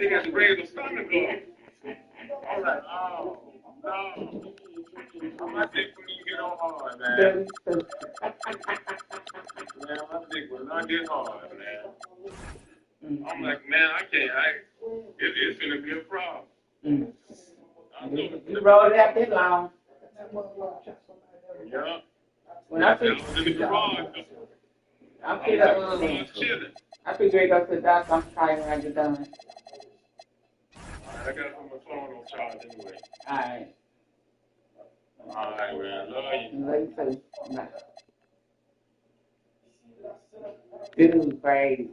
They got to raise the stomach up. I'm like, oh, no. My dick for me to get on hard, man. Man, my dick will not get hard, man. I'm like, man, I can't. It's going to be a problem. You rolled it out this long. Yeah. When I was in the garage. I figure go to the doctor. I'm tired when I get done. I got to put my phone on charge anyway. All right. All right, man. Love you. Love you too. Dude, crazy.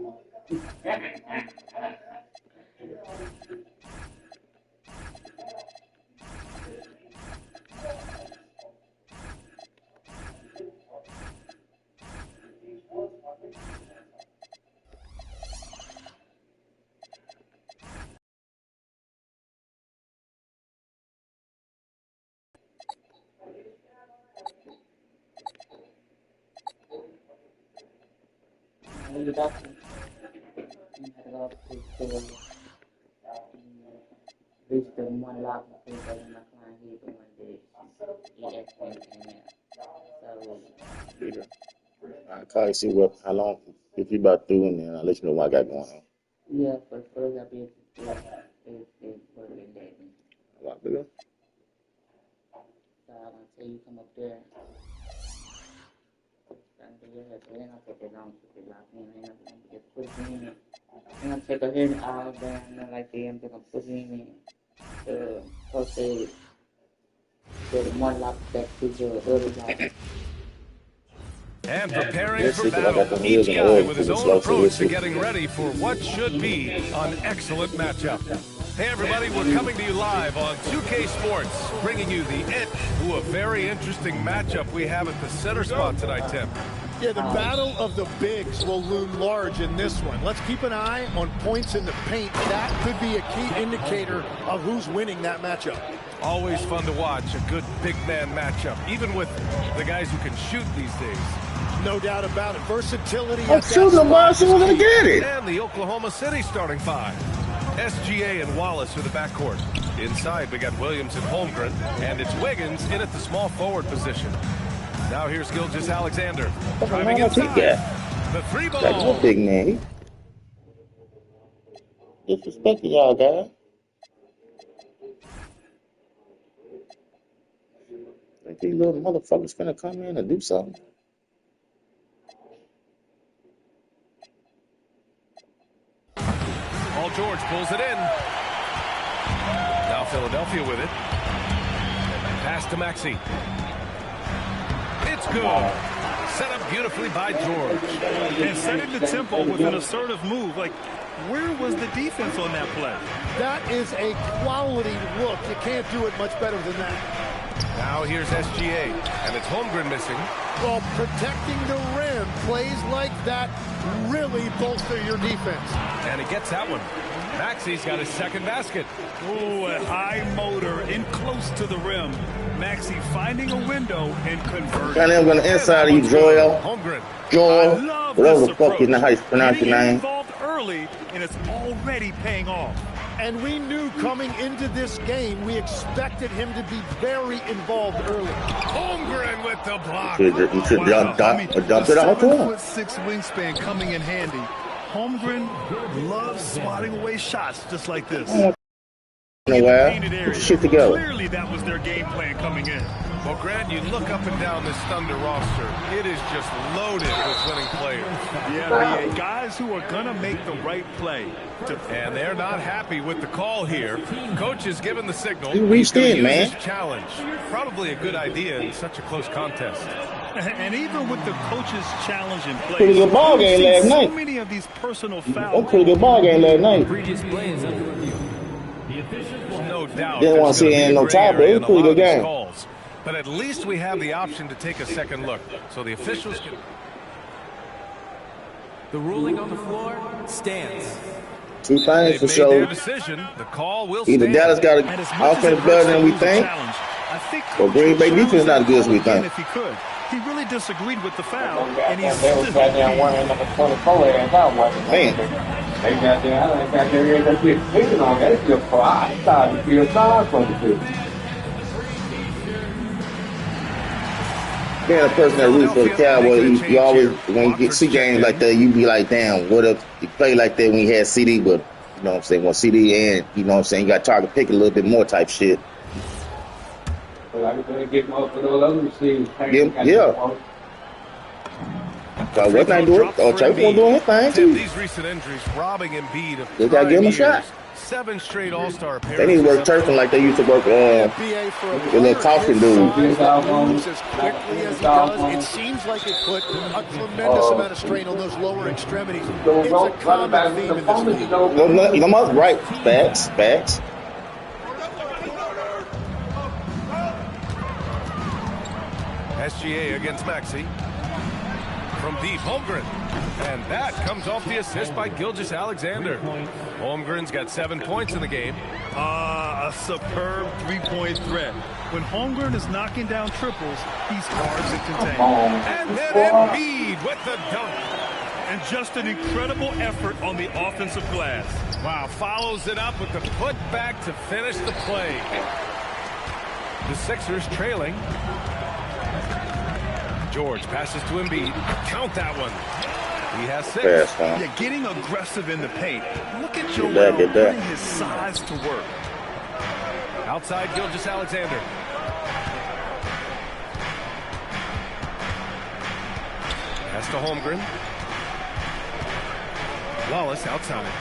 The doctor had to go to reach the one lock because my client here the one that came out. So I'll call you, see how long, if you about through, and then I'll let you know what I got going on. Yeah, but first I'll be able to put it in there. A lot bigger? So I'm going to tell you come up there. Then I'll take it on to the lock in. And I'm just put it in. I'm going to take a head all down like that. I'm just going to put it in there. Post it. The one lock back to the other lock. And preparing for battle, each guy with his own approach to getting ready for what should be an excellent matchup. Hey everybody, we're coming to you live on 2K Sports, bringing you the edge to a very interesting matchup we have at the center spot tonight, Tim. Yeah, the battle of the bigs will loom large in this one. Let's keep an eye on points in the paint. That could be a key indicator of who's winning that matchup. Always fun to watch a good big man matchup, even with the guys who can shoot these days. No doubt about it. Versatility. I'm shooting him, boss. Who's going to get it? And the Oklahoma City starting five. SGA and Wallace are the backcourt. Inside, we got Williams and Holmgren, and it's Wiggins in at the small forward position. Now here's Gilgeous-Alexander. Driving inside. The three ball. That's a big man. Disrespecting y'all, guys. Think these little motherfuckers finna come in and do something? Paul George pulls it in. Now Philadelphia with it. Pass to Maxey. It's good. Set up beautifully by George. And setting the tempo with an assertive move. Like, where was the defense on that play? That is a quality look. You can't do it much better than that. Now here's SGA, and it's Holmgren missing. Well, protecting the rim, plays like that really bolster your defense. And he gets that one. Maxey's got his second basket. Ooh, a high motor in close to the rim. Maxey finding a window and converting. I'm going to inside of you, Joel. Holmgren. Joel, whatever the fuck you know how you pronounce your name. Involved early, and it's already paying off. And we knew coming into this game, we expected him to be very involved early. Holmgren with the block. You should dump it out to him. 6' wingspan coming in handy. Holmgren loves swatting away shots just like this. Put your shit together. Clearly that was their game plan coming in. Well, Grant, you look up and down this Thunder roster. It is just loaded with winning players. Yeah, guys who are going to make the right play. And they're not happy with the call here. Coach has given the signal. You reached in, man. Challenge. Probably a good idea in such a close contest. And even with the coach's challenge in place, pretty good ball game last night. So many of these personal fouls. Pretty good ball game last night. Previous play is under review. The officials no doubt. Didn't want to see it in no tie, but it was a pretty good game. Calls. But at least we have the option to take a second look, so the officials can. The ruling on the floor stands. Two things for sure. The call will either Dallas got an offense better than we think, or Green Bay defense not as good as we think. If he could. He really disagreed with the foul, and he's still... Man. They got there, I got there, that shit picking on that shit for I started to feel sorry for the shit. Being a person that roots for the Cowboys, you always, when you see games like that, you be like, damn, what if you play like that when you had CD, but, you know what I'm saying, when CD and, you know what I'm saying, you got target pick a little bit more type shit. But I was going to get most of those other receivers. Yeah. So what they doing? Oh, Chase won't do anything too. These recent injuries robbing Embiid of they gotta give him a shot. 7 straight All-Star appearances. They need to work Turpin like they used to work the little talking dude. Moves as quickly as he does. It seems like it put a tremendous amount of strain on those lower extremities. It's a common theme in this league. You know, right? Facts. SGA against Maxey. From deep, Holmgren. And that comes off the assist by Gilgeous-Alexander. Holmgren's got 7 points in the game. A superb three-point threat. When Holmgren is knocking down triples, he's hard to contain. And then Embiid with the dunk. And just an incredible effort on the offensive glass. Wow, follows it up with the putback to finish the play. The Sixers trailing. George passes to Embiid. Count that one. He has 6. Yeah, getting aggressive in the paint. Look at Joel putting his size to work. Outside Gilgeous-Alexander. Pass to Holmgren. Wallace outside.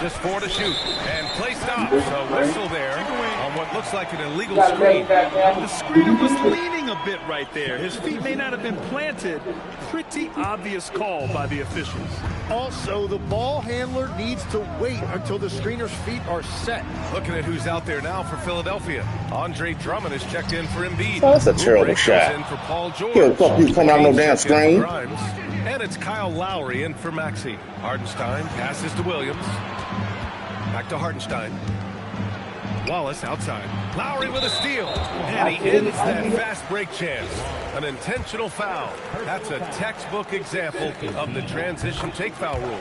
Just 4 to shoot. And play stops. So whistle there on what looks like an illegal screen. The screener was leaning a bit right there. His feet may not have been planted. Pretty obvious call by the officials. Also, the ball handler needs to wait until the screener's feet are set. Looking at who's out there now for Philadelphia. Andre Drummond is checked in for Embiid. Oh, that's a terrible shot. In for Paul George. You come out no damn screen. And it's Kyle Lowry in for Maxey. Hardenstein passes to Williams. Back to Hardenstein. Wallace outside. Lowry with a steal. And he ends that fast break chance. An intentional foul. That's a textbook example of the transition take foul rule.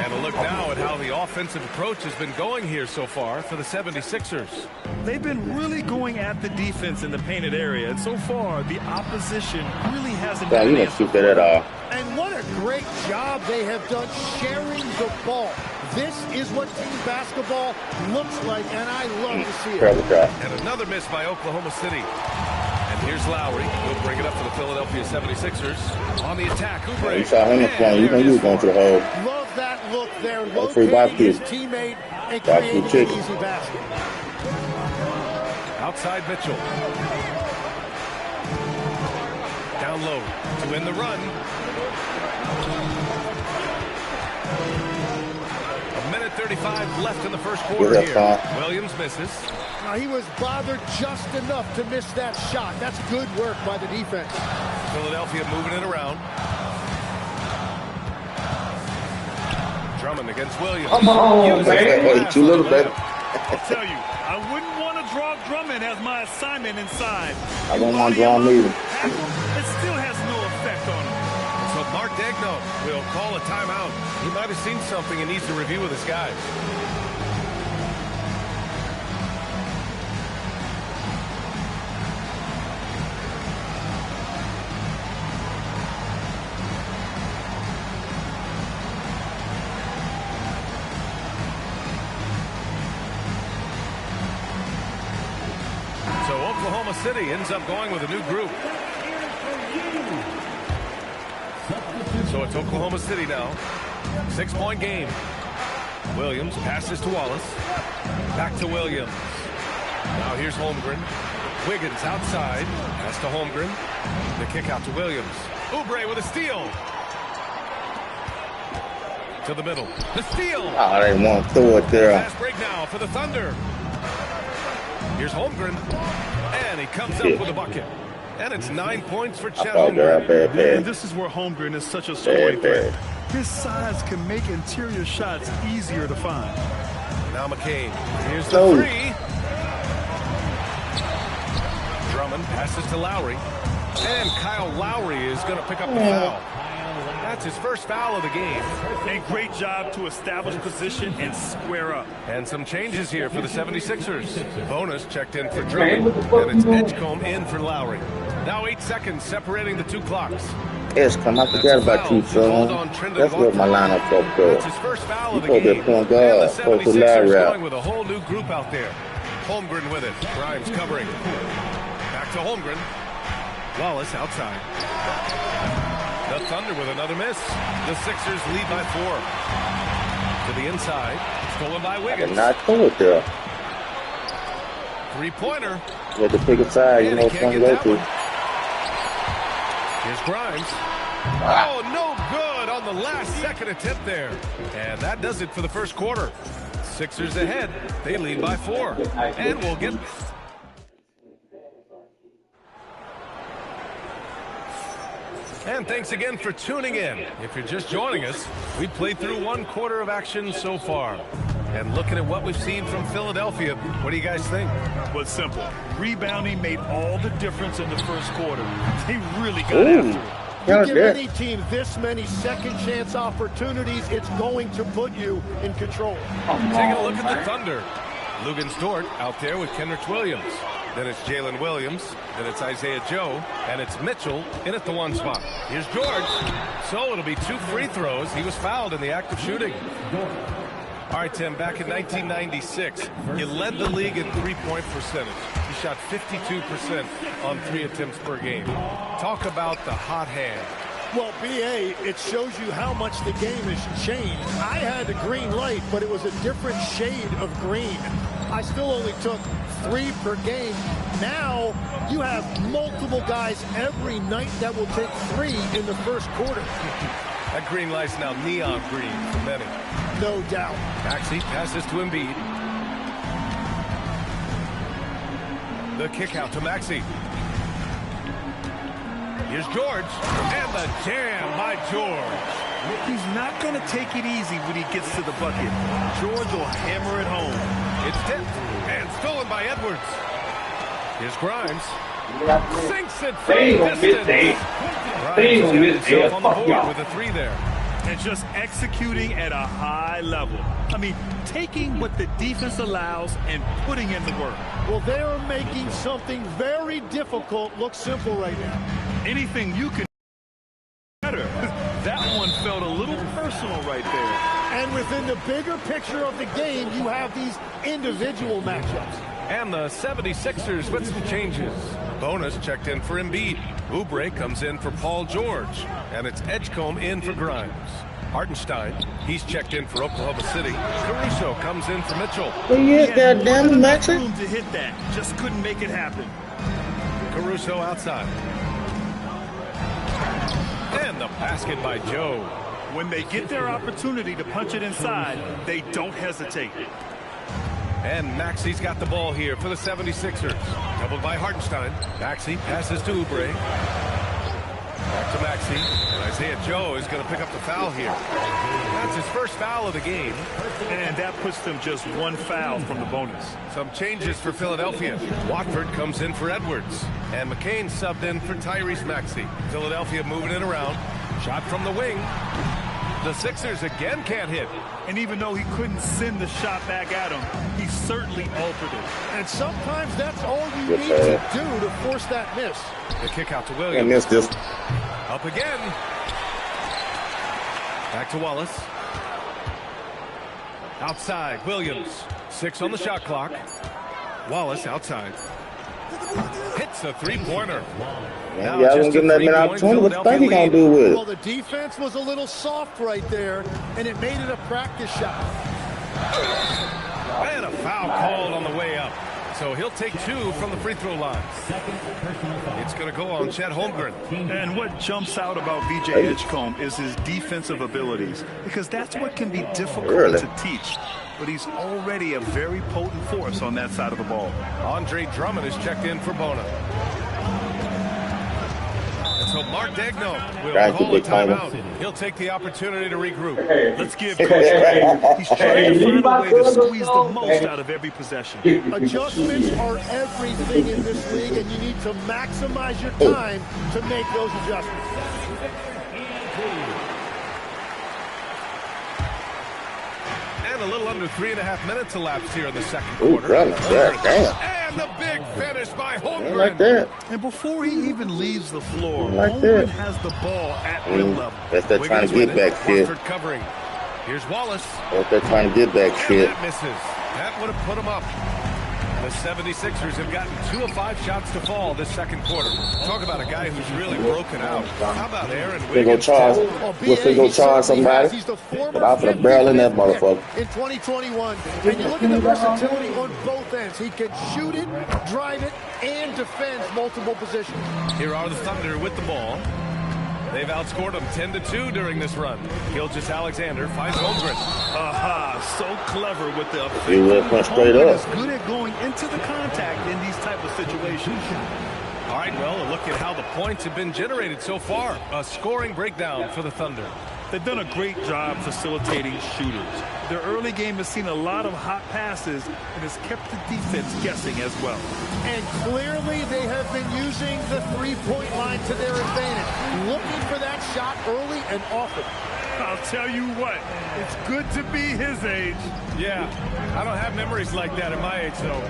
And a look now at how the offensive approach has been going here so far for the 76ers. They've been really going at the defense in the painted area. And so far, the opposition really hasn't you didn't shoot that at all. And what a great job they have done sharing the ball. This is what team basketball looks like, and I love to see it. And another miss by Oklahoma City. And here's Lowry. He'll bring it up for the Philadelphia 76ers. On the attack, Oubre. You saw him playing. You know he was going to the hole. Love that look there. Locating his teammate and creating an easy basket. Outside Mitchell. Down low to win the run. 1:35 left in the first quarter here. Williams misses. He was bothered just enough to miss that shot. That's good work by the defense. Philadelphia moving it around. Drummond against Williams. Come on, man. Too little, baby. I'll tell you, I wouldn't want to draw Drummond as my assignment inside. I don't want to draw him either. It still has no effect on him. So Mark Daigneault will call a timeout. He might have seen something and needs to review with his guys. So Oklahoma City ends up going with a new group. So it's Oklahoma City now. 6-point game. Williams passes to Wallace. Back to Williams. Now here's Holmgren. Wiggins outside. Pass to Holmgren. The kick out to Williams. Oubre with a steal. To the middle. The steal. Oh, they want to throw it there. Fast break now for the Thunder. Here's Holmgren. And he comes up with a bucket. And it's 9 points for Chet Holmgren. And this is where Holmgren is such a scoring threat. His size can make interior shots easier to find. Now McCain. Here's the three. Drummond passes to Lowry. And Kyle Lowry is going to pick up the foul. That's his first foul of the game. A great job to establish position and square up. And some changes here for the 76ers. Bonus checked in for Drummond, and it's Edgecombe in for Lowry. Now 8 seconds separating the two clocks. Edgecombe, I forgot about you, son. That's what my lineup up for. That's his first foul of the You game. point And guard, the supposed to 76ers Larry out. going with a whole new group out there. Holmgren with it. Grimes covering. Back to Holmgren. Wallace outside. The Thunder with another miss. The Sixers lead by 4. To the inside. Stolen by Wiggins. Not throw it there. Three-pointer. You had to pick a side, you And know, he which can't one get to that go one. to. Here's Grimes. Oh, no good on the last second attempt there. And that does it for the first quarter. Sixers ahead. They lead by 4. And we'll get... And thanks again for tuning in. If you're just joining us, we played through 1 quarter of action so far. And looking at what we've seen from Philadelphia, what do you guys think? Well, it's simple. Rebounding made all the difference in the first quarter. They really got after it. You give any team this many second chance opportunities, it's going to put you in control. Taking a look at the Thunder. Lugens Dort out there with Kenrich Williams. Then it's Jalen Williams. Then it's Isaiah Joe. And it's Mitchell in at the 1 spot. Here's George. So it'll be 2 free throws. He was fouled in the act of shooting. All right, Tim, back in 1996, you led the league in three-point percentage. You shot 52% on 3 attempts per game. Talk about the hot hand. Well, B.A., it shows you how much the game has changed. I had a green light, but it was a different shade of green. I still only took 3 per game. Now you have multiple guys every night that will take 3 in the first quarter. That green light's now neon green for many. No doubt. Maxey passes to Embiid. The kick out to Maxey. Here's George. And the jam by George. He's not going to take it easy when he gets to the bucket. George will hammer it home. It's tipped and stolen by Edwards. Here's Grimes. Sinks it from distance. Grimes got himself on the board with a 3 there. And just executing at a high level. I mean, taking what the defense allows and putting in the work. Well, they're making something very difficult look simple right now. Anything you can better. That one felt a little personal right there. And within the bigger picture of the game, you have these individual matchups. And the 76ers with some changes. Bonus checked in for Embiid. Oubre comes in for Paul George. And it's Edgecombe in for Grimes. Hartenstein, he's checked in for Oklahoma City. Caruso comes in for Mitchell. He is, goddamn Maxey. Room to hit that. Just couldn't make it happen. Caruso outside. And the basket by Joe. When they get their opportunity to punch it inside, they don't hesitate. And Maxey's got the ball here for the 76ers. Doubled by Hartenstein. Maxey passes to Oubre. Back to Maxey. And Isaiah Joe is going to pick up the foul here. That's his first foul of the game. And that puts them just 1 foul from the bonus. Some changes for Philadelphia. Watford comes in for Edwards. And McCain subbed in for Tyrese Maxey. Philadelphia moving it around. Shot from the wing. The Sixers again can't hit. And even though he couldn't send the shot back at him, he certainly altered it. And sometimes that's all you need to do to force that miss. The kick out to I Williams. missed this. Up again. Back to Wallace. Outside, Williams. 6 on the shot clock. Wallace outside. Hits a 3-pointer. Yeah, y'all don't give him that many opportunity. What you think he gonna do with it? Well, the defense was a little soft right there, and it made it a practice shot. And a foul called on the way up. So he'll take 2 from the free throw line. It's going to go on Chet Holmgren. And what jumps out about VJ Edgecombe is his defensive abilities, because that's what can be difficult to teach. But he's already a very potent force on that side of the ball. Andre Drummond is checked in for Bona. And so Mark Daigneault will call a timeout. He'll take the opportunity to regroup. Let's give Coach credit. He's trying to find a way to squeeze the most out of every possession. Adjustments are everything in this league, and you need to maximize your time to make those adjustments. And a little under 3.5 minutes elapsed here in the second Ooh, quarter. brother, damn. And the big finish by Holmgren. Like that. And before he even leaves the floor, Like Holmgren that. has the ball at rim level. That's that trying Wiggins to get with it. back shit. Watford covering. Here's Wallace. That's that trying to get back And shit. that misses. That would have put him up. The 76ers have gotten 2 of 5 shots to fall this second quarter. Talk about a guy who's really broken out. How about Aaron They go Wiggins? charge. What's they go charge somebody? He's the former But I'll put a barrel in that motherfucker. in 2021. And you look at the versatility on both ends. He can shoot it, drive it, and defends multiple positions. Here are the Thunder with the ball. They've outscored them 10-2 during this run. Gilgeous-Alexander finds Holmgren. Aha, so clever with the He went straight Holmgren up. is good at going into the contact in these type of situations. All right, well, a look at how the points have been generated so far. A scoring breakdown for the Thunder. They've done a great job facilitating shooters. Their early game has seen a lot of hot passes and has kept the defense guessing as well. And clearly they have been using the three-point line to their advantage. Looking for that shot early and often. I'll tell you what, it's good to be his age. Yeah, I don't have memories like that at my age, though.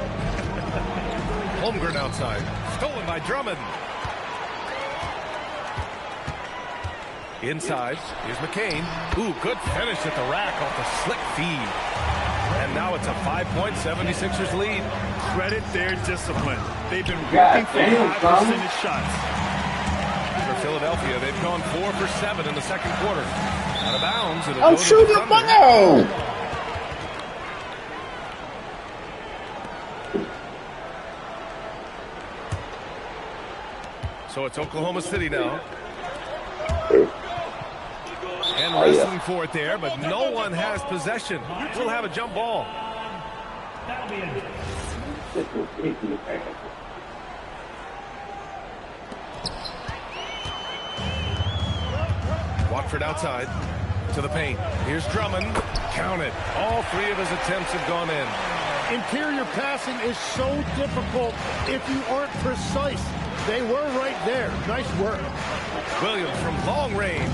Holmgren outside. Stolen by Drummond. Inside, here's McCain. Ooh, good finish at the rack off the slick feed. And now it's a 5-point 76ers lead. Credit their discipline. They've been working for high percentage shots. For Philadelphia, they've gone 4 for 7 in the second quarter. Out of bounds. It'll I'm go to shooting the the Thunder. ball. So it's Oklahoma City now. And Oh, yeah. wrestling for it there, but no one has possession. We'll have a jump ball. Watford outside to the paint. Here's Drummond. Count it. All 3 of his attempts have gone in. Interior passing is so difficult if you aren't precise. They were right there. Nice work. Williams from long range.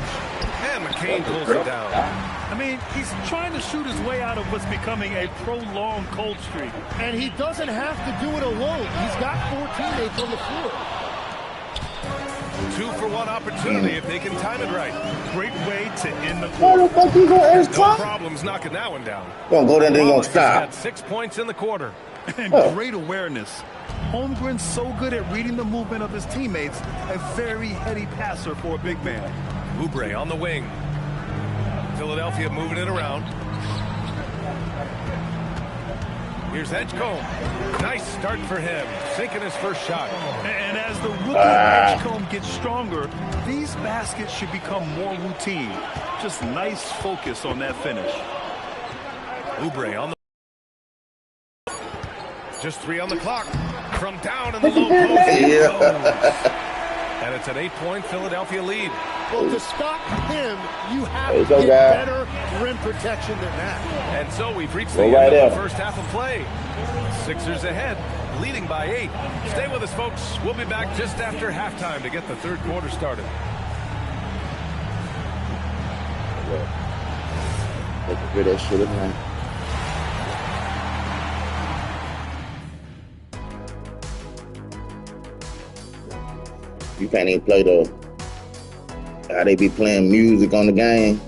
And McCain pulls it down. I mean, he's trying to shoot his way out of what's becoming a prolonged cold streak. And he doesn't have to do it alone. He's got 4 teammates on the floor. 2-for-1 opportunity if they can time it right. Great way to end the Why quarter. the fuck you gonna ask No Tom? problems knocking that one down. Gonna go there and then gonna Wallace has stop. got 6 points in the quarter. And Oh. great awareness. Holmgren's so good at reading the movement of his teammates, a very heady passer for a big man. Oubre on the wing. Philadelphia moving it around. Here's Edgecombe. Nice start for him. Sinking his first shot. And as the rookie Edgecombe gets stronger, these baskets should become more routine. Just nice focus on that finish. Oubre on the... Just 3 on the clock. From down in the low post. Yeah. And it's an 8-point Philadelphia lead. Well, to stop him, you have There you to go, get guy. better rim protection than that. And so we've reached Go the right end of up. the first half of play. Sixers ahead, leading by 8. Stay with us, folks. We'll be back just after halftime to get the third quarter started. They can hear that shit in there. You can't even play the how they be playing music on the game.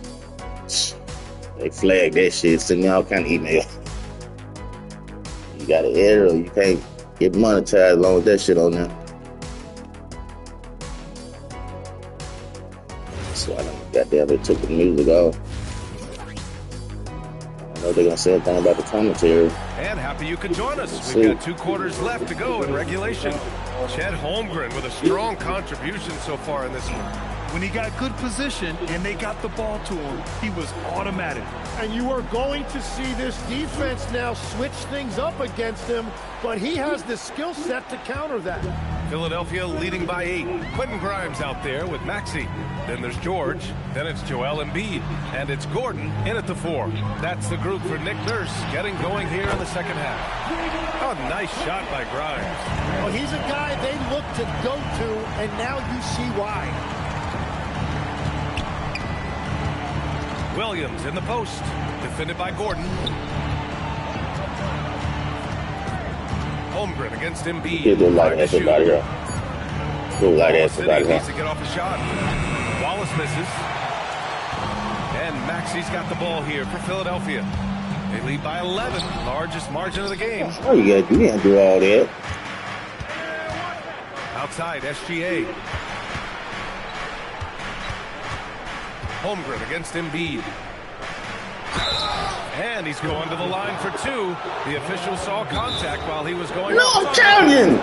They flag that shit, send me all kind of email. You got an error, you can't get monetized as long as that shit on there. So I don't goddamn they took the music off. I know they're gonna say anything about the commentary. And happy you could join us. See. We've got 2 quarters left to go in regulation. Chet Holmgren with a strong contribution so far in this one. When he got good position and they got the ball to him, he was automatic. And you are going to see this defense now switch things up against him, but he has the skill set to counter that. Philadelphia leading by 8. Quentin Grimes out there with Maxey. Then there's George. Then it's Joel Embiid. And it's Gordon in at the 4. That's the group for Nick Nurse getting going here in the second half. Oh, nice shot by Grimes. Well, he's a guy they look to go to, and now you see why. Williams in the post. Defended by Gordon. Holmgren against Embiid. He do like everybody here. Do like everybody needs to get off a shot. Wallace misses. And Maxi's got the ball here for Philadelphia. They lead by 11, largest margin of the game. Oh, you can't do all that. Outside, SGA. Holmgren against Embiid. And he's going to the line for two. The official saw contact while he was going. No, Italian!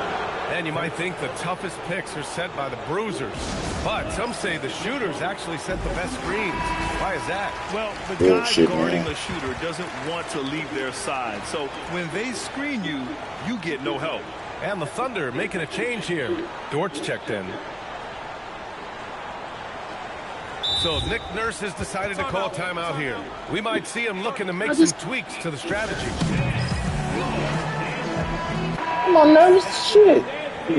And you might think the toughest picks are set by the bruisers. But some say the shooters actually set the best screens. Why is that? Well, the guy guarding the shooter doesn't want to leave their side. So when they screen you, you get no help. And the Thunder making a change here. Dortch checked in. So Nick Nurse has decided to call timeout here. We might see him looking to make some tweaks to the strategy. I'm on nervous shit. You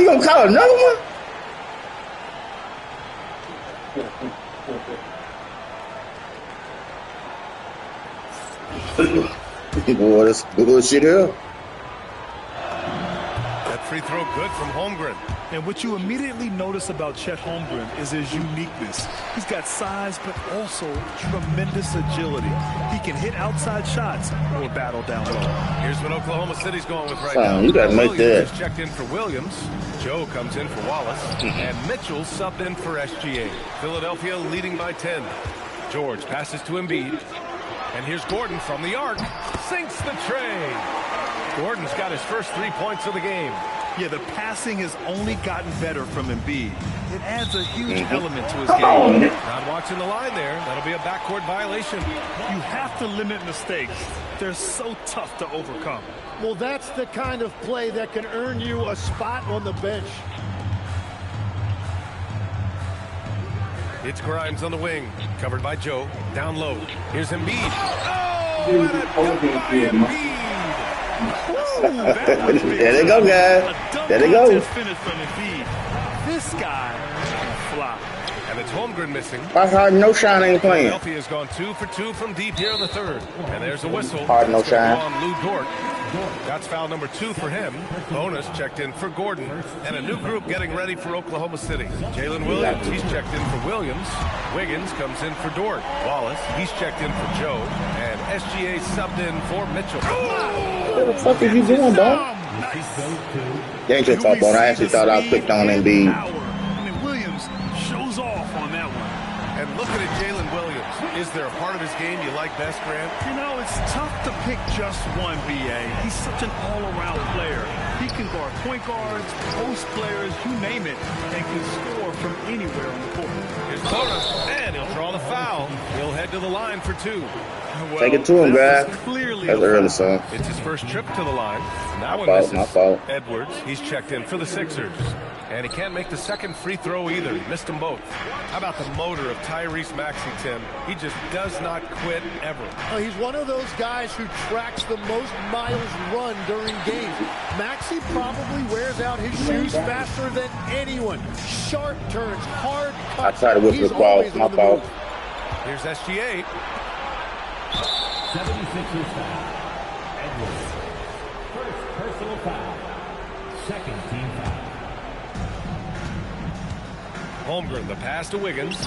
gonna call another one? Boy, that's bullshit here. That free throw good from Holmgren. And what you immediately notice about Chet Holmgren is his uniqueness. He's got size, but also tremendous agility. He can hit outside shots or battle down low. Here's what Oklahoma City's going with right now. You gotta make that. Williams checked in for Williams. Joe comes in for Wallace. And Mitchell subbed in for SGA. Philadelphia leading by 10. George passes to Embiid. And here's Gordon from the arc. Sinks the tray. Gordon's got his first 3 points of the game. Yeah, the passing has only gotten better from Embiid. It adds a huge element to his game. Not watching the line there. That'll be a backcourt violation. You have to limit mistakes. They're so tough to overcome. Well, that's the kind of play that can earn you a spot on the bench. It's Grimes on the wing. Covered by Joe. Down low. Here's Embiid. Oh, what a dunk by Embiid. There they go, guys. There they go. This guy flop. And it's Holmgren missing. Hard no shine ain't playing. Philadelphia's gone 2 for 2 from deep here in the third. And there's a whistle. Hard no shine. On Lou Dort. That's foul number 2 for him. Bonus checked in for Gordon. And a new group getting ready for Oklahoma City. Jalen Williams, he's checked in for Williams. Wiggins comes in for Dort. Wallace, he's checked in for Joe. And SGA subbed in for Mitchell. What the fuck is you doing, dog? They ain't your fault, I actually thought I clicked on Embiid. And Williams shows off on that one. And looking at Jalen Williams, is there a part of his game you like best, Grant? You know, it's tough to pick just one, B.A. He's such an all-around player. He can guard point guards, post players, you name it, and can score from anywhere on the court. Here's Bonus, and he'll draw the foul. He'll head to the line for 2. Well, take it to him, guys. That's early, son. It's his first trip to the line. Now my fault. Edwards, he's checked in for the Sixers. And he can't make the second free throw either. He missed them both. How about the motor of Tyrese Maxey, Tim? He just does not quit ever. He's one of those guys who tracks the most miles run during games. Maxey probably wears out his shoes faster than anyone. Sharp turns, hard cuts. I tried to whip the ball. My fault. Here's SGA. 76ers foul. Edwards. First personal foul. Second team foul. Holmgren, the pass to Wiggins.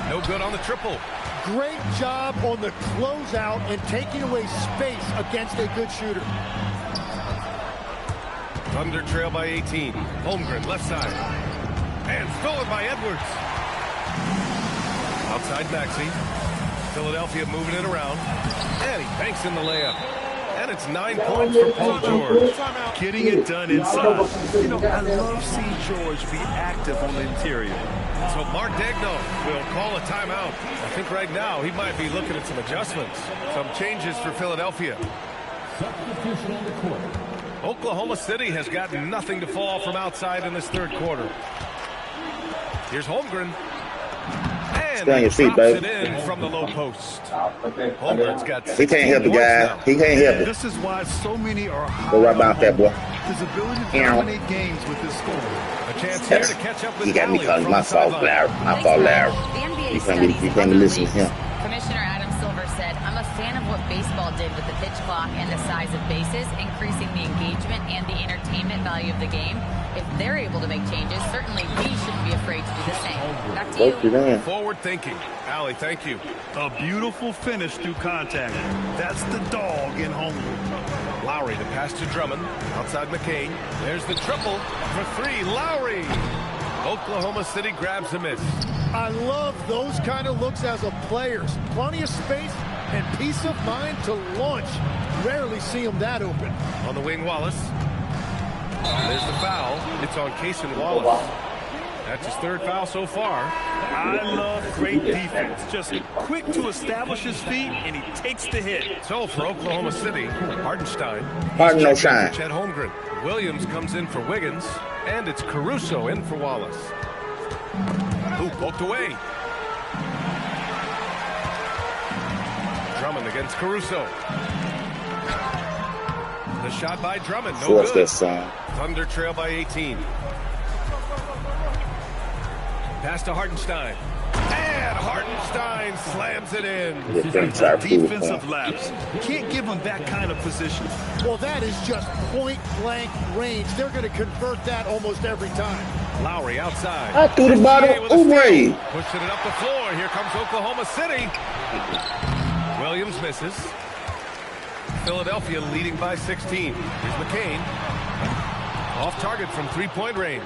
No good on the triple. Great job on the closeout and taking away space against a good shooter. Thunder trail by 18. Holmgren, left side. And stolen by Edwards. Outside Maxey. Philadelphia moving it around. And he banks in the layup. And it's 9 points for Paul George. Getting it done inside. You know, I love seeing George be active on the interior. So Mark Daigneault will call a timeout. I think right now he might be looking at some adjustments. Some changes for Philadelphia. Substitution on the court. Oklahoma City has got nothing to fall from outside in this third quarter. Here's Holmgren. Stay on your feet, baby. It in from the low post. Holmgren's got he can't help it, guys. He can't help it. This is why so many are go right bounce that boy. His ability to dominate games with his score. A chance here to catch up with You got me Allie calling from my the fault, sideline. Larry. My fault, Larry. You can't be listening to him. Commissioner Adam Silver said, I'm a fan of what baseball did with the pitch clock and the size of bases, increasing the engagement and the entertainment value of the game. If they're able to make changes, certainly we shouldn't be afraid to do the same. Back to you. Forward thinking. Allie, thank you. A beautiful finish through contact. That's the dog in home. Lowry to pass to Drummond. Outside McCain. There's the triple for three. Lowry. Oklahoma City grabs a miss. I love those kind of looks as a player. Plenty of space and peace of mind to launch. Rarely see him that open. On the wing, Wallace. There's the foul. It's on Cason Wallace. That's his third foul so far. I love great defense. Just quick to establish his feet, and he takes the hit. So for Oklahoma City, Hartenstein. Hartenstein. Chet Holmgren. Williams comes in for Wiggins, and it's Caruso in for Wallace. Who poked away. Drummond against Caruso. The shot by Drummond, no good. That song? Thunder trail by 18. Pass to Hartenstein. And Hartenstein slams it in. Defensive lapse. Can't give him that kind of position. Well, that is just point-blank range. They're going to convert that almost every time. Lowry outside. I threw the bottle. Oubre. Pushing it up the floor. Here comes Oklahoma City. Williams misses. Philadelphia leading by 16. Here's McCain. Off target from three-point range.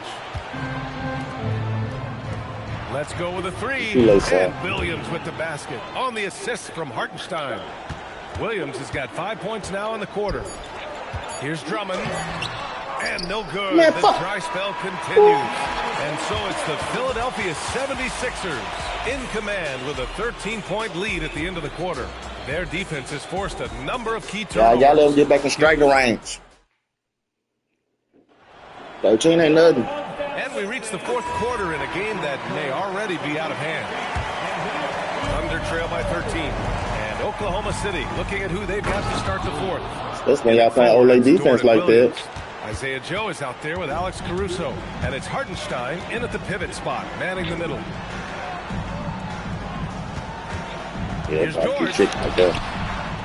Let's go with a three. And Williams with the basket. On the assist from Hartenstein. Williams has got 5 points now in the quarter. Here's Drummond. And no good. The dry spell continues. And so it's the Philadelphia 76ers in command with a 13-point lead at the end of the quarter. Their defense has forced a number of key turnovers. Y'all let them get back in striking range. 13 ain't nothing. And we reach the fourth quarter in a game that may already be out of hand. Thunder trail by 13. And Oklahoma City looking at who they've got to start the fourth. That's when y'all playing Ole defense like that. Isaiah Joe is out there with Alex Caruso. And it's Hartenstein in at the pivot spot, manning the middle. Here's George.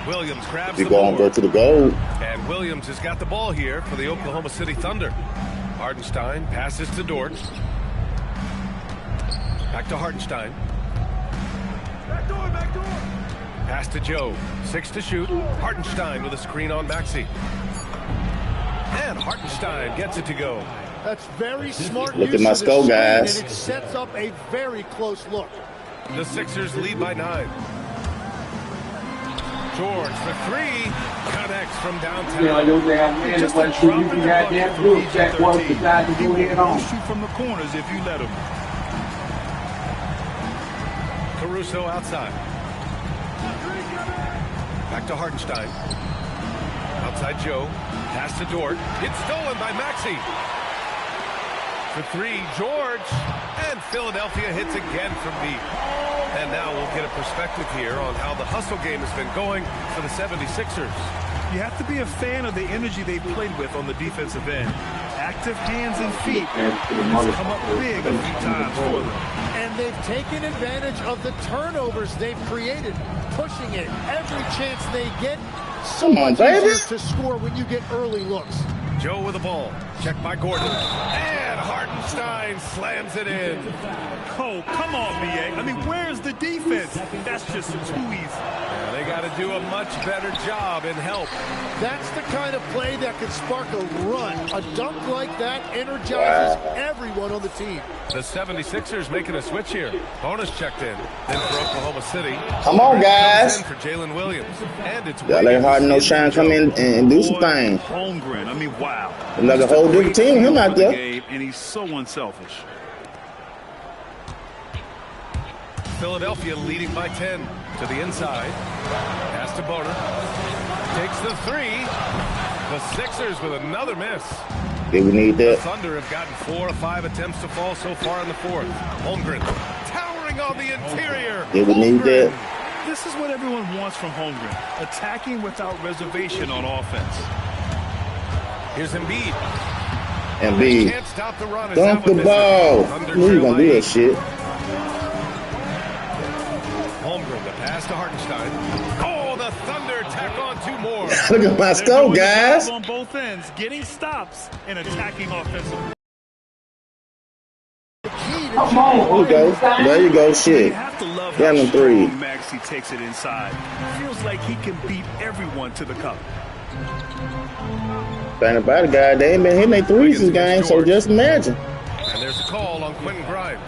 Williams grabs the board. Go to the goal. And Williams has got the ball here for the Oklahoma City Thunder. Hartenstein passes to Dort. Back to Hartenstein. Back door. Pass to Joe. 6 to shoot. Hartenstein with a screen on Maxey. And Hartenstein gets it to go. That's very smart. Look at my skull, guys. And it sets up a very close look. The Sixers lead by 9. George for 3. Connects from downtown. Just a drop in the bucket from EJ13. He will shoot from the corners if you let him. Caruso outside. Back to Hartenstein. Outside Joe. Pass to Dort. It's stolen by Maxey. For 3, George. And Philadelphia hits again from deep. And now we'll get a perspective here on how the hustle game has been going for the 76ers. You have to be a fan of the energy they played with on the defensive end. Active hands and feet. It's come up big a few times for them. And they've taken advantage of the turnovers they've created, pushing it every chance they get. So much easier to score when you get early looks. Joe with the ball. Checked by Gordon. And Hartenstein slams it in. Oh, come on, B.A. I mean, where's the defense? That's just too easy. Yeah, they got to do a much better job in help. That's the kind of play that could spark a run. A dunk like that energizes everyone on the team. The 76ers making a switch here. Bonus checked in. Then for Oklahoma City. Come on, guys. For Jalen Williams. And it's gotta let Hartenstein come in and do some things. Holmgren, I mean, wow. Like a whole different team, him out there. And he's so unselfish. Philadelphia leading by 10 to the inside. Pass to Boner. Takes the 3. The Sixers with another miss. Did we need that? The Thunder have gotten 4 of 5 attempts to fall so far in the fourth. Holmgren towering on the interior. Did we need that? This is what everyone wants from Holmgren. Attacking without reservation on offense. Here's Embiid. Embiid. Can't stop the run. Dunk the ball. I knew you gonna do that shit. Holmgren, the pass to Hartenstein. Oh, the Thunder tack on 2 more. Look at my scope, guys. On both ends, getting stops and attacking offensively. There you go. There you go. Shit. You have to love Down how in 3. strong Maxey takes it inside. Feels like he can beat everyone to the cup. Thing about it, guy, they ain't been hitting their threes this game, so just imagine. And there's a call on Quentin Grimes.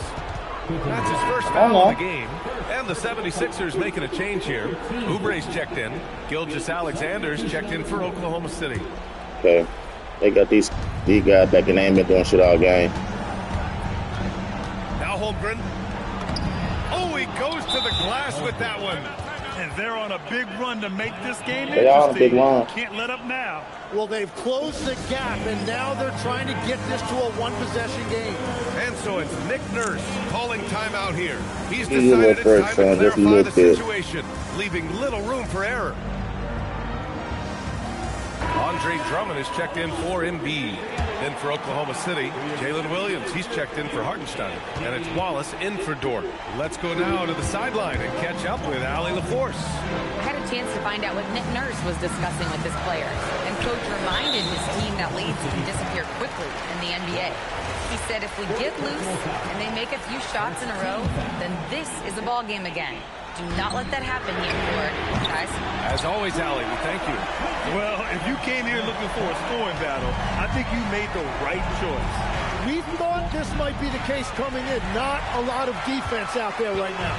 That's his first foul of the game. And the 76ers making a change here. Oubre's checked in. Gilgeous-Alexander's checked in for Oklahoma City. Okay. They got these guys back in. They ain't been doing shit all game. Now Holmgren. Oh, he goes to the glass with that one. And they're on a big run to make this game They are on a big run. Can't let up now. Well, they've closed the gap, and now they're trying to get this to a one-possession game. And so it's Nick Nurse calling timeout here. He's Give you a decided little it's first, time to just a clarify little the bit. situation, leaving little room for error. Andre Drummond is checked in for Embiid. Then for Oklahoma City, Jalen Williams, he's checked in for Hartenstein. And it's Wallace in for Dort. Let's go now to the sideline and catch up with Allie LaForce. I had a chance to find out what Nick Nurse was discussing with his players. And Coach reminded his team that leads can disappear quickly in the NBA. He said if we get loose and they make a few shots in a row, then this is a ball game again. Do not let that happen here, guys. As always, Allie, we thank you. Well, if you came here looking for a scoring battle, I think you made the right choice. We thought this might be the case coming in. Not a lot of defense out there right now.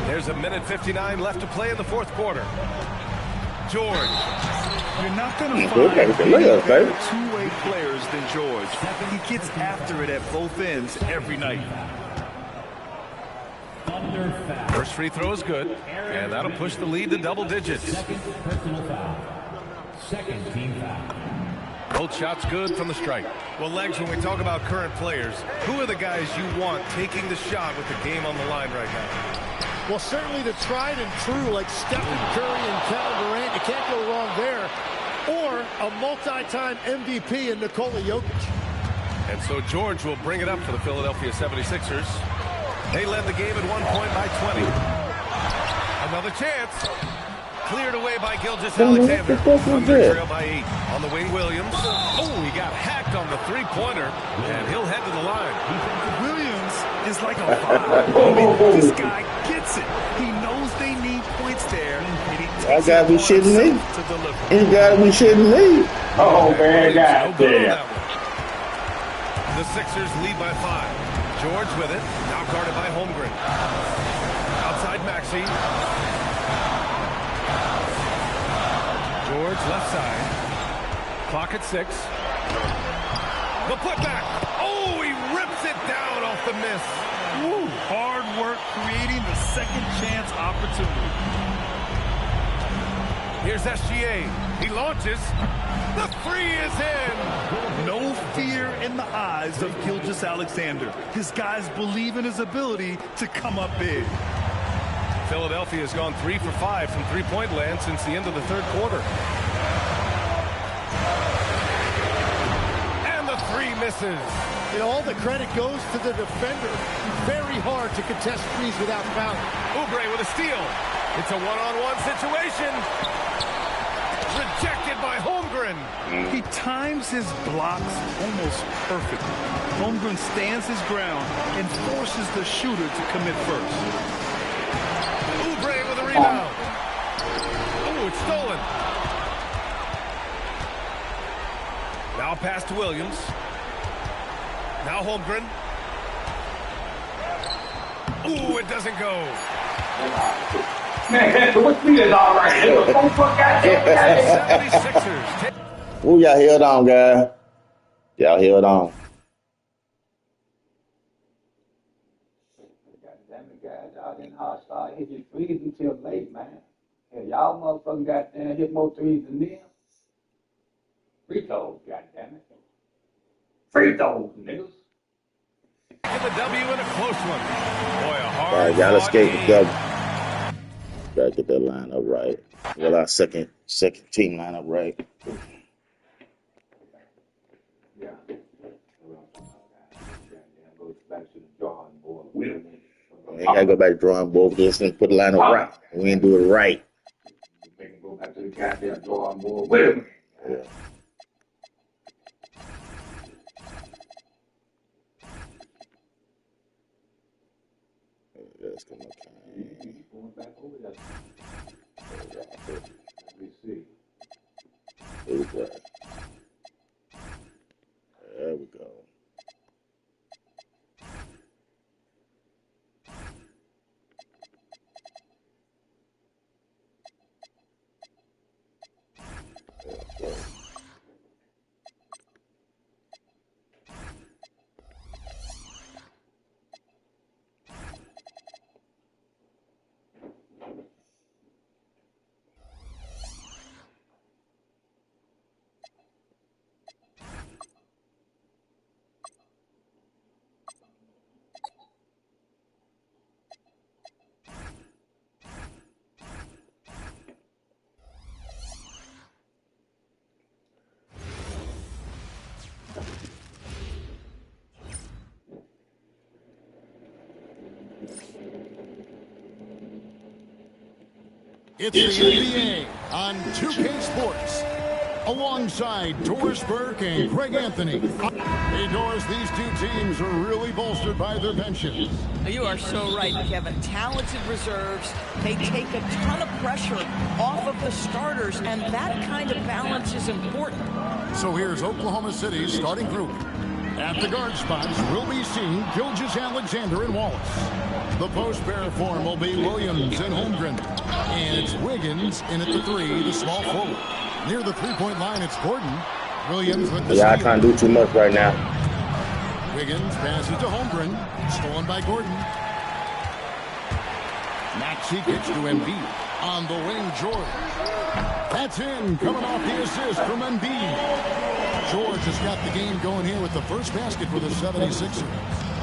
There's 1:59 left to play in the 4th quarter. George. You're not going to find better two-way players than George. He gets after it at both ends every night. First free throw is good, and that'll push the lead to double digits. Second personal foul. Second team foul. Both shots good from the stripe. Well, Legs, when we talk about current players, who are the guys you want taking the shot with the game on the line right now? Well, certainly the tried and true, like Stephen Curry and Kevin Durant. You can't go wrong there. Or a multi-time MVP in Nikola Jokic. And so George will bring it up for the Philadelphia 76ers. They led the game at 1 point by 20. Another chance. Cleared away by Gilgeous-Alexander. Thunder trail by 8. On the wing, Williams. Oh, he got hacked on the three-pointer, and he'll head to the line. Williams is like a five. I mean, this guy gets it. He knows they need points there, and he takes gotta be shitting me. to deliver. You gotta be shitting me. Oh, man, goddamn. The Sixers lead by 5. George with it. Now guarded by Holmgren. Outside Maxey. George left side. Clock at 6. The putback. Oh, he rips it down off the miss. Woo, hard work creating the second chance opportunity. Here's SGA. He launches. The 3 is in. No fear in the eyes of Gilgeous-Alexander. His guys believe in his ability to come up big. Philadelphia has gone 3 for 5 from three-point land since the end of the 3rd quarter. And the 3 misses. You know, all the credit goes to the defender. Very hard to contest threes without fouling. Oubre with a steal. It's a one-on-one situation. Rejected by Holmgren. He times his blocks almost perfectly. Holmgren stands his ground and forces the shooter to commit first. Oubre with a rebound. Oh, it's stolen. Now pass to Williams. Now Holmgren. Ooh, it doesn't go. Man, what's me is all right. 76ers. Ooh, y'all held on, guys. Y'all held on. Goddamn it, guys. Y'all didn't start hitting threes until late, man. Hell, y'all motherfucking goddamn hit more threes than them. Free throws, goddamn it. Free throws, niggas. Get the W in a close one. Boy, a hard All right, y'all escape the W. Gotta get that line up right. Well, our second team line up right. Yeah. Goes back to the drawing board. Wait a minute. We ain't gotta go back to the drawing board. Just put the line up right. We ain't do it right. Make him go back to the goddamn drawing board. Wait a minute. Yeah. Let's come up. Going back over there. Let me see. Okay. There we go. It's the NBA on 2K Sports. Alongside Doris Burke and Greg Anthony. Hey, Doris, these two teams are really bolstered by their benches. You are so right, Kevin. Talented reserves. They take a ton of pressure off of the starters, and that kind of balance is important. So here's Oklahoma City's starting group. At the guard spots, we'll be seeing Gilgeous-Alexander and Wallace. The post pair form will be Williams and Holmgren. And it's Wiggins in at the 3, the small forward. Near the three-point line, it's Gordon. Williams with the I can't do too much right now. Wiggins passes to Holmgren. Stolen by Gordon. Maxey gets to Embiid. On the wing, George. That's in, coming off the assist from Embiid. George has got the game going here with the first basket for the 76ers.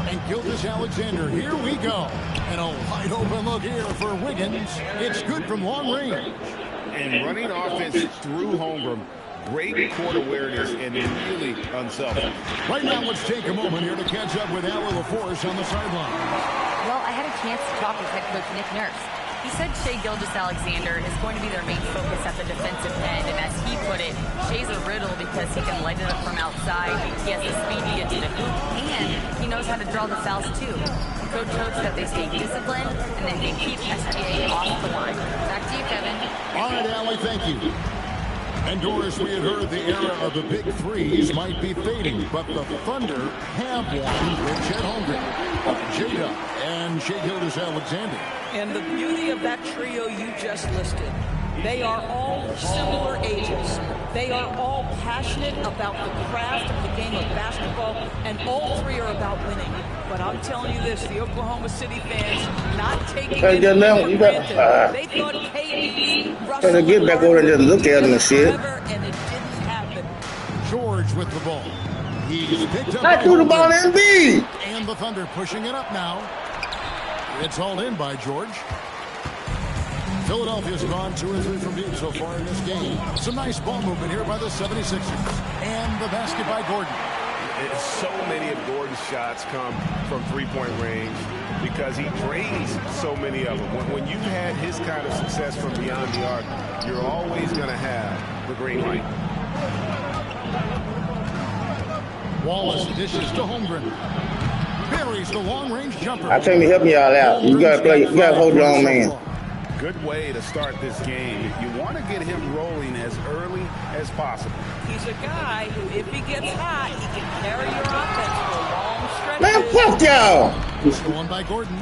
And Gilgeous-Alexander, here we go. And a wide open look here for Wiggins. It's good from long range. And running offense through Holmgren. Great court awareness and really unselfish. Right now, let's take a moment here to catch up with Allie LaForce on the sideline. Well, I had a chance to talk with head coach Nick Nurse. He said Shai Gilgeous-Alexander is going to be their main focus at the defensive end, and as he put it, Shai's a riddle because he can light it up from outside, he has the speed to get to the hoop, and he knows how to draw the fouls too. Coach hopes that they stay disciplined and they can keep SGA off the line. Back to you, Kevin. All right, Allie, thank you. And Doris, we had heard the era of the big threes might be fading, but the Thunder have one with Chet Holmgren, J-Dub, and Shai Gilgeous-Alexander. And the beauty of that trio you just listed, they are all similar ages. They are all passionate about the craft of the game of basketball, and all three are about winning. But I'm telling you this, the Oklahoma City fans not taking it for granted. They thought KD, Russell, get back over and just look at him and shit. And it didn't happen. George with the ball. He's picked up. I threw the ball in B. And the Thunder pushing it up now. It's hauled in by George. Philadelphia's gone 2 or 3 from deep so far in this game. Some nice ball movement here by the 76ers. And the basket by Gordon. So many of Gordon's shots come from three-point range because he drains so many of them. When you've had his kind of success from beyond the arc, you're always going to have the green light. Wallace dishes to Holmgren. Buries the long-range jumper. I can't be helping y'all out. You gotta play. You gotta hold your own man. Good way to start this game. You want to get him rolling as early as possible. He's a guy who, if he gets hot, he can carry your offense for a long stretch. Man, fuck y'all. Stolen by Gordon.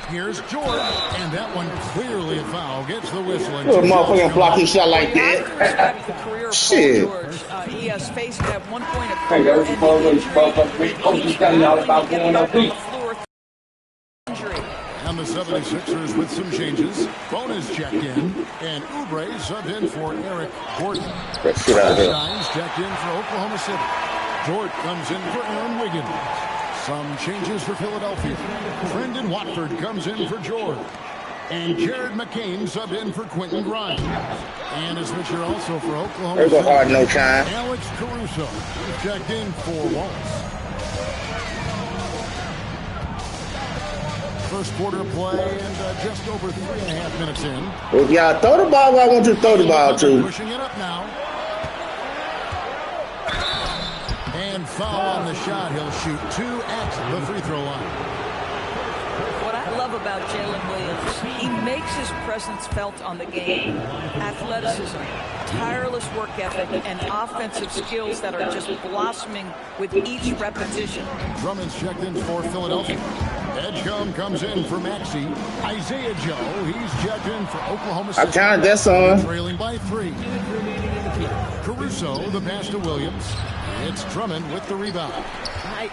Here's George, and that one clearly a foul. Gets the whistle. Little motherfucking blocky shot like that. Shit. He has faced at one point a career injury. And the 76ers with some changes. Bonus checked in, and Oubre subbed in for Eric Gordon. Shines checked in for Oklahoma City. George comes in for Aaron Wiggins. Some changes for Philadelphia. Brendan Watford comes in for George. And Jared McCain subbed in for Quentin Grimes. And his pitcher also for Oklahoma There's City, a hard no shine. Alex Caruso, checked in for Wallace. First quarter play and just over 3.5 minutes in. If y'all throw the ball, I want you to throw the ball too. Pushing it up now. And foul on the shot. He'll shoot 2 at the free throw line. What I love about Jalen Williams, he makes his presence felt on the game. Athleticism, tireless work ethic, and offensive skills that are just blossoming with each repetition. Drummond's checked in for Philadelphia. Edgecombe comes in for Maxey. Isaiah Joe, he's checked in for Oklahoma City. I counted that song. Trailing by 3. Caruso, the pass to Williams. It's Drummond with the rebound.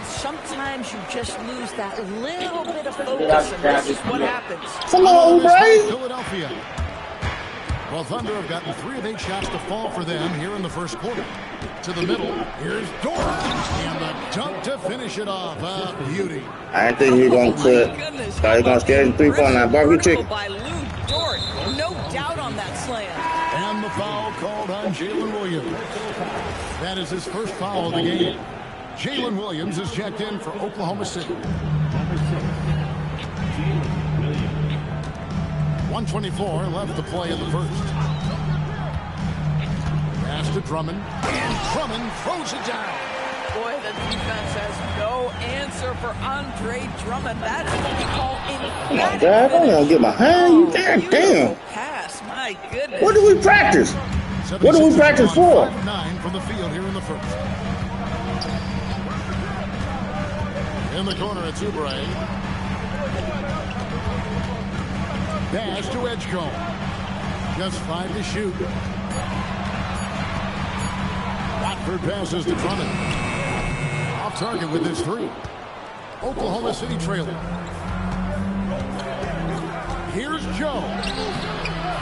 Sometimes you just lose that little bit of focus, and this is what happens. Come on, Bray. Philadelphia. Well, Thunder have gotten 3 of 8 shots to fall for them here in the first quarter. To the middle. Here's Dort. And the dunk to finish it off. Beauty. I didn't think he was going to cut. Thought he was going to scare the 3-point line. Barbecue chicken. By Lou Dort. No doubt on that slam. And the foul called on Jalen Williams. That is his first foul of the game. Jalen Williams is checked in for Oklahoma City. 1:24 left to play in the first. Pass to Drummond. And Drummond throws it down. Boy, the defense has no answer for Andre Drummond. That is what we call emphatic. God, I don't want to get my hand. Damn. Pass, my goodness. What do we practice? What do we practice for? 5-9 from the field here in the first. In the corner, it's Oubre. Pass to Edgecombe. Just 5 to shoot. Watford passes to Drummond. Off target with his 3. Oklahoma City trailing. Here's Joe.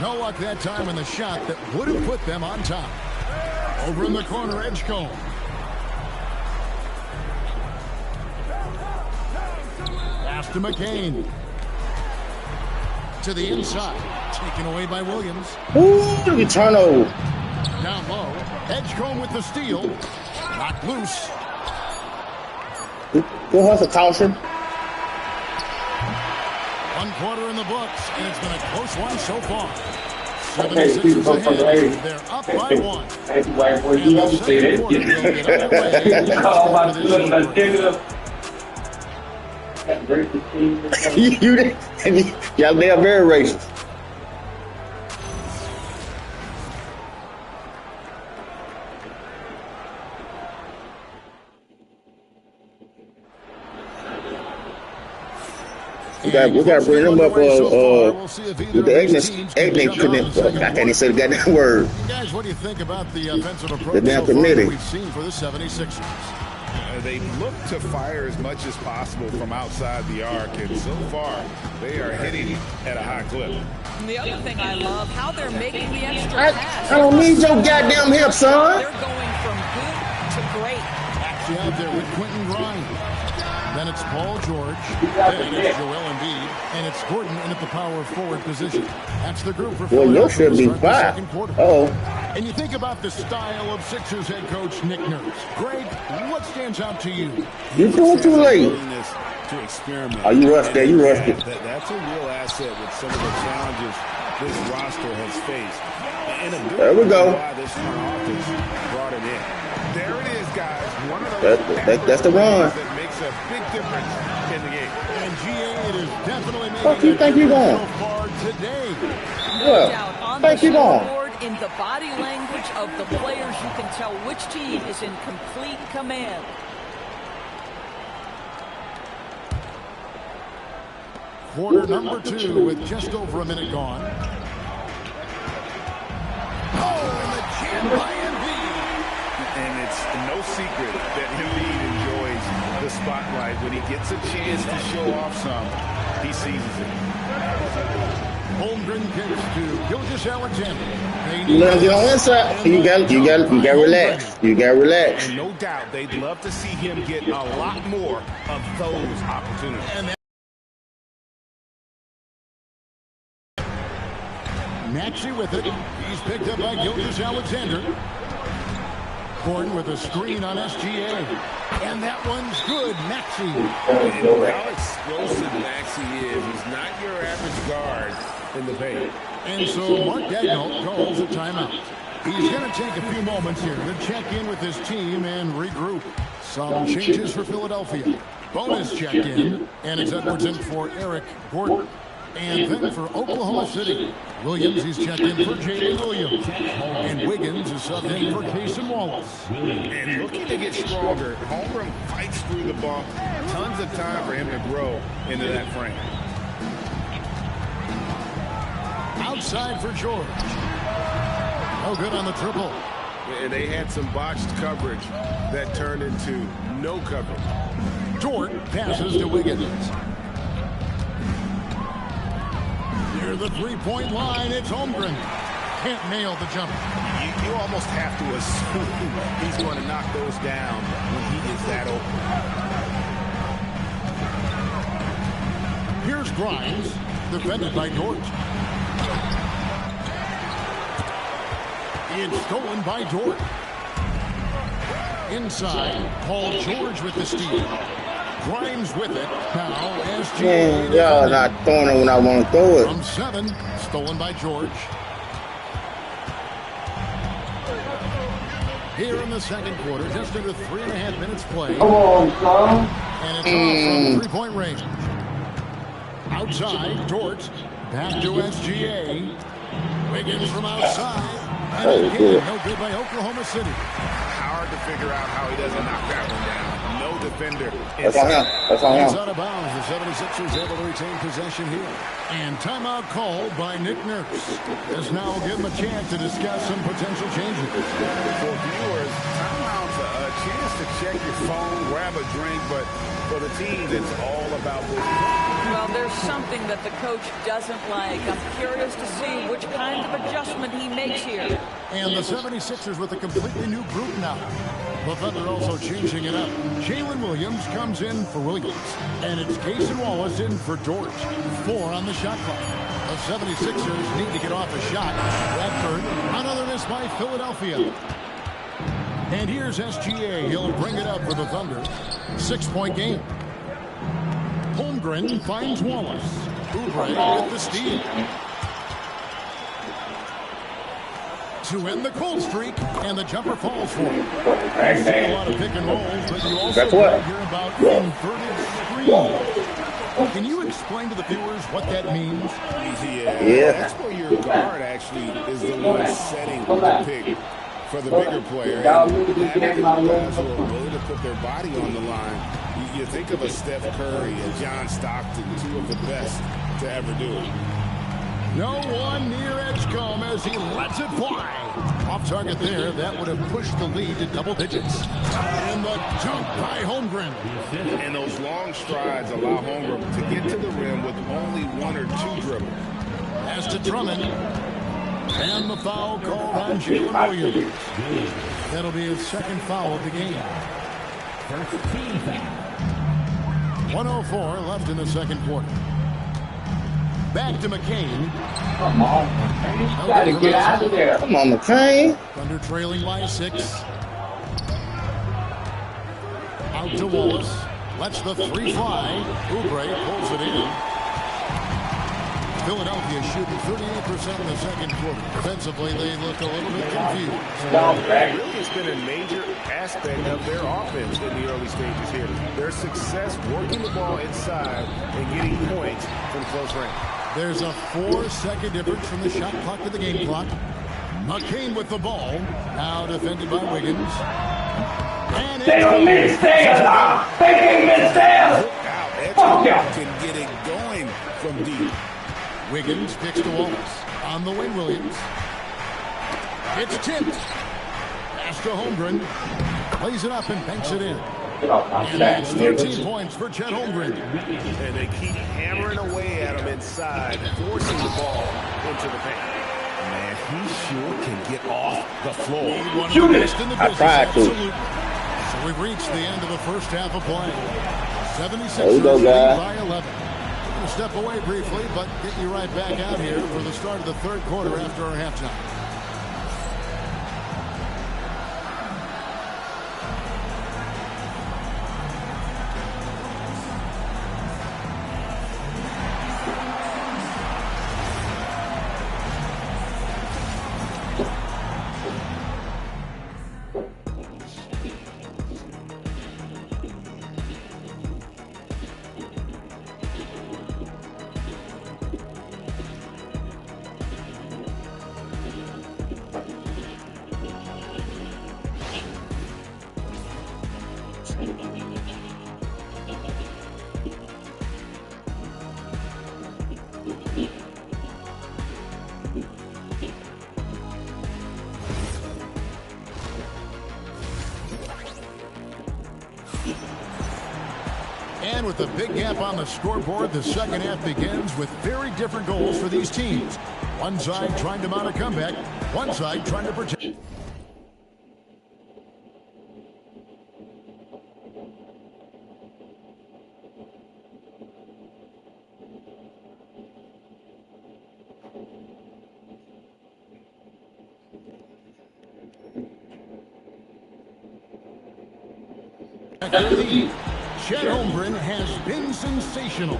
No luck that time in the shot that would have put them on top. Over in the corner, Edgecombe. Pass to McCain. To the inside. Taken away by Williams. Ooh, turnover. Down low. Edgecombe with the steal. Knocked loose. Who has a caution? 1 quarter in the books, and it's been a close one so far. 76ers ahead. They're up by 1. And the second quarter will get underway. Y'all, they are very racist. We got to bring them up with the Agnes committee. I can't even say the goddamn word. Guys, what do you think about the offensive approach The damn so far committee. that we've seen for the 76ers? They look to fire as much as possible from outside the arc, and so far they are hitting at a high clip. And the other thing I love, how they're making the extra pass. I don't need your goddamn help, son. They're going from good to great. Actually out there with Quentin Grimes. Then it's Paul George. Then it's Joel Embiid. And it's Gordon in at the power forward position. That's the group for Well, you should be fine. Oh. And you think about the style of Sixers head coach Nick Nurse. Greg, what stands out to you? You doing too late. To experiment. Oh, you rushed there. You rushed it. That's a real asset with some of the challenges this roster has faced. And there we go. Why this front office brought it in. There it is, guys. One of those that's the run. that makes a big difference in the game. And GA, it is definitely making Fuck you think you going? so far today. No doubt on the Thank you, Don. scoreboard, in the body language of the players, you can tell which team is in complete command. Quarter number 2 with just over a minute gone. Oh, and the jam by Embiid. And it's no secret that Embiid enjoys the spotlight. When he gets a chance to show off some, he seizes it. Holmgren kicks to Gilgeous-Alexander. You let him get on inside. You got relax. You got relax. And no doubt they'd love to see him get a lot more of those opportunities. Maxey with it. He's picked up by Gilgeous-Alexander. Gordon with a screen on SGA. And that one's good. Maxey. And how explosive Maxey is. He's not your average guard in the paint. And so Mark Daigneault calls a timeout. He's going to take a few moments here to check in with his team and regroup. Some changes for Philadelphia. Bonus checked in, and it's Edwards in for Eric Gordon. And then for Oklahoma City, Williams is checked in for Jalen Williams. And Wiggins is subbed in for Cason Wallace. And looking to get stronger, Holmgren fights through the bump. Tons of time for him to grow into that frame. Outside for George. No good on the triple. And they had some botched coverage that turned into no coverage. Dort passes to Wiggins. Near the three-point line, it's Holmgren. Can't nail the jumper. You almost have to assume he's going to knock those down when he is that open. Here's Grimes, defended by Dort. It's stolen by Dort. Inside, Paul George with the steal. Grimes with it. Now, SGA. Y'all not throwing it when I want to throw it. From 7, stolen by George. Here in the second quarter, just under 3.5 minutes play. Come on, son. And it's off from three-point range. Outside, Dort. Back to SGA. Wiggins from outside. And again, no good by Oklahoma City. Hard to figure out how he doesn't knock that one down. No defender. That's on him. That's on him. It's out of bounds. The 76ers able to retain possession here. And timeout called by Nick Nurse. This now will give him a chance to discuss some potential changes. For viewers, timeout's a chance to check your phone, grab a drink, but for the teams, it's all about this. Well, there's something that the coach doesn't like. I'm curious to see which kind of adjustment he makes here. And the 76ers with a completely new group now. The Thunder also changing it up. Jalen Williams comes in for Williams. And it's Cason Wallace in for George. 4 on the shot clock. The 76ers need to get off a shot. Radford, another miss by Philadelphia. And here's SGA. He'll bring it up for the Thunder. 6-point game. Holmgren finds Wallace. Oubre with the steal. To end the cold streak, and the jumper falls for him. You see a lot of pick and rolls, but you also hear about inverted screen. Can you explain to the viewers what that means? Yeah. That's where your guard actually is the one setting the pick for the bigger player. And having the guys who are willing to put their body on the line. You think of a Steph Curry, a John Stockton, 2 of the best to ever do it. No one near Edgecombe as he lets it fly. Off target there, that would have pushed the lead to double digits. And the dunk by Holmgren. And those long strides allow Holmgren to get to the rim with only 1 or 2 dribbles. As to Drummond. And the foul called on Jalen Williams. That'll be his second foul of the game. First team foul. 1:04 left in the second quarter. Back to McCain. Come on, man. You gotta get out of there. Come on, McCain. Thunder trailing by 6. Out to Wallace. Lets the 3 fly. Oubre pulls it in. Philadelphia shooting 38% in the second quarter. Defensively, they look a little bit confused. Really, it's been a major aspect of their offense in the early stages here. Their success working the ball inside and getting points from close range. There's a 4-second difference from the shot clock to the game clock. McCain with the ball. Now defended by Wiggins. And they don't miss there now. They can't miss there. Wow, can get it going from deep. Wiggins picks to Wallace. On the wing, Williams. It's tipped. Pass to Holmgren. Plays it up and banks it in. And that's 13 points for Chet Holmgren. And they keep hammering away at him inside, forcing the ball into the paint. Man, he sure can get off the floor. Shoot it. I tried to. So we've reached the end of the first half of play. 76 by 11. step away briefly, but get you right back out here for the start of the third quarter after our halftime. And with a big gap on the scoreboard, the second half begins with very different goals for these teams. One side trying to mount a comeback, one side trying to protect. Chet Holmgren has been sensational.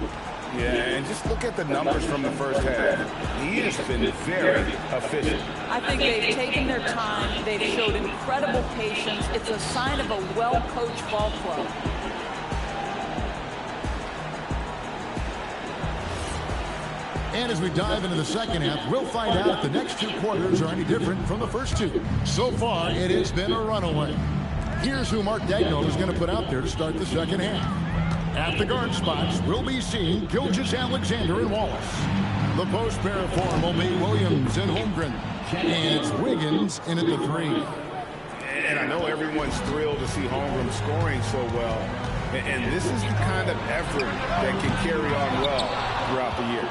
Yeah, and just look at the numbers from the first half. He has been very efficient. I think they've taken their time. They've showed incredible patience. It's a sign of a well-coached ball club. And as we dive into the second half, we'll find out if the next two quarters are any different from the first two. So far, it has been a runaway. Here's who Mark Daigneault is going to put out there to start the second half. At the guard spots, we'll be seeing Gilgeous-Alexander and Wallace. The post pair form will be Williams and Holmgren. And it's Wiggins in at the 3. And I know everyone's thrilled to see Holmgren scoring so well. And this is the kind of effort that can carry on well throughout the year.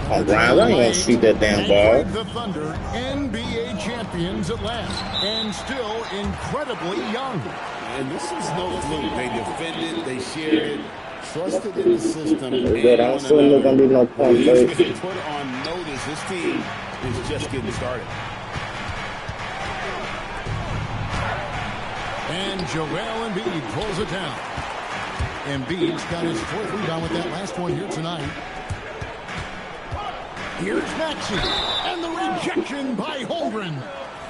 Oh, Grimes, I ain't gonna shoot that damn ball. The Thunder, NBA champions at last, and still incredibly young. And this is no fluke. They defended, they shared it, trusted in the system. I don't feel there's gonna be no point. He's been put on notice. This team is just getting started. And Joel Embiid pulls it down. Embiid's got his 4th rebound with that last one here tonight. Here's Maxey, and the rejection by Holmgren.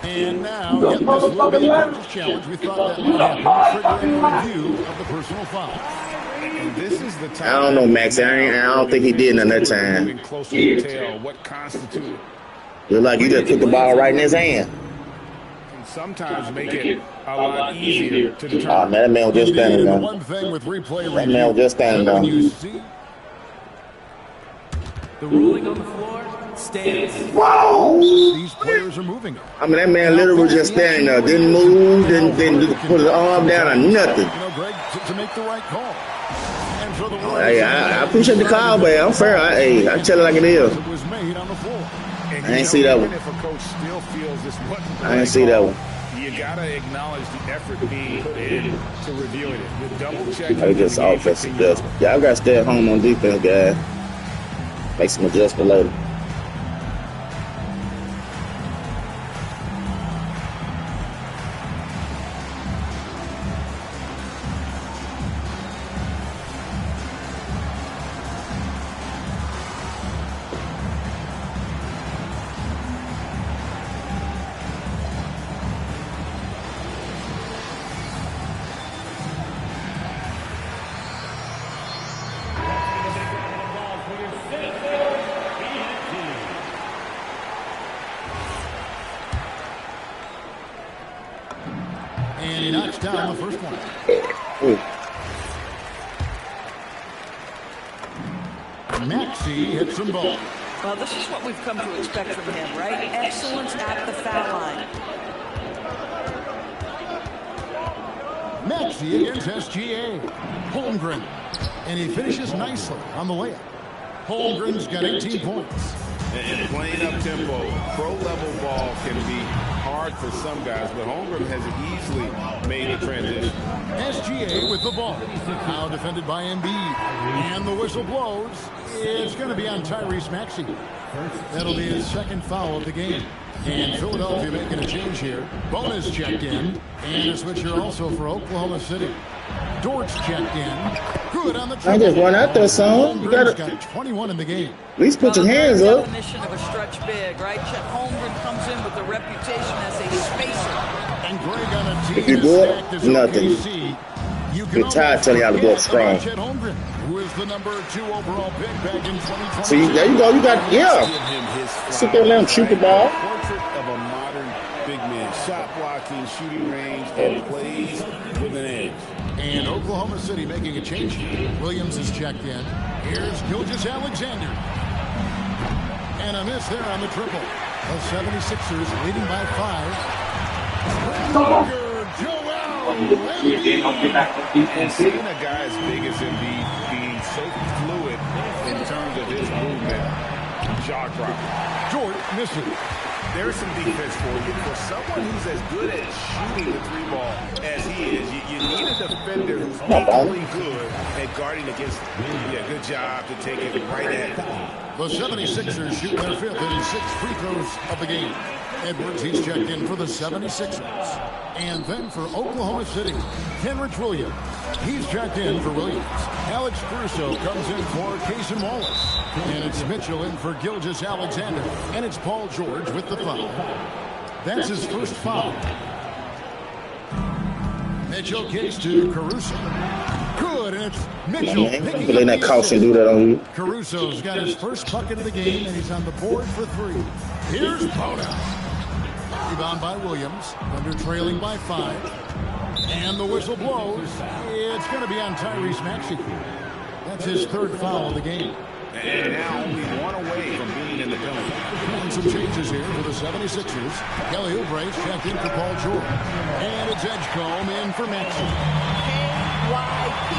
And now, this will be the challenge. We thought that might happen, triggering a review of the personal foul. And this is the time. I don't know, Maxey. I don't think he did in that time. What constituted? Look like you just put the ball right in his hand. And sometimes make it a lot easier to determine. Oh, man, that man was just standing there. One thing with replay, that man was just standing there. The ruling on the floor stands. Wow! These players are moving. I mean, that man literally was just standing there. Didn't move, didn't put his arm down or nothing. You know, Greg, to make the right call. And for the hey, I appreciate the call, man. I'm fair. I tell it like it is. It was made on the floor. I ain't see that one. If a coach still feels this wasn't I ain't see that one. You gotta acknowledge the effort being put in to reviewing it. The double check. I just offensive adjustment. Y'all gotta stay at home on defense, guys. Make some adjustment later. And he knocks down the first one. Maxey hits some ball. Well, this is what we've come to expect from him, right? Excellence at the foul line. Maxey against SGA. Holmgren. And he finishes nicely on the layup. Holmgren's got 18 points. And playing up tempo, pro-level ball can be hard for some guys, but Holmgren has easily made the transition. SGA with the ball. Now defended by Embiid. And the whistle blows. It's going to be on Tyrese Maxey. That'll be his second foul of the game. And Philadelphia making a change here. Bonus checked in. And a switcher also for Oklahoma City. Dortz checked in. Good on the triple. I just run out there, son. You gotta got 21 in the game. At least put your hands up. Definition of a stretch big, right? Chet Holmgren comes in with a reputation as a spacer. And Greg on a team if you go up, nothing. You're tired telling you how to go up strong. Chet Holmgren, who is the number 2 overall pick back in 2020. See, there you go. You got, yeah. Sit there and let him shoot the ball. Portrait of a modern big man. Shot blocking, shooting range, and plays with an edge. And Oklahoma City making a change here. Williams is checked in. Here's Gilgeous-Alexander. And a miss there on the triple. The 76ers leading by 5. And seeing a guy as big as Embiid being so fluid in terms of his movement, jaw drop. Jordan misses. There's some defense for you. For someone who's as good at shooting the 3-ball as he is, you need a defender who's equally good at guarding against. Yeah, good job to take it right at him. The 76ers shoot their 5th and 6th free throws of the game. Edwards, he's checked in for the 76ers. And then for Oklahoma City, Kenrich Williams. He's checked in for Williams. Alex Caruso comes in for Cason Wallace. And it's Mitchell in for Gilgeous-Alexander. And it's Paul George with the foul. That's his first foul. Mitchell kicks to Caruso. Good, and it's Mitchell. Letting that caution do that on you. Caruso's got his first bucket of the game, and he's on the board for 3. Here's Bona. Rebound by Williams. Thunder trailing by 5. And the whistle blows. It's going to be on Tyrese Maxey. That's his 3rd foul of the game. And now only 1 away from being in the penalty. And some changes here for the 76ers. Kelly Oubre checked in for Paul George. And it's Edgecombe in for Maxey. KYP.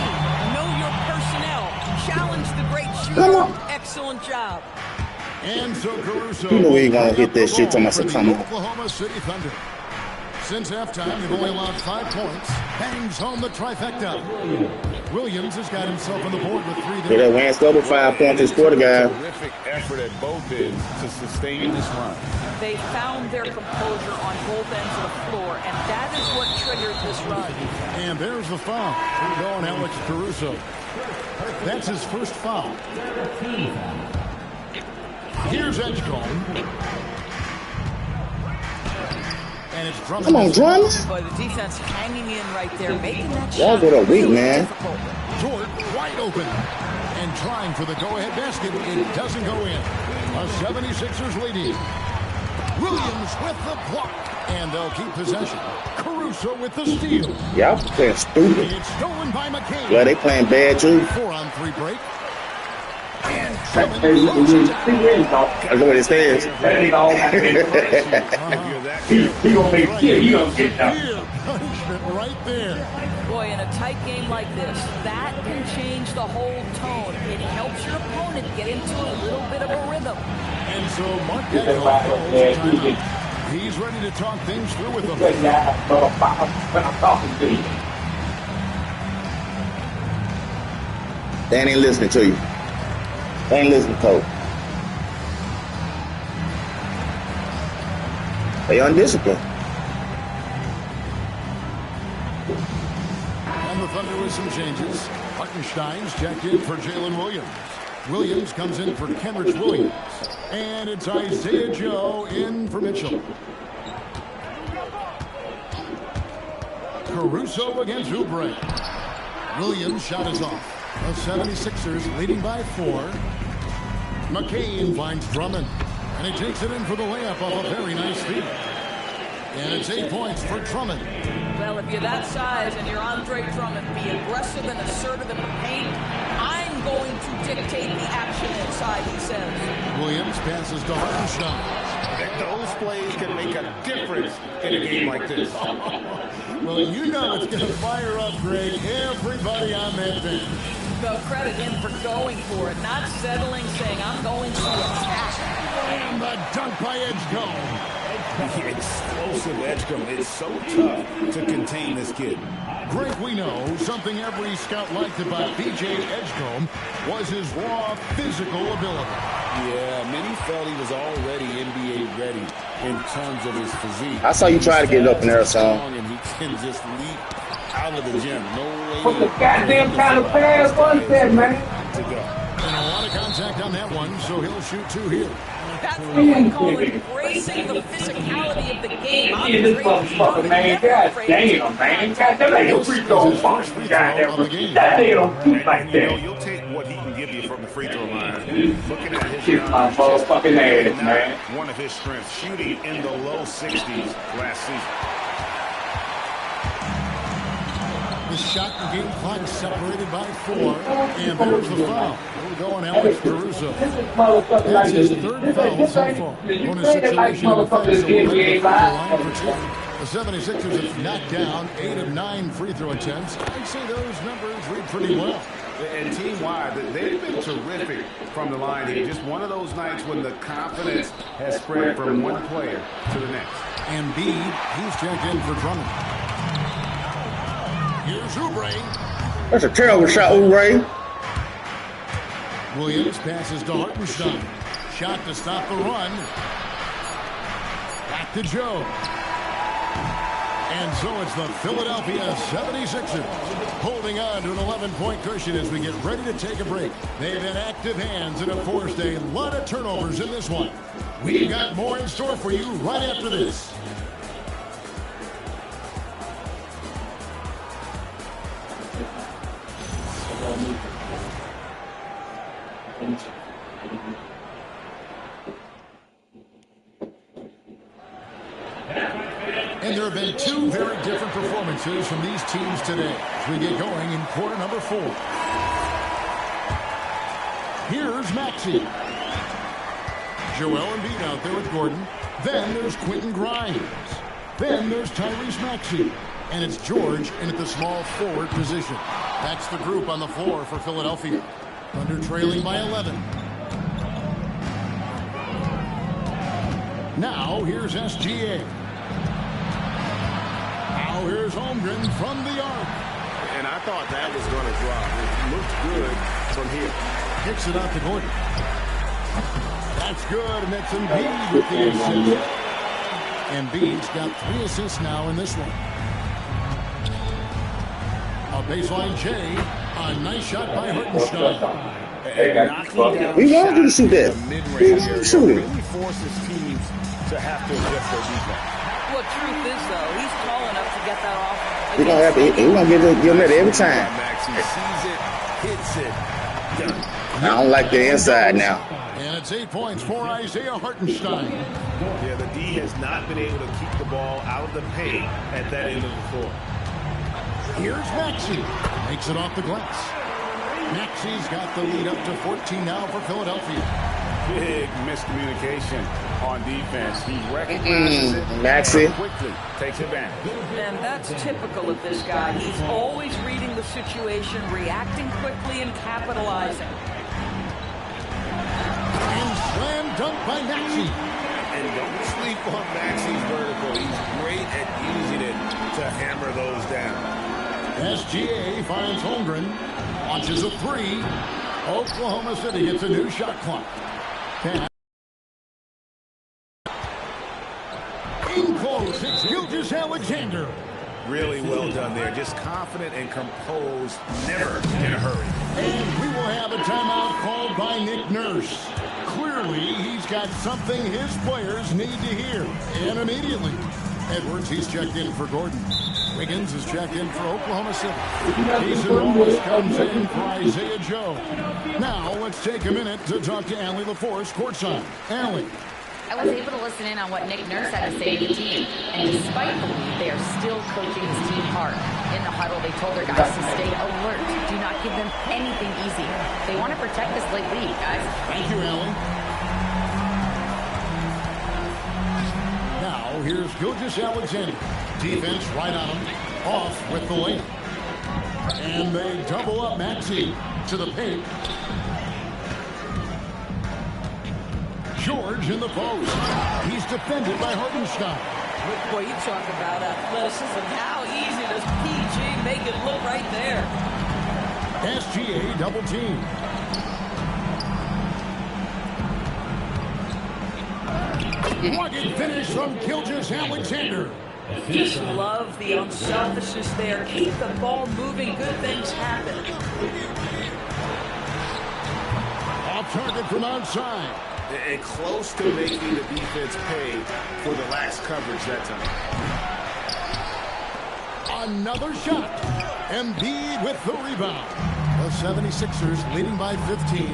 Know your personnel. Challenge the great shooter. Excellent job. And so Caruso. You know he gonna hit that shit to myself. Oklahoma City Thunder. Since halftime, they've only allowed 5 points. Bangs home the trifecta. Williams has got himself on the board with 3 there. Yeah, that Wayne Stubble 5 points and scored a guy. Terrific effort at both ends to sustain this run. They found their composure on both ends of the floor, and that is what triggered this run. And there's the foul. Here going Alex Caruso. That's his first foul. Here's Edgecombe. And it's Drummond. Come on, Drummond. Boy, the defense hanging in right there, making that shot. Y'all go to weak, man. Jordan wide open. And trying for the go-ahead basket. It doesn't go in. A 76ers leading. Williams with the block. And they'll keep possession. Caruso with the steal. Y'all playing stupid. It's stolen by McCain. Well, they playing bad, too. 4-on-3 break. That's the way it stands. He gonna make it. He gonna get that. Punishment right there. Boy, in a tight game like this, that can change the whole tone. It helps your opponent get into a little bit of a rhythm. And so Mark Gasol, he's ready to talk things through with them. When I'm talking to you. They ain't listening to you. They ain't listening, Coach. They undisciplined. And the Thunder with some changes. Hartenstein's checked in for Jalen Williams. Williams comes in for Kenrich Williams. And it's Isaiah Joe in for Mitchell. Caruso against Oubre. Williams' shot is off. The 76ers leading by 4. McCain finds Drummond. And he takes it in for the layup off a very nice feed. And it's 8 points for Drummond. Well, if you're that size and you're Andre Drummond, be aggressive and assertive in the paint. I'm going to dictate the action inside, he says. Williams passes to Hartenstein. Those plays can make a difference in a game like this. Well, you know it's going to fire up, Greg, everybody on that bench. Go credit him for going for it, not settling, saying, I'm going to attack. And the dunk by Edgecombe. The explosive Edgecombe. It's so tough to contain this kid. Greg, we know something every scout liked about B.J. Edgecombe was his raw physical ability. Yeah, many felt he was already NBA ready in terms of his physique. I saw you try to get it up in there, son. And he can just leap out of the gym. No way. What the goddamn kind of pass was that, man? To go. And a lot of contact on that one, so he'll shoot 2 here. That's what I call embracing the physicality of the game. I'm this motherfucker, man. God damn, man. God damn, ain't no free throw box. Goddamn, that ain't no keep like that. You'll take what he can give you from the free throw line. Looking at his kiss my motherfucking ass, man. One of his strengths, shooting in the low 60s last season. The shot and game clock separated by 4. And there's the foul. We're going Alex Caruso. That's his 3rd foul so far. On a situation of offense, so we'll the line for 2. The 76ers have knocked down 8 of 9 free throw attempts. I'd say those numbers read pretty well. And team-wide, they've been terrific from the line here. Just one of those nights when the confidence has spread from one player to the next. And B, he's checked in for Drummond. Here's Oubre. That's a terrible shot, Oubre. Williams passes to Hartenstein. Shot to stop the run. Back to Joe. And so it's the Philadelphia 76ers holding on to an 11-point cushion as we get ready to take a break. They've had active hands and have forced a lot of turnovers in this one. We've got more in store for you right after this. And there have been 2 very different performances from these teams today as we get going in quarter number 4. Here's Maxey. Joel Embiid out there with Gordon. Then there's Quentin Grimes. Then there's Tyrese Maxey. And it's George in at the small forward position. That's the group on the floor for Philadelphia. Thunder trailing by 11. Now here's SGA. Now here's Holmgren from the arc. And I thought that was going to drop. It looked good from here. Kicks it out to Gordon. That's good, and that's Embiid with the assist. Embiid's got 3 assists now in this one. A baseline J. A nice shot by Hartenstein. We want you to shoot that. Shoot it. Really forces teams to have to adjust their defense. Well, truth is, though, he's tall enough to get that off. We're going to have to, we're going to give him that every time. Maxey sees it, hits it, done. I don't like the inside now. And it's 8 points for Isaiah Hartenstein. Yeah, the D has not been able to keep the ball out of the paint at that end of the floor. Here's Maxey. Makes it off the glass. Maxey's got the lead up to 14 now for Philadelphia. Big miscommunication on defense. He recognizes it Maxey quickly takes advantage. And that's typical of this guy. He's always reading the situation, reacting quickly, and capitalizing. And slam dunk by Maxey. And don't sleep on Maxey's vertical. He's great at using it to hammer those down. SGA finds Holmgren. Launches a 3. Oklahoma City gets a new shot clock. Pass. In close, it's Gilgeous-Alexander. Really well done there. Just confident and composed, never in a hurry. And we will have a timeout called by Nick Nurse. Clearly, he's got something his players need to hear. And immediately. Edwards, he's checked in for Gordon. Wiggins is checked in for Oklahoma City. Jason Wallace comes in for Isaiah Joe. Now, let's take a minute to talk to Allie LaForce courtside. Allie. I was able to listen in on what Nick Nurse had to say to the team. And despite the lead, they are still coaching his team hard. In the huddle, they told their guys to stay alert. Do not give them anything easy. They want to protect this late lead, guys. Thank you, Allie. Now, here's Gilgeous-Alexander. Defense right on him. Off with the layup. And they double up Maxey to the paint. George in the post. He's defended by Hartenstein. Boy, you talk about athleticism. How easy does PG make it look right there? SGA double team. Rugged finish from Gilgeous-Alexander. Just love the unselfishness there. Keep the ball moving. Good things happen. Off target from outside. And close to making the defense pay for the lax coverage that time. Another shot. Embiid with the rebound. The 76ers leading by 15.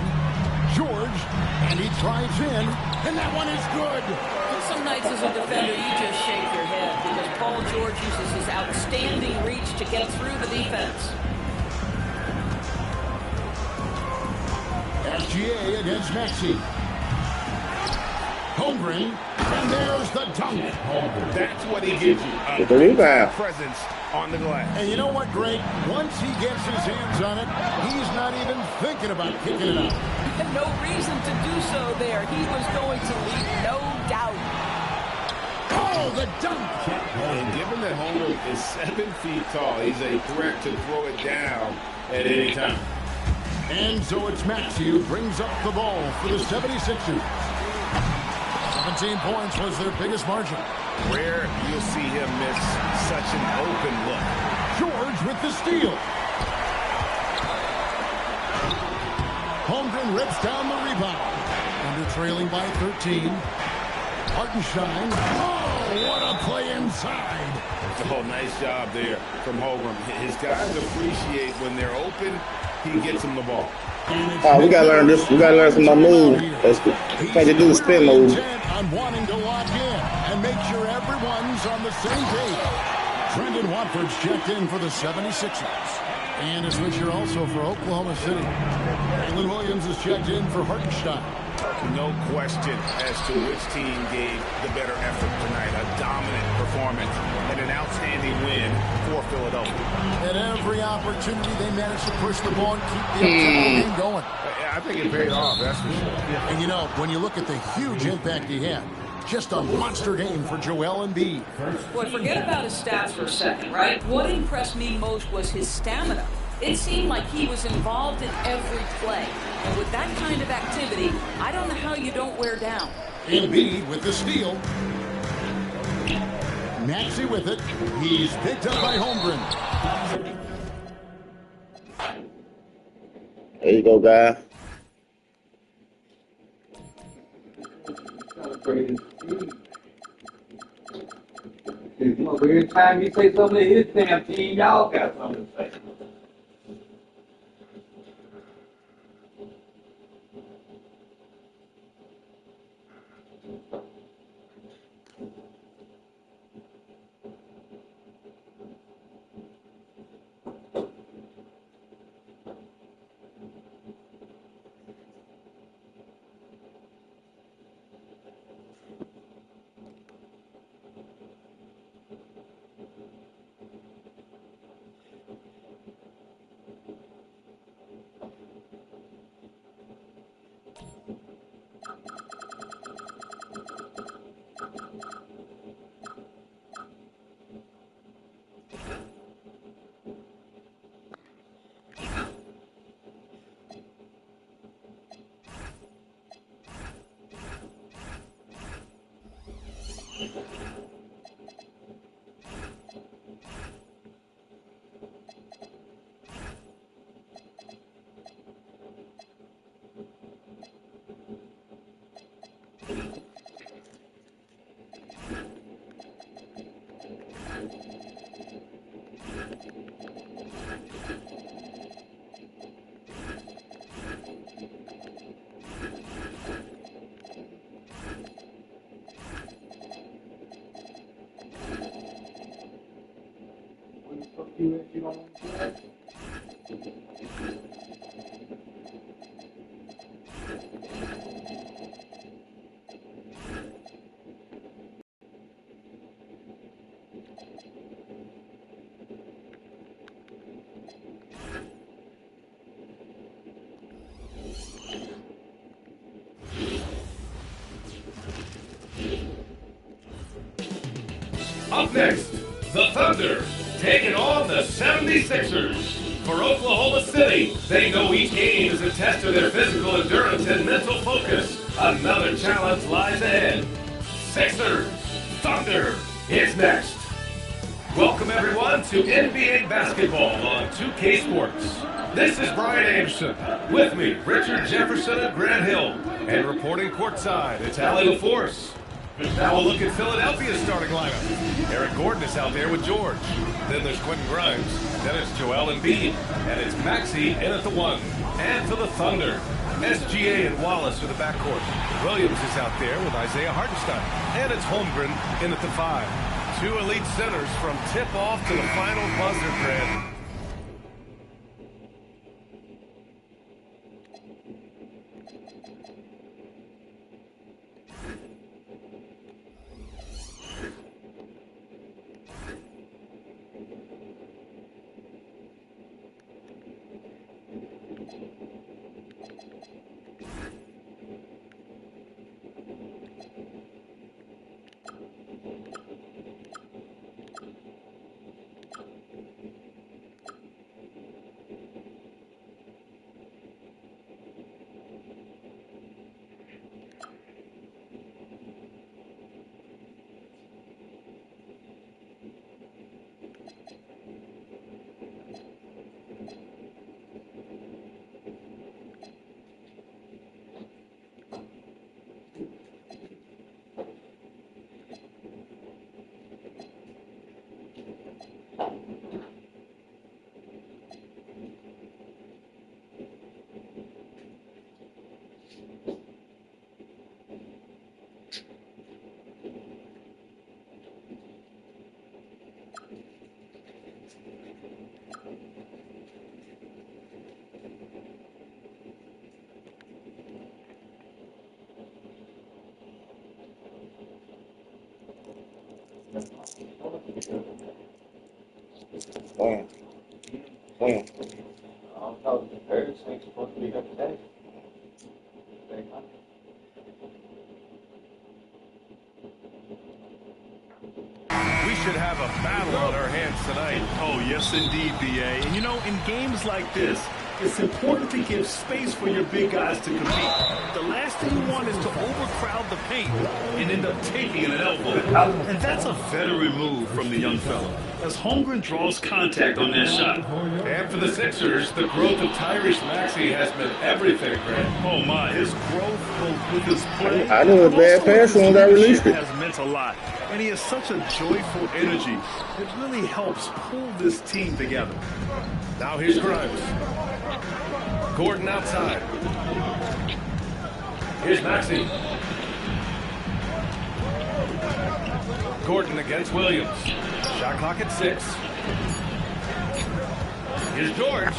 George, and he drives in, and that one is good. Some nights as a defender, you just shake your head because Paul George uses his outstanding reach to get through the defense. SGA against Maxey. Holmgren, and there's the dunk. That's what he gives you. With the rebound. Presence on the glass. And you know what, Greg? Once he gets his hands on it, he's not even thinking about kicking it out. And no reason to do so there. He was going to leave, no doubt. Oh, the dunk. And given that Holmgren is 7 feet tall, he's a threat to throw it down at any time. And so it's Maxey who brings up the ball for the 76ers. 17 points was their biggest margin. Rare you'll see him miss such an open look. George with the steal. Holmgren rips down the rebound. Under trailing by 13. Hartenstein. Oh, what a play inside. Oh, nice job there from Holmgren. His guys appreciate when they're open, he gets them the ball. We gotta learn this. We gotta learn from my move. Can't you do the spin move? On wanting to lock in and make sure everyone's on the same page. Trendon Watford's checked in for the 76ers. And a switcher also for Oklahoma City. Jalen Williams is checked in for Hartenstein. No question as to which team gave the better effort tonight. A dominant performance and an outstanding win for Philadelphia. At every opportunity, they managed to push the ball and keep the game going. I think it paid off, that's for sure. And you know, when you look at the huge impact he had, just a monster game for Joel Embiid. Boy, forget about his stats for a second, right? What impressed me most was his stamina. It seemed like he was involved in every play. And with that kind of activity, I don't know how you don't wear down. Embiid with the steal. Maxey with it. He's picked up by Holmgren. There you go, guy. Every time you say something to his damn team, y'all got something to say. Up next, the Thunder taking on the 76ers. For Oklahoma City, they know each game is a test of their physical endurance and mental focus. Another challenge lies ahead. Sixers, Thunder is next. Welcome everyone to NBA basketball on 2K Sports. This is Brian Anderson. With me, Richard Jefferson and Grant Hill. And reporting courtside, it's Allie LaForce. Now we'll look at Philadelphia's starting lineup. Eric Gordon is out there with George. Then there's Quentin Grimes. Then it's Joel Embiid. And it's Maxey in at the 1. And for the Thunder, SGA and Wallace are the backcourt. Williams is out there with Isaiah Hartenstein. And it's Holmgren in at the 5. 2 elite centers from tip-off to the final buzzer, Grant. When? I don't know. The Paris thing's supposed to be here today. We should have a battle on our hands tonight. Oh, yes, indeed, B.A. And, you know, in games like this, it's important to give space for your big guys to compete. The last thing you want is to overcrowd the paint and end up taking an elbow. And that's a veteran move from the young fella, as Holmgren draws contact on that shot. And for the Sixers, the growth of Tyrese Maxey has been everything, Grant. Oh, my. His growth both with his play. I knew it was bad pass when I released it. Has meant a lot. And he has such a joyful energy. It really helps pull this team together. Now here's Grimes. Gordon outside. Here's Maxey. Gordon against Williams. Shot clock at 6. Here's George.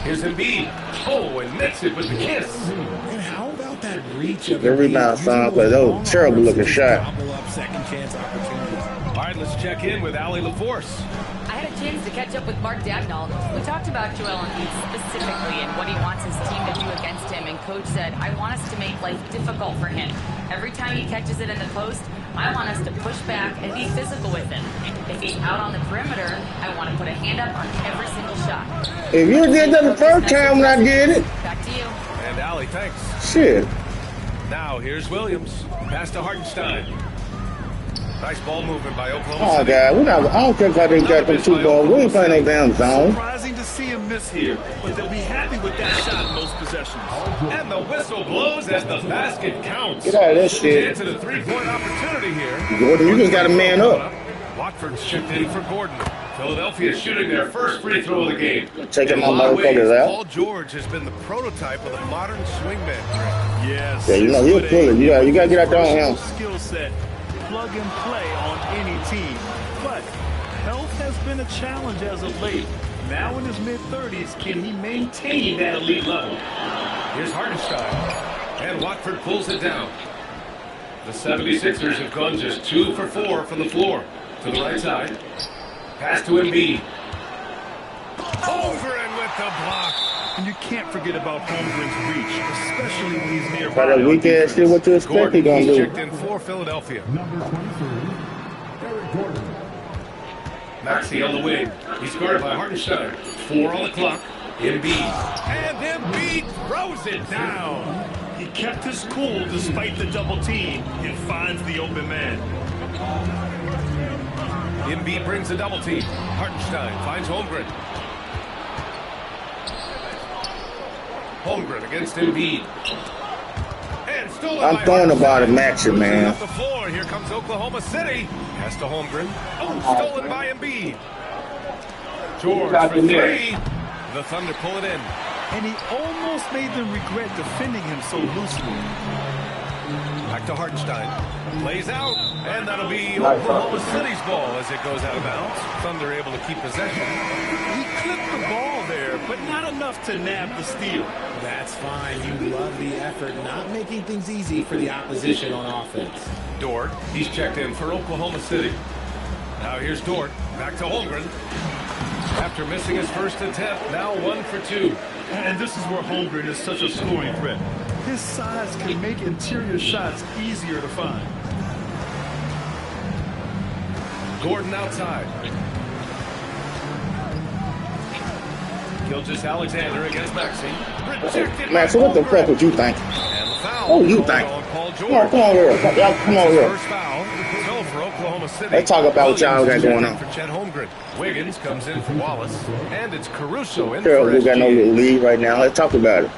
Here's Embiid. Oh, and nets it with the kiss. And how about that reach of the rebound song, but that was a terrible looking shot. Second chance opportunities. All right, let's check in with Allie LaForce. I had a chance to catch up with Mark Dagnall. We talked about Joel Embiid specifically and what he wants his team to do against him. And Coach said, I want us to make life difficult for him. Every time he catches it in the post, I want us to push back and be physical with him. If he's out on the perimeter, I want to put a hand up on every single shot. If you did that the first time when I did it. Back to you. And Allie, thanks. Shit. Now here's Williams. Pass to Hartenstein. Nice ball movement by Oklahoma Oh, City. God, I don't care if I didn't get them 2 balls. We ain't playing no damn zone. Surprising to see him miss here, but they'll be happy with that shot in those possessions. And the whistle blows as the basket counts. Get out of this shit. Chance at a 3-point opportunity here. Gordon, you just got a man up. Watford's chipped in for Gordon. Philadelphia shooting their first free throw of the game. Taking my In a lot of ways, motherfuckers out. Paul George has been the prototype of the modern swingman. Yes. Yeah, you know, he'll pull it. You got to get out there on him. Skill set, plug and play on any team. But health has been a challenge as of late. Now in his mid-30s, can he maintain that elite level? Here's Hartenstein. And Watford pulls it down. The 76ers have gone just 2 for 4 from the floor. To the right side. Pass to Embiid. Holmgren with the block. And you can't forget about Holmgren's reach, especially when he's nearby. By that weak ass shit, what you expect he gonna do? Checked in for Philadelphia. Maxey on the wing. He's guarded by Hartenstein. 4 on the clock. Embiid. And Embiid throws it down. He kept his cool despite the double team and finds the open man. Embiid brings a double team. Hartenstein finds Holmgren. Holmgren against Embiid. And stolen I'm throwing about it, Maxey, man. Off the floor. Here comes Oklahoma City. Pass to Holmgren. Oh, stolen by Embiid. George for 3. The Thunder pull it in. And he almost made them regret defending him so loosely. Back to Hartenstein. Plays out. And that'll be Oklahoma City's ball as it goes out of bounds. Thunder able to keep possession. He clipped the ball there, but not enough to nab the steal. That's fine. You love the effort, not making things easy for the opposition on offense. Dort, he's checked in for Oklahoma City. Now here's Dort. Back to Holmgren. After missing his first attempt, now 1 for 2. And this is where Holmgren is such a scoring threat. His size can make interior shots easier to find. Gordon outside. Gilgeous-Alexander against Maxey. Rejected. Maxey, what the fuck would you think? And the foul. What do you think? Come on here. Come on here. First foul. So for Oklahoma City. Let's talk about what y'all got going on. For Chet Holmgren. Wiggins comes in for Wallace. And it's Caruso in Girl, for we got no SGA. lead right now. Let's talk about it.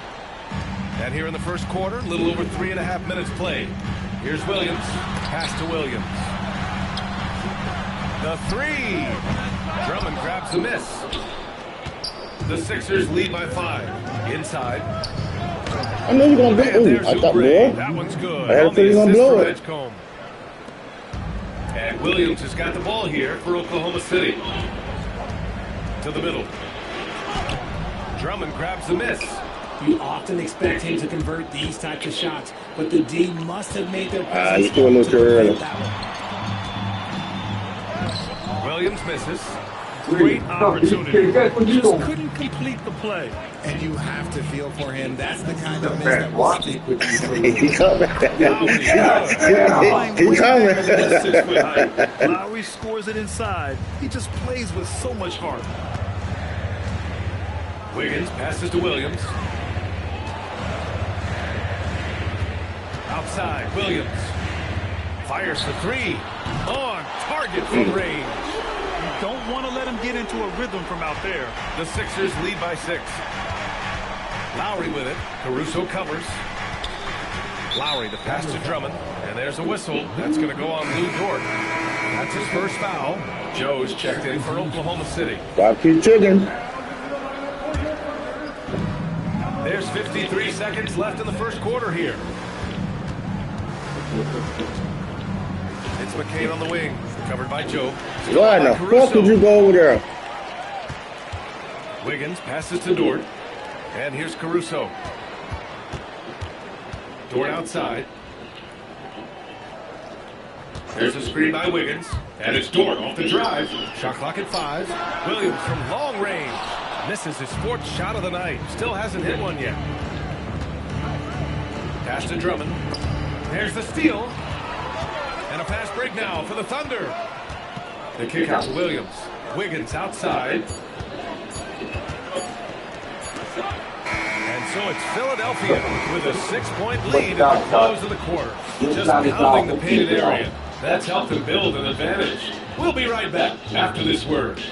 And here in the first quarter, a little over 3.5 minutes played. Here's Williams. Pass to Williams. The 3. Drummond grabs the miss. The Sixers lead by 5. Inside. I know you're going to blow it. I thought, boy. That one's good. I had a feeling you're going to blow it. Edgecombe. And Williams has got the ball here for Oklahoma City. To the middle. Drummond grabs the miss. You often expect him to convert these types of shots, but the D must have made their presence. You threw a little too early. Williams misses. Great opportunity. Just couldn't complete the play. And you have to feel for him. That's the kind of miss that will stick with you. He coming. He coming. Lowry scores it inside. He just plays with so much heart. Wiggins passes to Williams. Outside, Williams. Fires for 3. On target from range. You don't want to let him get into a rhythm from out there. The Sixers lead by 6. Lowry with it. Caruso covers. Lowry the pass to Drummond. And there's a whistle. That's going to go on Lou Dort. That's his first foul. Joe's checked in for Oklahoma City. Gotta keep chicken. There's 53 seconds left in the first quarter here. It's McCain on the wing. Covered by Joe. Why the fuck would you go over there? Wiggins passes to Dort. And here's Caruso. Dort outside. There's a screen by Wiggins. And it's Dort off the drive. Shot clock at 5. Williams from long range. Misses his 4th shot of the night. Still hasn't hit one yet. Pass to Drummond. There's the steal. And a fast break now for the Thunder. The kick out to Williams. Wiggins outside. And so it's Philadelphia with a 6-point lead at the close of the quarter. Just pounding the painted area. That's helped them build an advantage. We'll be right back after this word.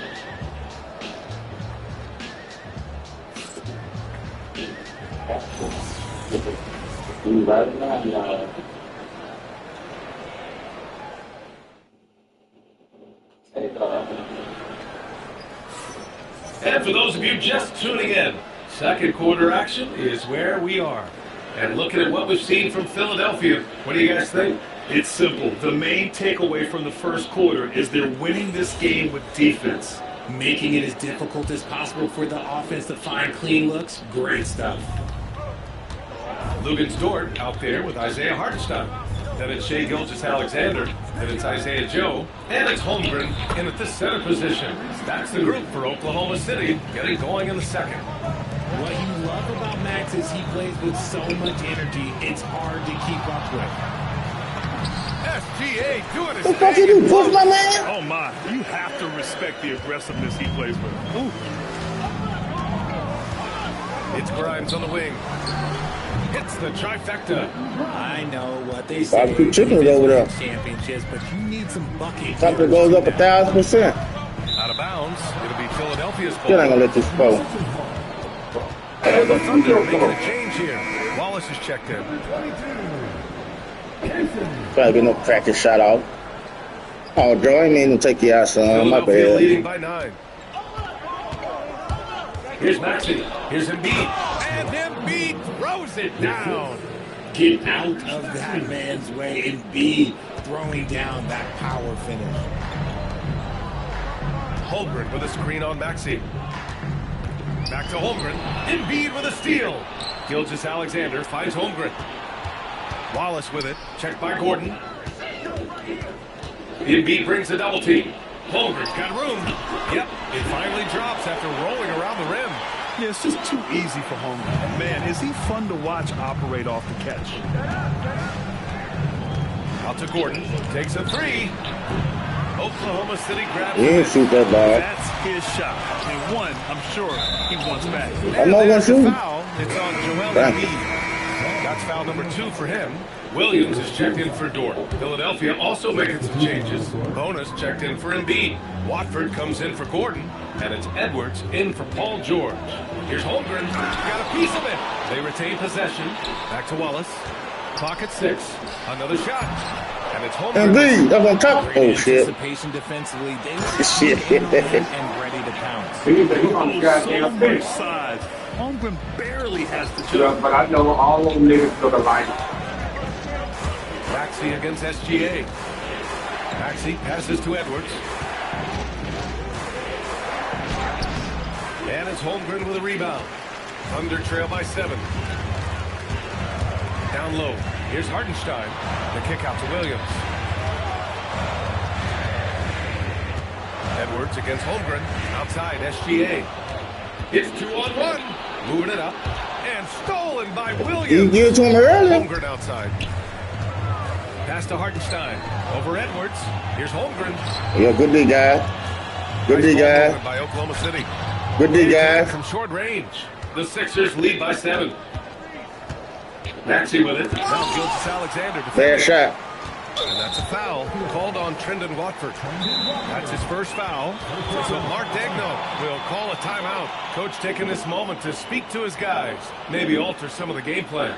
And for those of you just tuning in, second quarter action is where we are. And looking at what we've seen from Philadelphia, what do you guys think? It's simple. The main takeaway from the first quarter is they're winning this game with defense. Making it as difficult as possible for the offense to find clean looks. Great stuff. Luguentz Dort out there with Isaiah Hartenstein. Then it's Shai Gilgeous-Alexander. Then it's Isaiah Joe. And it's Holmgren in at the center position. That's the group for Oklahoma City getting going in the second. What you love about Max is he plays with so much energy, it's hard to keep up with. SGA doing his What the fuck you do? Push my man? Oh, my. You have to respect the aggressiveness he plays with. Ooh. It's Grimes on the wing. Hits the trifecta. I know what they say. Barbecue chicken over there. Championships, but you need some bucket. Something goes up 1,000%. Out of bounds. It'll be Philadelphia's ball. Still ain't gonna let this go. And the Thunder making a change here. Wallace is checked in. Try to get no practice shot out. Oh, Joe, I mean to take you out, son. My Philadelphia leading bad. by 9. Here's Maxey. Here's Embiid. And Embiid throws it down. Get out of that man's way and be throwing down that power finish. Holmgren with a screen on Maxey. Back to Holmgren. Embiid with a steal. Gilgeous-Alexander finds Holmgren. Wallace with it. Checked by Gordon. Embiid brings a double team. Holmgren's got room. Yep, it finally drops after rolling around the rim. Yeah, it's just too easy for Holmgren. Man, is he fun to watch operate off the catch. Out to Gordon. Takes a 3. Oklahoma City grabs He didn't shoot that ball. That's his shot. And one, I'm sure he wants back. I know one shooting. Foul. It's on Joel Embiid. That's foul number 2 for him. Williams is checked in for Dort. Philadelphia also making some changes. Bonus checked in for Embiid. Watford comes in for Gordon. And it's Edwards in for Paul George. Here's Holmgren. Got a piece of it. They retain possession. Back to Wallace. Clock at 6. Another shot. And it's Holmgren. Embiid, that's on top. Oh, shit. Anticipation defensively. They Shit. and ready to pounce. So much size. Holmgren barely has to jump. But I know all those niggas to the line. Maxey against SGA. Maxey passes to Edwards. And it's Holmgren with a rebound. Thunder trail by 7. Down low. Here's Hartenstein. The kick out to Williams. Edwards against Holmgren. Outside SGA. It's 2-on-1. Moving it up. And stolen by Williams. You give it to him early. Holmgren outside. Pass to Hartenstein. Over Edwards. Here's Holmgren. Yeah, good D, guy. Good D, guy. By Oklahoma City. Good D, guy. From short range. The Sixers lead by 7. Maxey with it. Now Gilgeous-Alexander. Bad shot. And that's a foul called on Trendon Watford. That's his first foul. So Mark Daigneault will call a timeout. Coach taking this moment to speak to his guys. Maybe alter some of the game plan.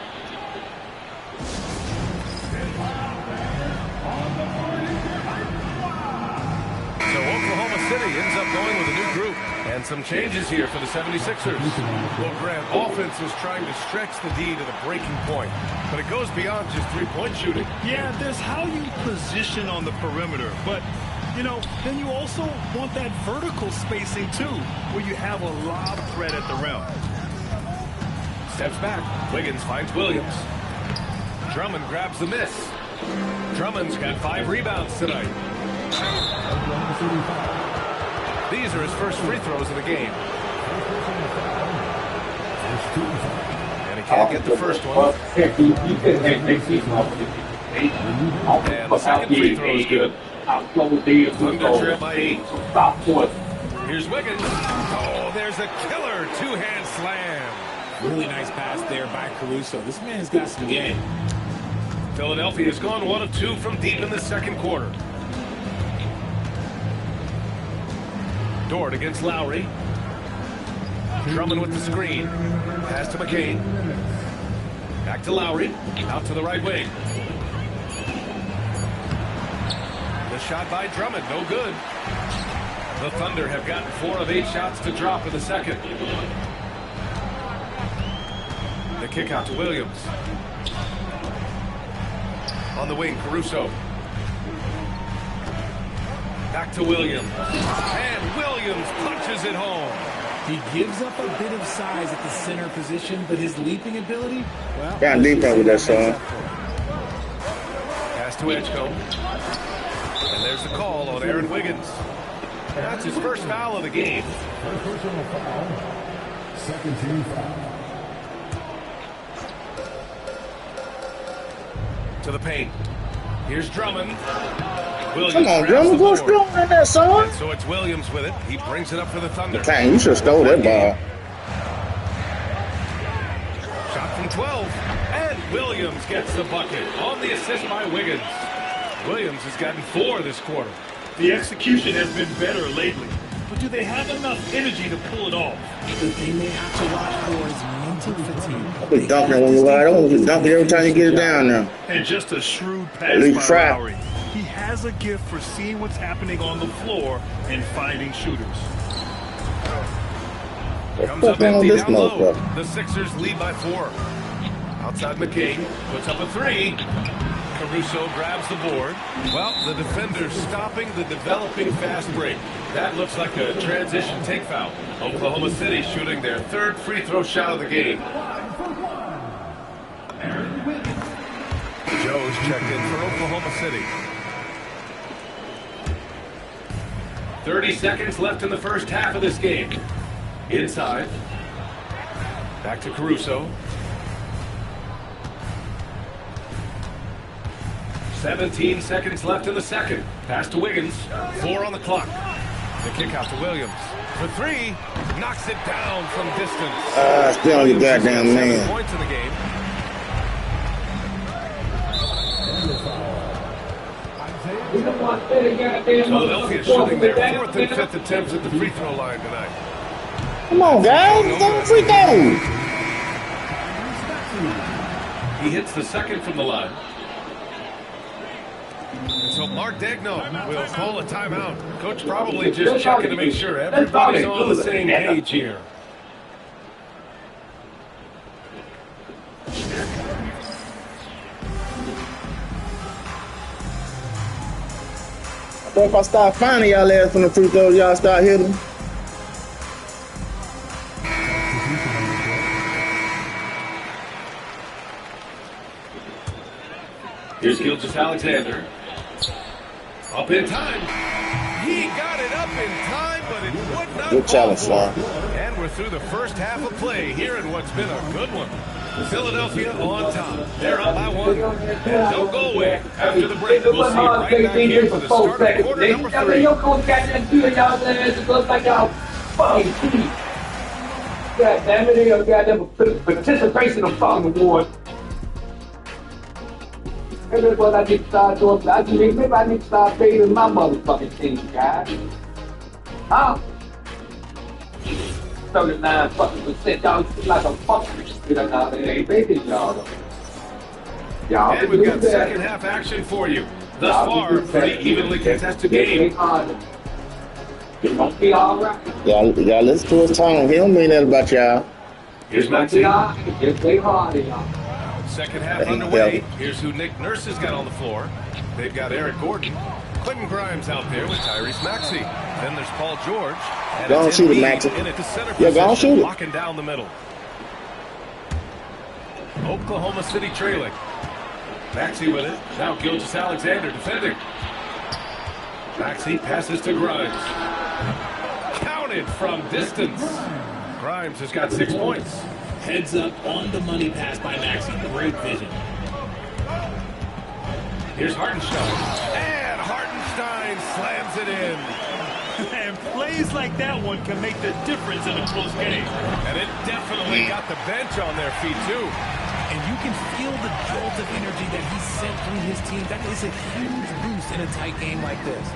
So Oklahoma City ends up going with a new group. And some changes here for the 76ers. Well, Grant, offense is trying to stretch the D to the breaking point. But it goes beyond just three-point shooting. Yeah, there's how you position on the perimeter. But, you know, then you also want that vertical spacing, too, where you have a lob threat at the rim. Steps back. Wiggins finds Williams. Drummond grabs the miss. Drummond's got 5 rebounds tonight. These are his first free throws of the game. And he can't get the first one. And the second free throw is good. Thunder trail by 8. Here's Wiggins. Oh, there's a killer two-hand slam. Really nice pass there by Caruso. This man's got some game. Philadelphia has gone 1 of 2 from deep in the second quarter. Dort against Lowry. Drummond with the screen. Pass to McCain. Back to Lowry. Out to the right wing. The shot by Drummond, no good. The Thunder have gotten 4 of 8 shots to drop in the second. The kick out to Williams. On the wing, Caruso. Back to Williams. And Williams punches it home. He gives up a bit of size at the center position, but his leaping ability, well... Yeah, leaping with that son. Pass to Edgecombe. And there's the call on Aaron Wiggins. That's his first foul of the game. Personal foul. Second team foul. To the paint. Here's Drummond. Come on, Drummond, go strong in that son. And so it's Williams with it. He brings it up for the Thunder. Dang, you should have stole that ball. Shot from 12. And Williams gets the bucket on the assist by Wiggins. Williams has gotten 4 this quarter. The execution has been better lately. But do they have enough energy to pull it off? The thing they have to watch for is mental fatigue. I'll be dunking when you ride. I want you to dunk it every time you get it down there. And just a shrewd pass At least by try. Lowry. He has a gift for seeing what's happening on the floor and finding shooters. Comes up empty down low. The Sixers lead by 4. Outside McCain puts up a 3. Caruso grabs the board. Well, the defender's stopping the developing fast break. That looks like a transition take foul. Oklahoma City shooting their 3rd free throw shot of the game. Joe's checked in for Oklahoma City. 30 seconds left in the first half of this game. Inside. Back to Caruso. 17 seconds left in the second. Pass to Wiggins. 4 on the clock. The kick out to Williams. For 3. Knocks it down from distance. Still on your goddamn man. 7 points in the game. Philadelphia shooting their 4th and 5th attempts at the free throw line tonight. Come on, guys. Don't free throw. He hits the second from the line. And so Mark Daigneault will call a timeout. Coach probably just checking to make sure everybody's on the same page here. But if I start finding y'all ass from the free throws, y'all start hitting. Here's Gilgeous-Alexander. Up in time. He got it up in time, but it would not. Good challenge, Slaughter. And we're through the first half of play here in what's been a good one. Philadelphia on top. They're up by 1. And don't go away. After the break, we'll see you right back here for the start of quarter number 3. Your coach got that good, y'all ass. It looks like y'all fucking cheat. God damn it, they got them participation of fucking award. Maybe that's what I need to start doing. Maybe I need to start paying my motherfucking team, guys. Huh? 39 fucking %. Y'all feel like a fucking shit out there. Ain't making y'all. Y'all and we've got second half action for you. Thus far, pretty evenly contested game. It won't be all right. Y'all listen to his tone. He don't mean that about y'all. Here's Maxey. Just play hard, y'all. Second half underway. Here's who Nick Nurse has got on the floor. They've got Eric Gordon. Quentin Grimes out there with Tyrese Maxey. Then there's Paul George. And go on, shoot it, Maxey. Yeah, go on, shoot it. Locking down the middle. Oklahoma City trailing. Maxey with it. Now Gilgeous-Alexander defending. Maxey passes to Grimes. Counted from distance. Grimes has got 6 points. Heads up on the money pass by Maxey. Great vision. Here's Hartenstein. And Hartenstein slams it in. And plays like that one can make the difference in a close game. And it definitely got the bench on their feet, too. And you can feel the jolt of energy that he sent through his team. That is a huge boost in a tight game like this.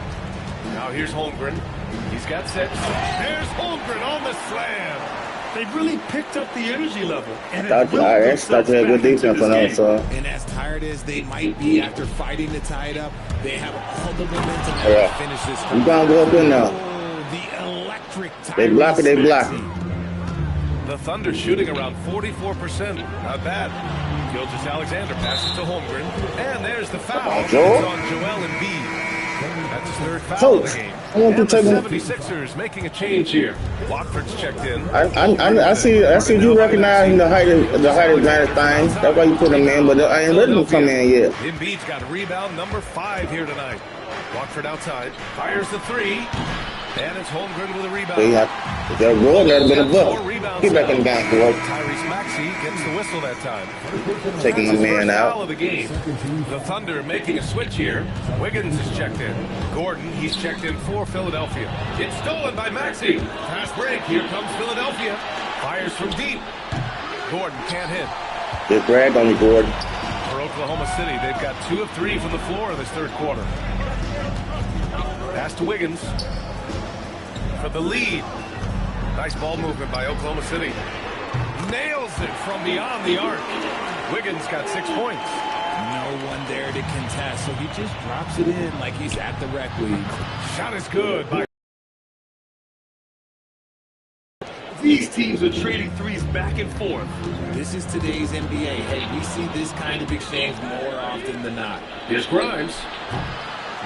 Now here's Holmgren. He's got 6. There's Holmgren on the slam. They've really picked up the energy level. And I thought they had good defense on that side. And as tired as they might be after fighting to tie it up, they have all the momentum to finish this. You gonna go up in now. The electric They block it, they block it. The Thunder shooting around 44%. Not bad. Gilgeous-Alexander passes to Holmgren. And there's the foul. It's on Joel Embiid. That's his 3rd foul of the game. And the 76ers making a change here. Watford's checked in. I see you recognizing the height advantage thing. That's why you put him in, but I ain't ready to come in yet. Embiid's got rebound number 5 here tonight. Watford outside. Fires the 3. And it's Holmgren with a rebound. If they're going, that'd have been a buck. Get back in the game, boy. Tyrese Maxey gets the whistle that time. Taking the man out. Of the game. The Thunder making a switch here. Wiggins is checked in. Gordon, he's checked in for Philadelphia. It's stolen by Maxey. Fast break. Here comes Philadelphia. Fires from deep. Gordon can't hit. Just drag on you, Gordon. For Oklahoma City, they've got 2 of 3 from the floor in this third quarter. Pass to Wiggins for the lead. Nice ball movement by Oklahoma City. Nails it from beyond the arc. Wiggins got 6 points. No one there to contest, so he just drops it in like he's at the rec league. Shot is good by... These teams are trading threes back and forth. This is today's NBA. Hey, we see this kind of exchange more often than not. Here's Grimes.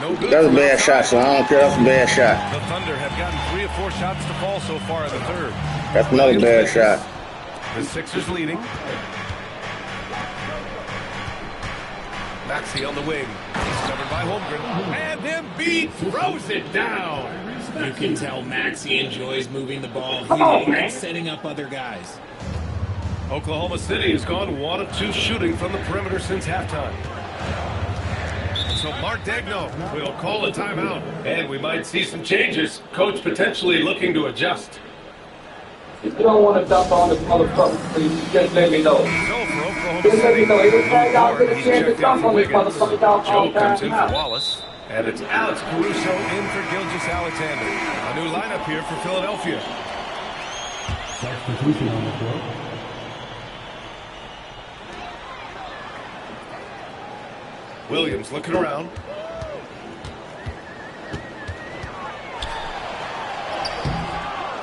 No good. That's a bad shot, so I don't care. That's a bad shot. The Thunder have gotten 3 or 4 shots to fall so far in the third. That's another bad shot. The Sixers leading. Maxey on the wing. He's covered by Holmgren. And Embiid throws it down. You can tell Maxey enjoys moving the ball here and setting up other guys. Oklahoma City has gone 1 of 2 shooting from the perimeter since halftime. So Mark Daigneault will call a timeout. And we might see some changes. Coach potentially looking to adjust. If you don't want to dump on this motherfucker, please just let me know. So for Oklahoma Just let me know. City, Every time y'all get a chance to dump on this motherfucker, y'all Joe call comes in time for out. Wallace. And it's Alex Caruso in for Gilgeous Alexander. A new lineup here for Philadelphia. Substitution on the court. Williams looking around.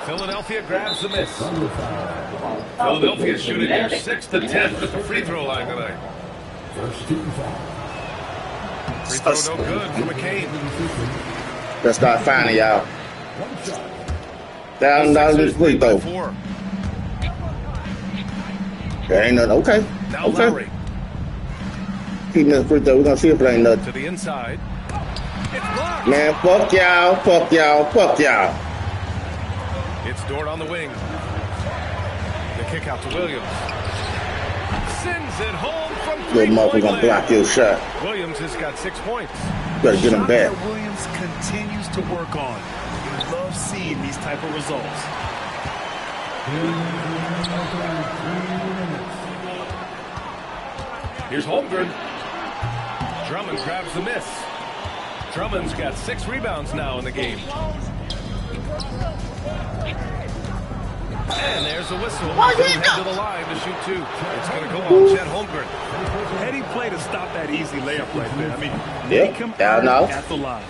Philadelphia grabs the miss. Philadelphia shooting their 6th attempt at the free throw line tonight. First team foul. Free throw no good for McCain. Let's start finding y'all. $1,000 free throw. 4. There ain't nothing. Okay. Now Okay. Lowry Keep this free throw. We're gonna see if it ain't nothing. to the inside. It's blocked. Man, fuck y'all. Fuck y'all. Fuck y'all. It's Dort on the wing. The kick out to Williams. Sends it home from Little motherfucker three-point gonna block land. your shot. Williams has got 6 points. Better get him Shot back. that Williams continues to work on. You love seeing these type of results. Here's Holmgren. Drummond grabs the miss. Drummond's got 6 rebounds now in the game. And there's a whistle. Head to the line to shoot 2. It's going to go on Chet Holmgren. Heady play to stop that easy layup right there. I mean, Yep. make him Yeah, I earn know. it at the line.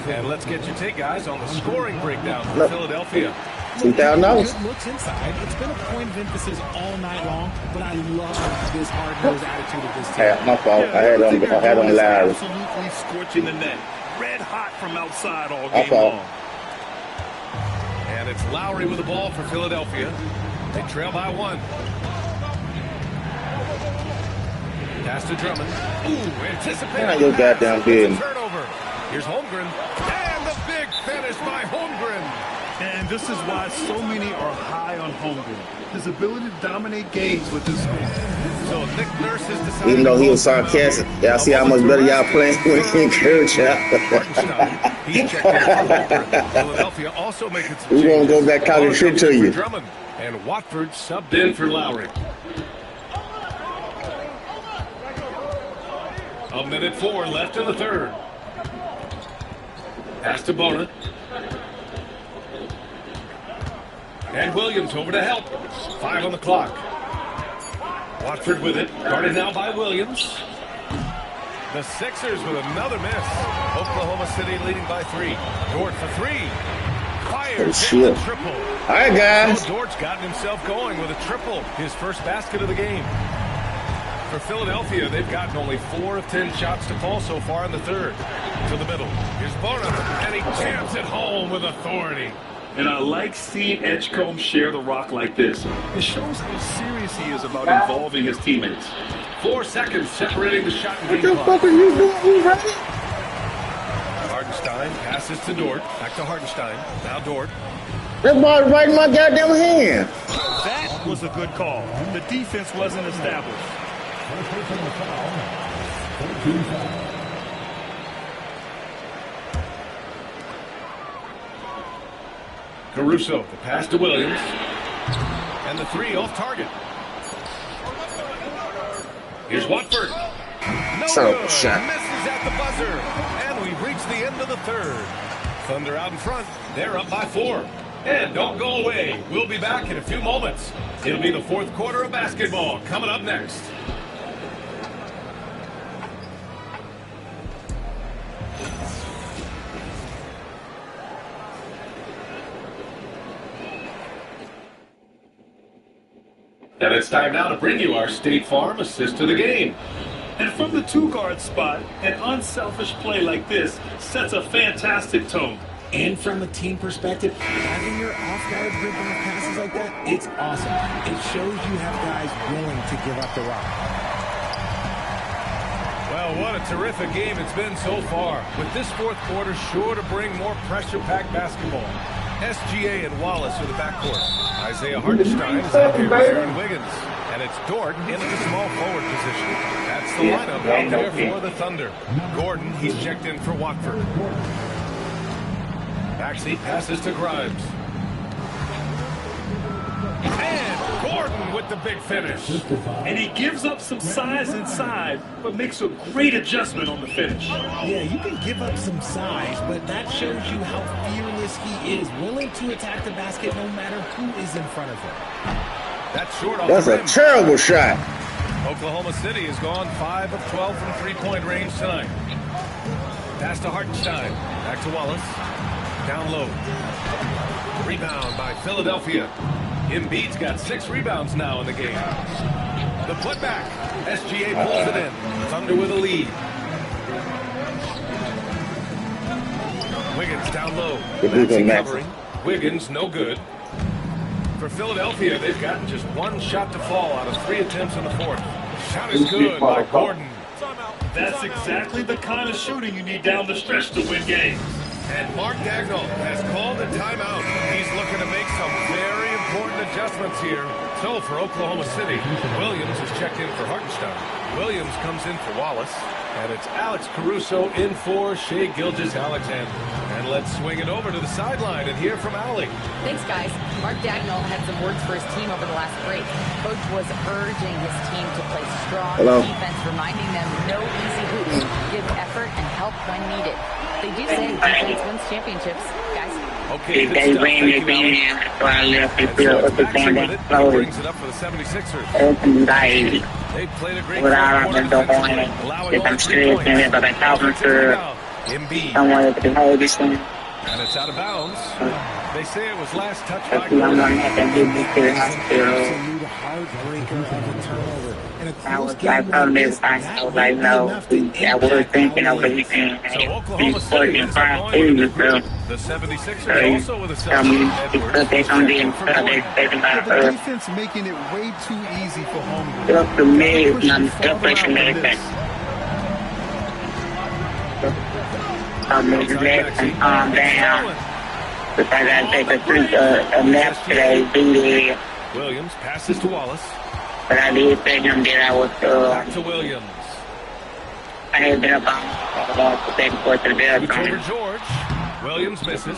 And let's get your take, guys, on the scoring breakdown for Look. Philadelphia. $2,000. Good looks inside. It's been a point of emphasis all night long, but I love this hard-nosed attitude of this team. Hey, my fault. I had on Larry. Absolutely scorching the net. Red hot from outside all My game fault. long. And it's Lowry with the ball for Philadelphia. They trail by 1. Pass to Drummond. Ooh, anticipating. Yeah, your goddamn It's business. a turnover. Here's Holmgren. And the big finish by Holmgren. And this is why so many are high on Holmgren. His ability to dominate games with his score. So Nick Nurse has decided. Even though he was sarcastic, y'all see how much better y'all playing when he encouraged y'all. Hartenstein, he's checked in for Holmgren. Philadelphia also making some We gonna changes. go back talking shit to you. For Drummond. And Watford subbed in for Lowry. 1:04 left in the third. Pass to Bona. And Williams over to help. 5 on the clock. Watford with it. Guarded now by Williams. The Sixers with another miss. Oklahoma City leading by 3. Dort for 3. Fires Oh, in shit. the triple. All right, guys. So Dort's gotten himself going with a triple. His first basket of the game. For Philadelphia, they've gotten only 4 of 10 shots to fall so far in the third. To the middle. Here's Bona. And he jams it home with authority. And I like seeing Edgecombe share the rock like this. It shows how serious he is about involving his teammates. 4 seconds separating the shot and What game the clock. fuck are you doing? You ready? Hartenstein Hartenstein passes to Dort. Back to Hartenstein. Now Dort. That ball right in my goddamn hand. That was a good call. The defense wasn't established. Caruso, the pass to Williams. And the three off target. Here's Watford. No good. Shot. Misses at the buzzer. And we've reached the end of the third. Thunder out in front. They're up by 4. And don't go away. We'll be back in a few moments. It'll be the fourth quarter of basketball coming up next. And it's time now to bring you our State Farm assist to the game. And from the two-guard spot, an unselfish play like this sets a fantastic tone. And from a team perspective, having your off-guard rip off passes like that, it's awesome. It shows you have guys willing to give up the rock. Well, what a terrific game it's been so far. With this fourth quarter sure to bring more pressure-packed basketball. SGA and Wallace are the backcourt. Isaiah Hartenstein is out here with Aaron Wiggins. And it's Dort into the small forward position. That's the lineup out there for the Thunder. Gordon, he's checked in for Watford. Backseat passes to Grimes. And Gordon with the big finish. And he gives up some size inside, but makes a great adjustment on the finish. Yeah, you can give up some size, but that shows you how fearless he is, willing to attack the basket no matter who is in front of him. That's short off That's the a rim. terrible shot. Oklahoma City has gone 5 of 12 from three-point range tonight. Pass to Hartenstein. Back to Wallace. Down low. Rebound by Philadelphia. Embiid's got 6 rebounds now in the game. The putback. SGA pulls it in. Thunder with a lead. Wiggins down low. Maxey covering. Wiggins no good. For Philadelphia, they've gotten just one shot to fall out of 3 attempts in the fourth. Shot is good by Gordon. That's exactly the kind of shooting you need down the stretch to win games. And Mark Daigneault has called a timeout. He's looking to make some very important adjustments here. So for Oklahoma City, Williams is checked in for Hartenstein. Williams comes in for Wallace. And it's Alex Caruso in for Shai Gilgeous-Alexander. And let's swing it over to the sideline and hear from Allie. Thanks, guys. Mark Daigneault had some words for his team over the last break. Coach was urging his team to play strong defense, reminding them no easy hoops, give effort and help when needed. They do say defense wins championships, guys. Okay, good stuff. Thank you, Allie. Brings it up for the 76ers. They played a great allowing only 3 points. Embiid. And it's out of bounds. They say it was last touched by Gordon. Absolute heartbreaker of a turnover. And a close game like this, that would be enough to impact all of it. So Oklahoma City is going with the group. The 76ers also with a second. The defense making it way too easy for home. Williams passes to Wallace. But I did say him that I was Back to Williams. I had been about the second quarter to the bell. Over George. Williams misses.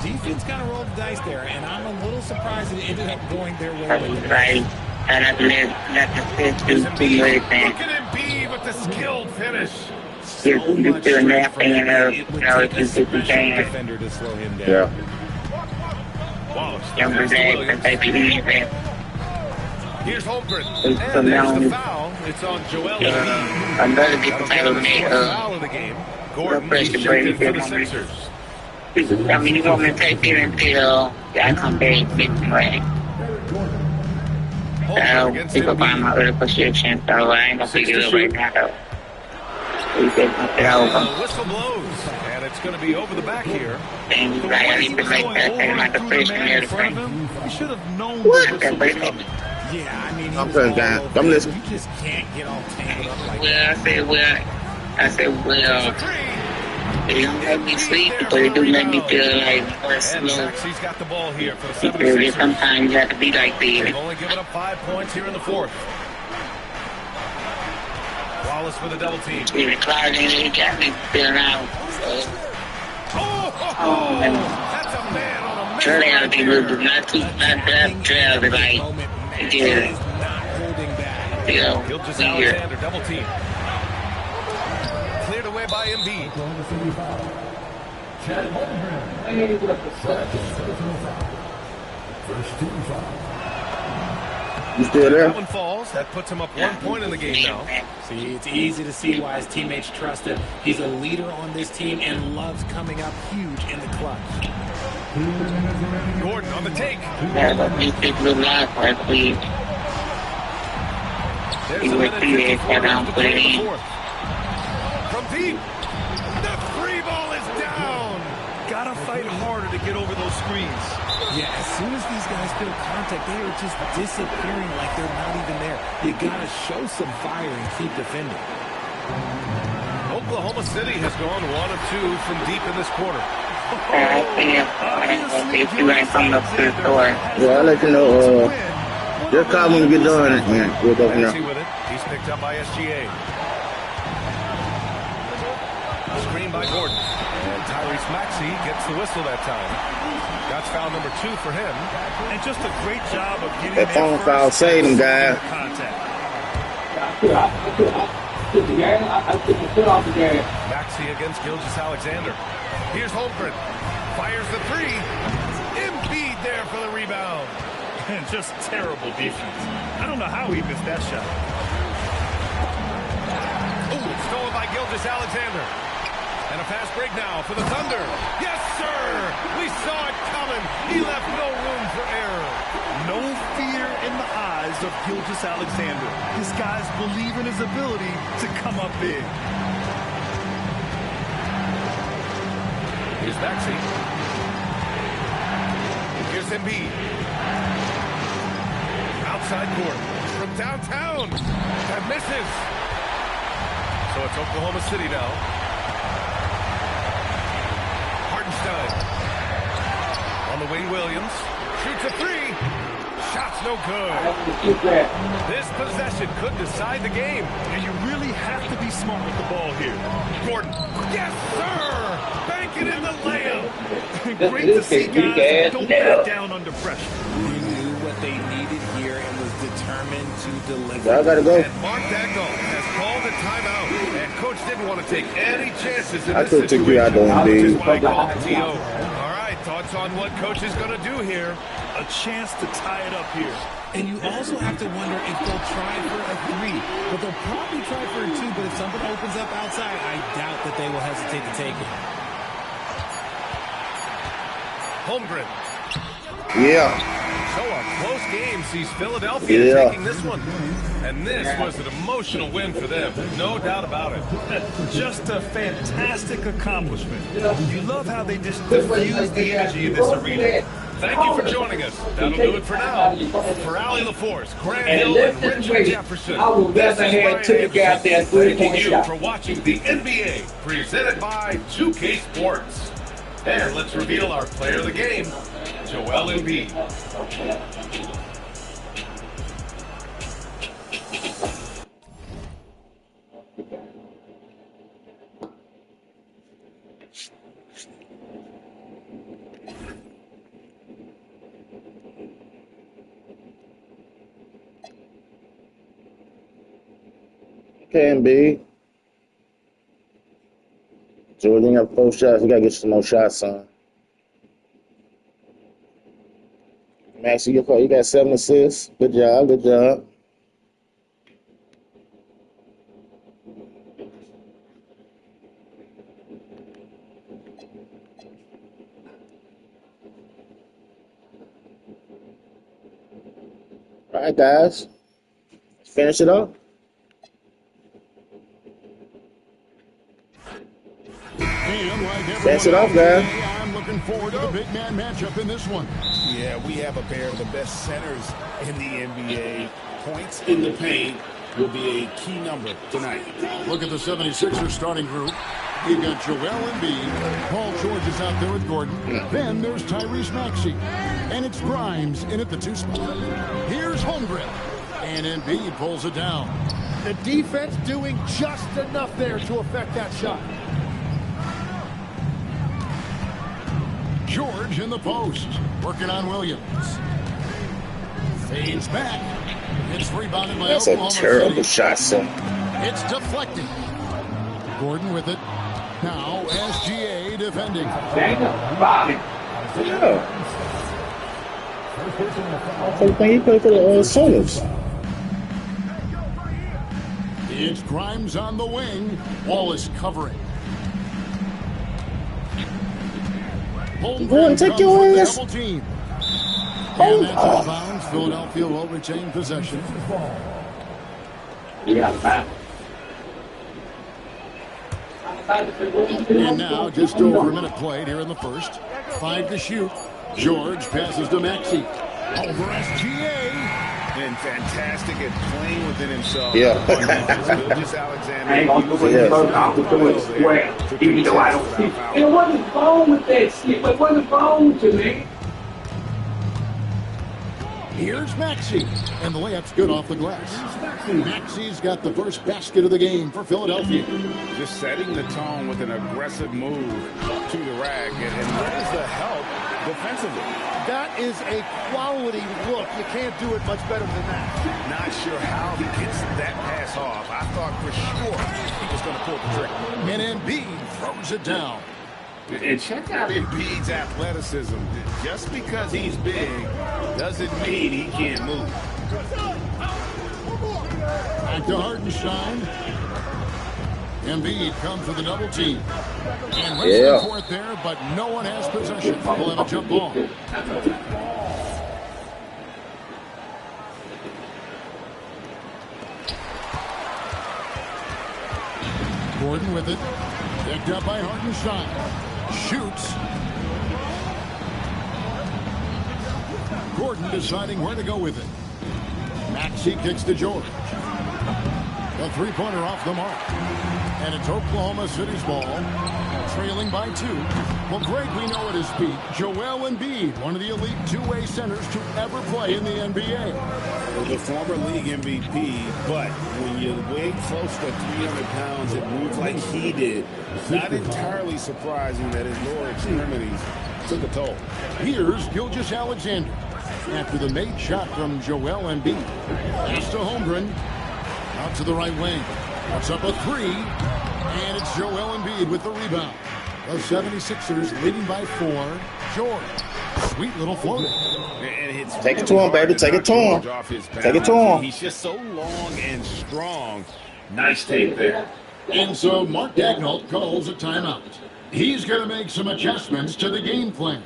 Defense kind of rolled the dice there, and I'm a little surprised it ended up going their way. Right. And I believe that's the too much. Look at Embiid with the skilled finish. You still napping and if you can. Defender to slow him down. Yeah. Wallace. Younger days, but they believe it. Here's Holmgren. And there's the foul. It's on Joel Embiid. Another people tell me, foul of the game. Gordon is checked in for the Sixers. I mean, you want me to take it until I come back with right? People find my other position, so I ain't gonna figure it right now, though. Whistle blows, and it's going to be over the back here. And I need to make that thing like a freshman and everything. He should have known What? the whistle was coming. Yeah, I mean, I'm putting down. I'm listening. You just can't get all tangled up like Well, I said, They don't let me sleep, but they do let me feel like more slow. Maxey's got the ball here for the Because 76ers. sometimes you have to be like this. They've only given up 5 points here in the fourth. Wallace for the double team. Even Clyde, they got me feeling out. So. That's a man on a Trey had to be moving, not that trail, but like, yeah. You know, Gilgeous Alexander, double team. Cleared away by Embiid. You still there? That one falls. That puts him up 1 point in the game now. See, it's easy to see why his teammates trust him. He's a leader on this team and loves coming up huge in the clutch. Gordon on the take. Yeah, but these people do not like we. There's a minute 54 left to play in the fourth. From deep. The free ball is down. Gotta fight harder to get over those screens. Yeah, as soon as these guys feel contact, they are just disappearing like they're not even there. You gotta show some fire and keep defending. Oklahoma City has gone 1 of 2 from deep in this quarter. I if you ain't coming up to the door. Yeah, I'll let you know. Just call when you get done, man. We'll go from there. With it. He's picked up by SGA. Screen by Gordon. And Tyrese Maxey gets the whistle that time. That's foul number 2 for him. And just a great job of getting that phone foul saved him, guys. Maxey against Gilgeous Alexander. Here's Holmgren. Fires the 3. Embiid there for the rebound. And just terrible defense. I don't know how he missed that shot. Ooh, stolen by Gilgeous Alexander. And a fast break now for the Thunder. Yes, sir! We saw it coming. He left no room for error. No fear in the eyes of Gilgeous Alexander. This guy's believe in his ability to come up big. Here's Maxey. Here's Embiid. Outside court. From downtown. And misses. So it's Oklahoma City now. Hartenstein. On the wing, Williams. Shoots a 3. Shot's no good. This possession could decide the game. And you really have to be smart with the ball here. Gordon. Yes, sir! Bank it in the layup. Great to see guys that don't back down under pressure. He knew what they needed here and was determined to deliver. I gotta go. And Mark Dagnall has called a timeout. And coach didn't want to take any chances in I this could take situation. you out on Which is Embiid. why I called the TO. All right, thoughts on what coach is going to do here? A chance to tie it up here. And you also have to wonder if they'll try for a 3. But they'll probably try for a 2. But if something opens up outside, I doubt that they will hesitate to take it. Holmgren. Yeah. So a close game sees Philadelphia taking this one. And this was an emotional win for them. No doubt about it. Just a fantastic accomplishment. You love how they just diffuse the energy in this arena. Thank you for joining us. That'll do it for now. For Allie LaForce, Grant Hill, and Richard Jefferson, this is Brian Anderson, thanking you for watching the NBA, presented by 2K Sports. And let's reveal our player of the game, Joel Embiid. Can be. Jordan, you got 4 shots. We gotta get some more shots, son. Maxie, you got 7 assists. Good job, good job. All right, guys. Let's finish it up. Finish it off, guys. I'm looking forward to the big man matchup in this one. Yeah, we have a pair of the best centers in the NBA. Points in the paint will be a key number tonight. Look at the 76ers starting group. You've got Joel Embiid. Paul George is out there with Gordon. Then there's Tyrese Maxey. And it's Grimes in at the 2 spot. Here's Holmgren. And Embiid pulls it down. The defense doing just enough there to affect that shot. George in the post. Working on Williams. Fades back. It's rebounded by That's Oklahoma a terrible City. shot, son. It's deflected. Gordon with it. Now SGA defending. Yeah. He played for the Sooners. It's Grimes on the wing. Wallace covering. Go and take your ass. Double team. And that's out of bounds. Philadelphia will retain possession. And now just over a minute played here in the first. 5 to shoot. George passes to Maxey. Over SGA. And fantastic at playing within himself. Yeah. Just Alexander. I ain't gonna do it first. I'm gonna do it square. Even though I don't see. And it wasn't wrong with that shit. It wasn't wrong to me. Here's Maxey. And the layup's good off the glass. Maxey's got the first basket of the game for Philadelphia. Just setting the tone with an aggressive move to the rack. And where's the help defensively? That is a quality look. You can't do it much better than that. Not sure how he gets that pass off. I thought for sure he was going to pull the trigger. And Embiid throws it down. And check out Embiid's athleticism. Just because he's big doesn't mean he can't move. Back to Hartenstein. Embiid comes with a double team. And wrestling for it there, but no one has possession. We'll have a jump ball. Gordon with it. Picked up by Hartenstein. Shoots. Gordon deciding where to go with it. Maxey kicks to George. The three-pointer off the mark. And it's Oklahoma City's ball, trailing by 2. Well, Greg, we know it is Pete. Joel Embiid, one of the elite two-way centers to ever play in the NBA. Well, the former league MVP, but when you weigh close to 300 pounds and move like he did, not entirely surprising that his lower extremities took a toll. Here's Gilgeous Alexander after the made shot from Joel Embiid. Pass to Holmgren. Out to the right wing. Puts up a 3. And it's Joel Embiid with the rebound. The 76ers leading by 4. George. Sweet little floater. Take it to him, baby. Take it to him. Take it to him. He's just so long and strong. Nice tape there. And so Mark Daigneault calls a timeout. He's going to make some adjustments to the game plan.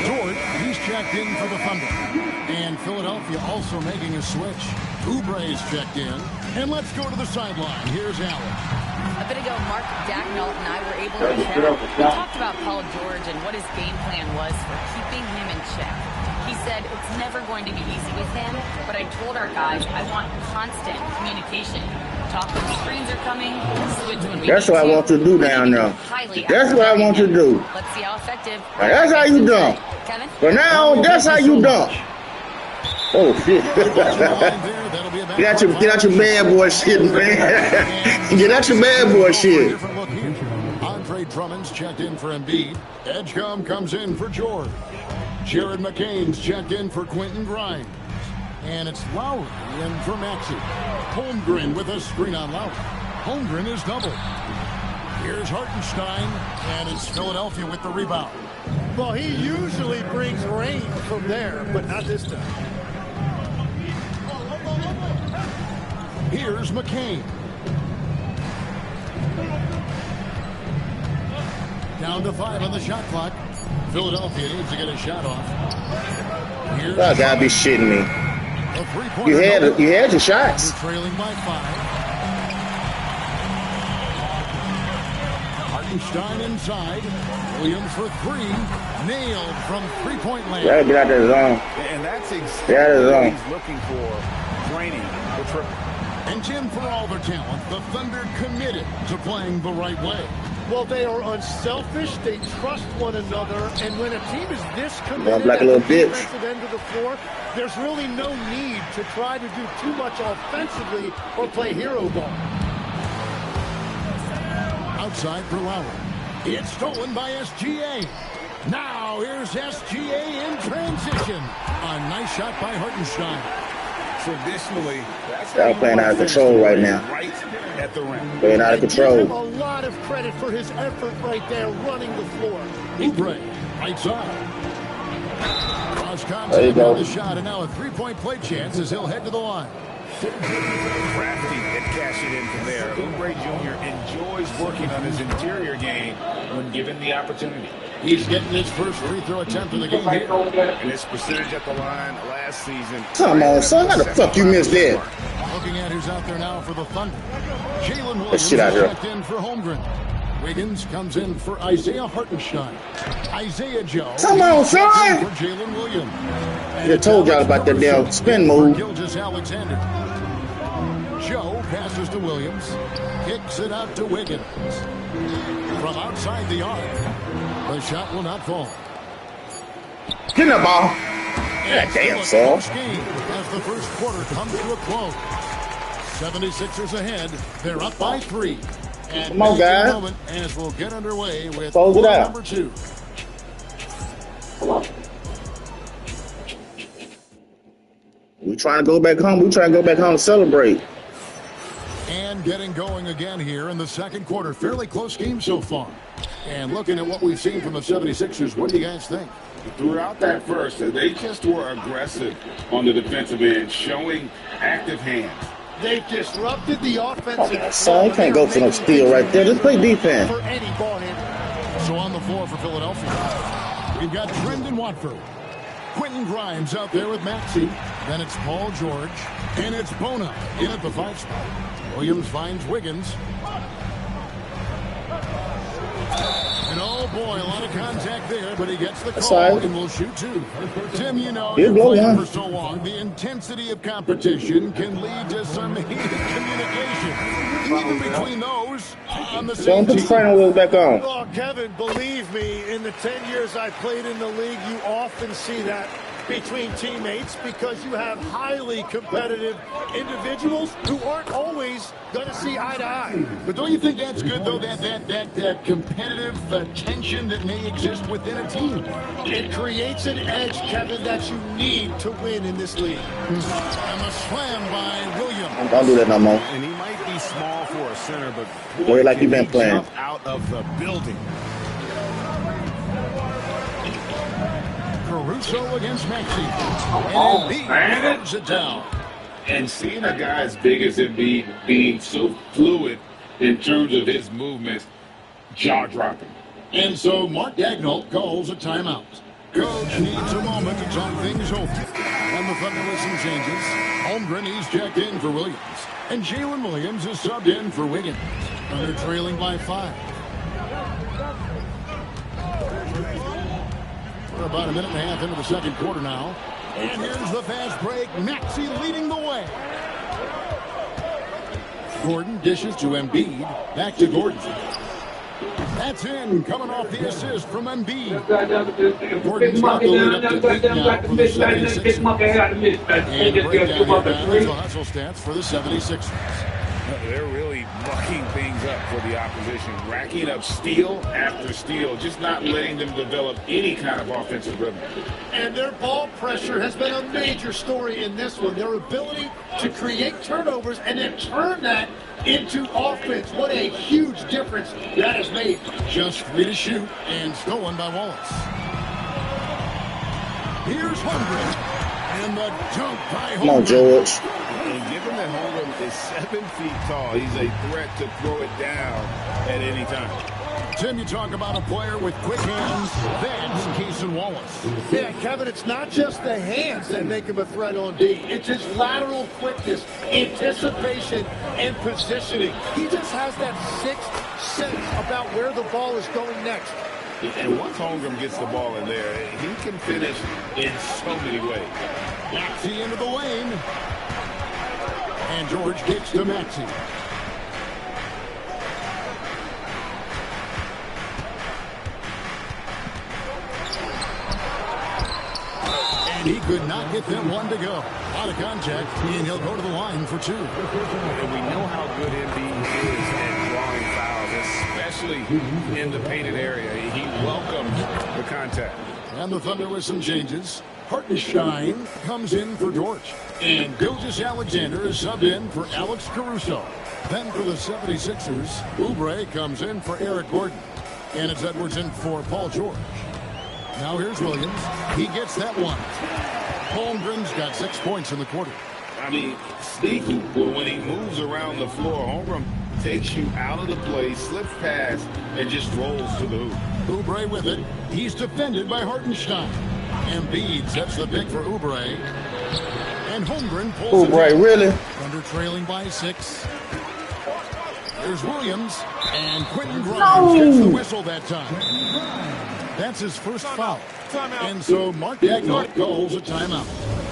George, he's checked in for the Thunder. And Philadelphia also making a switch. Oubre's checked in. And let's go to the sideline. Here's Alex. A bit ago, Mark Daigneault and I were able to chat. We talked about Paul George and what his game plan was for keeping him in check. He said it's never going to be easy with him, but I told our guys I want constant communication. Talk when screens are coming, switch when we That's what I want to do down there. That's what I want to do. Let's see how effective. That's how you dunk. Kevin? For now, that's how you dunk. Oh shit! Get out your bad boy shit, man. Get out your bad boy shit. Andre Drummond's checked in for Embiid. Edgecombe comes in for George. Jared McCain's checked in for Quentin Grimes. And it's Lowry in for Maxey. Holmgren with a screen on Lowry. Holmgren is doubled. Here's Hartenstein, and it's Philadelphia with the rebound. Well, he usually brings rain from there, but not this time. Here's McCain. Down to 5 on the shot clock. Philadelphia needs to get a shot off. Here's I gotta be shitting me. You had your shots. You're trailing by 5. Hartenstein inside. Williams for 3. Nailed from three-point land. Gotta get out that zone. And that's exactly what he's looking for draining the triple. And Jim, for all their talent, the Thunder committed to playing the right way. Well, they are unselfish. They trust one another. And when a team is this committed like a at little the bitch. defensive end of the floor, there's really no need to try to do too much offensively or play hero ball. Outside for Lowry. It's stolen by SGA. Now here's SGA in transition. A nice shot by Hartenstein. Traditionally, Y'all playing out of control right now. Right at the rim. Playing out of Give control. him a lot of credit for his effort right there running the floor. Oubre, right side. Cross There you contact go. on the shot, and now a three-point play chance as he'll head to the line. Crafty at cashing in from there. Oubre Jr. enjoys working on his interior game when given the opportunity. He's getting his first free throw attempt of the game here. And his percentage at the line last season. Come on, son. How the fuck you missed that? Looking at who's out there now for the Thunder. Jalen That Williams shit out here. checked in for Holmgren. Wiggins comes in for Isaiah Hartenstein. Isaiah Joe. Come on, son. For Jalen Williams. I told y'all about that damn spin move. Gilgeous Alexander. Joe passes to Williams. Kicks it out to Wiggins. From outside the arc. The shot will not fall. Get the ball. God damn, son. As the first quarter comes to a close. 76ers ahead. They're up by 3. And Come on, guys. moment as we'll get underway with Close it quarter out. number 2. We trying to go back home. We trying to go back home to celebrate. And getting going again here in the second quarter. Fairly close game so far. And looking at what we've seen from the 76ers, what do you guys think? Throughout that first, they just were aggressive on the defensive end, showing active hands. They've disrupted the offensive. Son, you can't go for no steal right there. Just play defense. For any ball handler. So on the floor for Philadelphia, we've got Brendan Watford. Quentin Grimes out there with Maxey. Then it's Paul George. And it's Bona in at the 5 spot. Williams finds Wiggins. And oh boy, a lot of contact there, but he gets the call right. and will shoot 2. Tim, you know, He'll you're blow playing one. for so long, the intensity of competition can lead to some heated communication, even between those on the same Don't put the team. training wheels back on. Oh, Kevin, believe me, in the 10 years I've played in the league, you often see that between teammates because you have highly competitive individuals who aren't always going to see eye to eye. But don't you think that's good, though, that competitive tension that may exist within a team? It creates an edge, Kevin, that you need to win in this league. And a slam by Williams. Don't do that no more. And he might be small for a center, but Play like you been playing. jump out of the building. Caruso against Maxey. And Embiid holds it down. And seeing a guy as big as Embiid being so fluid in terms of his movements, jaw-dropping. And so Mark Daigneault calls a timeout. Coach needs a moment to talk things over. And the Thunder with some changes. Holmgren, he's checked in for Williams. And Jalen Williams is subbed in for Wiggins. Thunder trailing by 5. We're about a minute and a half into the second quarter now. And here's the fast break. Maxey leading the way. Gordon dishes to Embiid. Back to Gordon. That's in, coming off the assist from Embiid. Gordon's got the lead up to 8 now for the 76ers. And breakdown here, the hustle stats for the 76ers. They're really mucking things up for the opposition, racking up steal after steal, just not letting them develop any kind of offensive rhythm. And their ball pressure has been a major story in this one. Their ability to create turnovers and then turn that into offense. What a huge difference that has made. Just 3 to shoot and stolen by Wallace. Here's Holmgren. And the dunk by Holmgren. Come on, George. And given that Holmgren is 7 feet tall, he's a threat to throw it down at any time. Tim, you talk about a player with quick hands. That's Cason Wallace. Yeah, Kevin, it's not just the hands that make him a threat on D. It's his lateral quickness, anticipation, and positioning. He just has that sixth sense about where the ball is going next. And once Holmgren gets the ball in there, he can finish in so many ways. Maxey into the lane. And George kicks to Maxey. And he could not get them one to go. Out of contact, and he'll go to the line for 2. And we know how good Embiid is at drawing fouls, especially in the painted area. He welcomes the contact. And the Thunder with some changes. Hartenstein comes in for George. And Gilgeous-Alexander is subbed in for Alex Caruso. Then for the 76ers, Oubre comes in for Eric Gordon. And it's Edwards in for Paul George. Now here's Williams. He gets that one. Holmgren's got 6 points in the quarter. I mean, sneaky. When he moves around the floor, Holmgren takes you out of the play, slips past, and just rolls to the hoop. Oubre with it. He's defended by Hartenstein. Embiid sets the pick for Oubre. And Holmgren pulls Oubre, really? Thunder trailing by 6. There's Williams. And Quentin Grimes gets the whistle that time. That's his first foul. And so Mark Daigneault calls a timeout.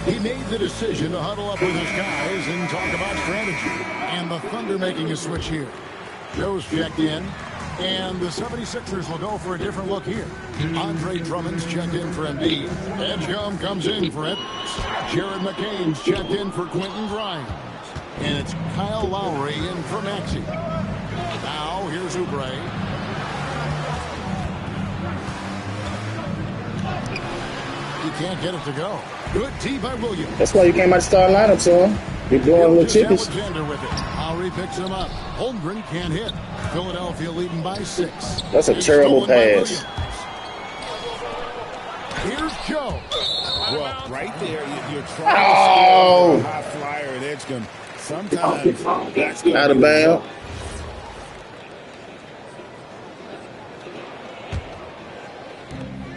He made the decision to huddle up with his guys and talk about strategy. And the Thunder making a switch here. Joe's checked in. And the 76ers will go for a different look here. Andre Drummond's checked in for Embiid. Edgecombe comes in for Edwards. Jared McCain's checked in for Quentin Grimes. And it's Kyle Lowry in for Maxey. Now here's Oubre. He can't get it to go. Good tee by Williams. That's why you came out of starting lineup, son. You're doing little chickies. Alexander with it. Lowry picks him up. Holmgren can't hit. Philadelphia leading by 6. That's a terrible pass. Here's Joe. Well, right there, you're trying to score a high flyer at Edgecombe. Sometimes that's out of bounds.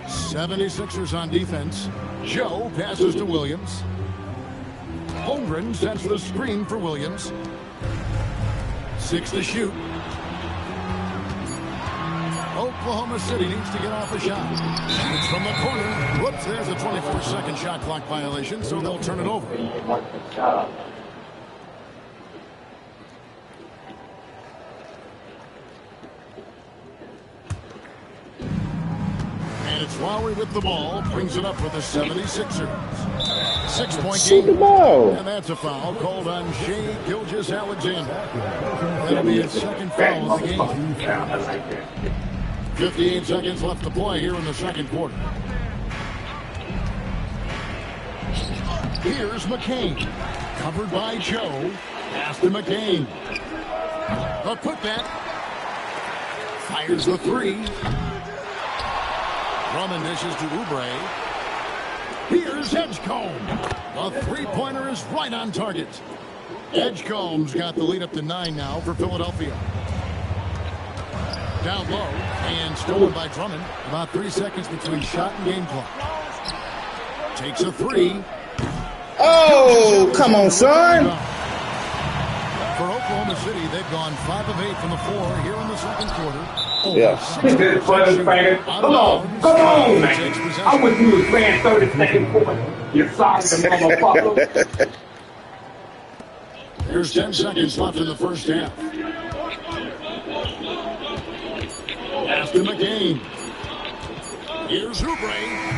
'76ers on defense. Joe passes to Williams. Holmgren sets the screen for Williams. 6 to shoot. Oklahoma City needs to get off a shot. It's from the corner. Whoops, there's a 24-second shot clock violation, so they'll turn it over. And it's Lowry with the ball, brings it up for the 76ers. 6-point game. The ball. And that's a foul called on Shai Gilgeous-Alexander. That'll be his second foul of the game. 58 seconds left to play here in the second quarter. Here's McCain. Covered by Joe. Pass to McCain. A putback. Fires the 3. Drummond dishes to Oubre. Here's Edgecombe. A three-pointer is right on target. Edgecombe's got the lead up to 9 now for Philadelphia. Down low and stolen by Drummond. About 3 seconds between shot and game clock. Takes a 3. Oh, come on, son. For Oklahoma City, they've gone 5 of 8 from the floor here in the second quarter. Yeah. Come on, man. I wish you was playing 32nd quarter. You sorry, motherfucker. There's 10 seconds left in the first half. Pass to McCain. Here's Oubre.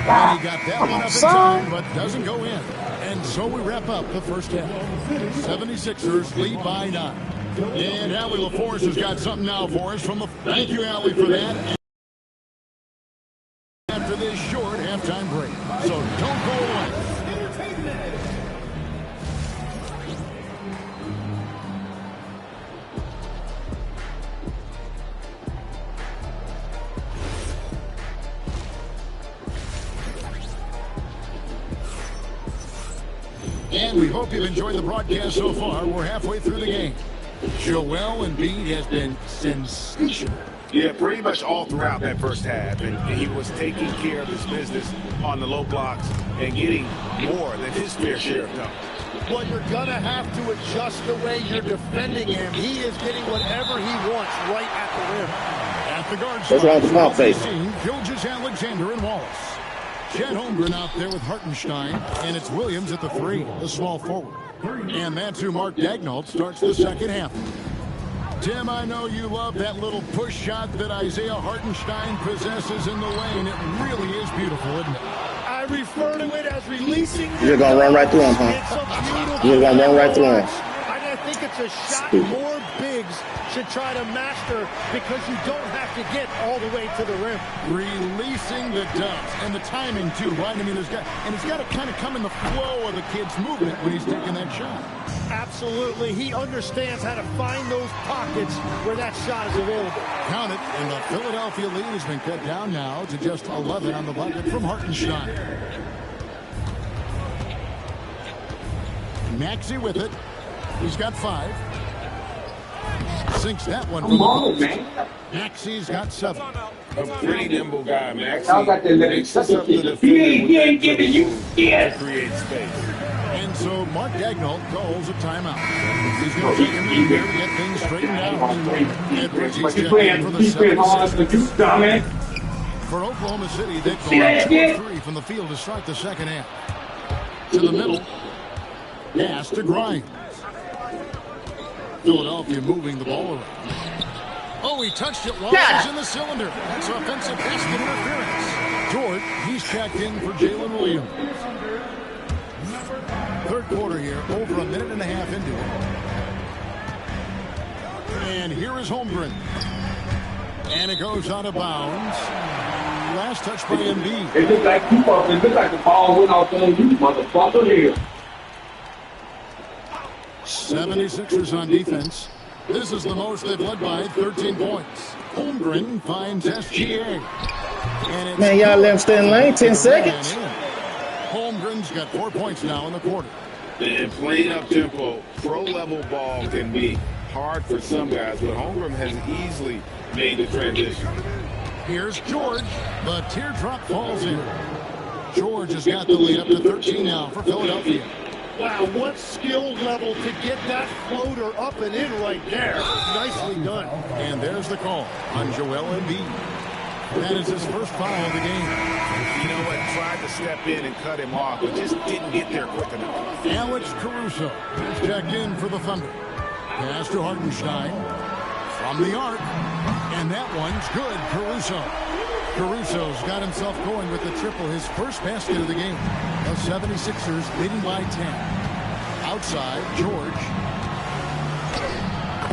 And he got that one up in time, but doesn't go in. And so we wrap up the first half. 76ers lead by 9. And Allie LaForce has got something now for us from the... Thank you, Allie, for that. After this short halftime break. So don't go away. And we hope you've enjoyed the broadcast so far. We're halfway through the game. Joel Embiid has been sensational. Yeah, pretty much all throughout that first half. And he was taking care of his business on the low blocks and getting more than his fair share of dunks. Well, you're going to have to adjust the way you're defending him. He is getting whatever he wants right at the rim. At the guard spot, wrong with the face? Gilgeous-Alexander and Wallace. Chet Holmgren out there with Hartenstein, and it's Williams at the 3, the small forward. And that's who Mark Daigneault starts the second half. Tim, I know you love that little push shot that Isaiah Hartenstein possesses in the lane. It really is beautiful, isn't it? I refer to it as releasing. You're going to run right through him, huh? You're going to run right through him. I think it's a shot more bigs should try to master because you don't have to get all the way to the rim. Releasing the dumps and the timing too, right? I mean, it's got to kind of come in the flow of the kid's movement when he's taking that shot. Absolutely. He understands how to find those pockets where that shot is available. Count it, and the Philadelphia lead has been cut down now to just 11 on the bucket from Hartenstein. Maxey with it. He's got 5. Sinks that one from the post. Maxey's got 7. A pretty nimble guy, Maxey. Y'all got to let him suck it. He ain't giving you to create space. And so Mark Daigneault calls a timeout. He's going to take him in there to get things straightened out. Edwards, he's checking for the 76ers. For Oklahoma City, they go 2 or 3 from the field to start the second half. To the middle. Pass to Grimes. Philadelphia moving the ball around. Oh, he touched it while it was in the cylinder. That's offensive basket interference. George, he's checked in for Jalen Williams. Third quarter here, over a minute and a half into it. And here is Holmgren. And it goes out of bounds. Last touch by Embiid. It looks like you fucking, it looks like the ball went off on you, motherfucker, here. 76ers on defense. This is the most they've led by, 13 points. Holmgren finds SGA. And man, y'all let him stay in lane 10 seconds. Holmgren's got 4 points now in the quarter. And playing up tempo, pro-level ball can be hard for some guys, but Holmgren has easily made the transition. Here's George. The teardrop falls in. George has got the lead up to 13 now for Philadelphia. Wow, what skill level to get that floater up and in right there. Nicely done. And there's the call on Joel Embiid. That is his first foul of the game. You know what? Tried to step in and cut him off, but just didn't get there quick enough. Alex Caruso is checked in for the Thunder. Pass to Hartenstein from the arc. And that one's good, Caruso. Caruso's got himself going with the triple, his first basket of the game. The 76ers leading by 10. Outside, George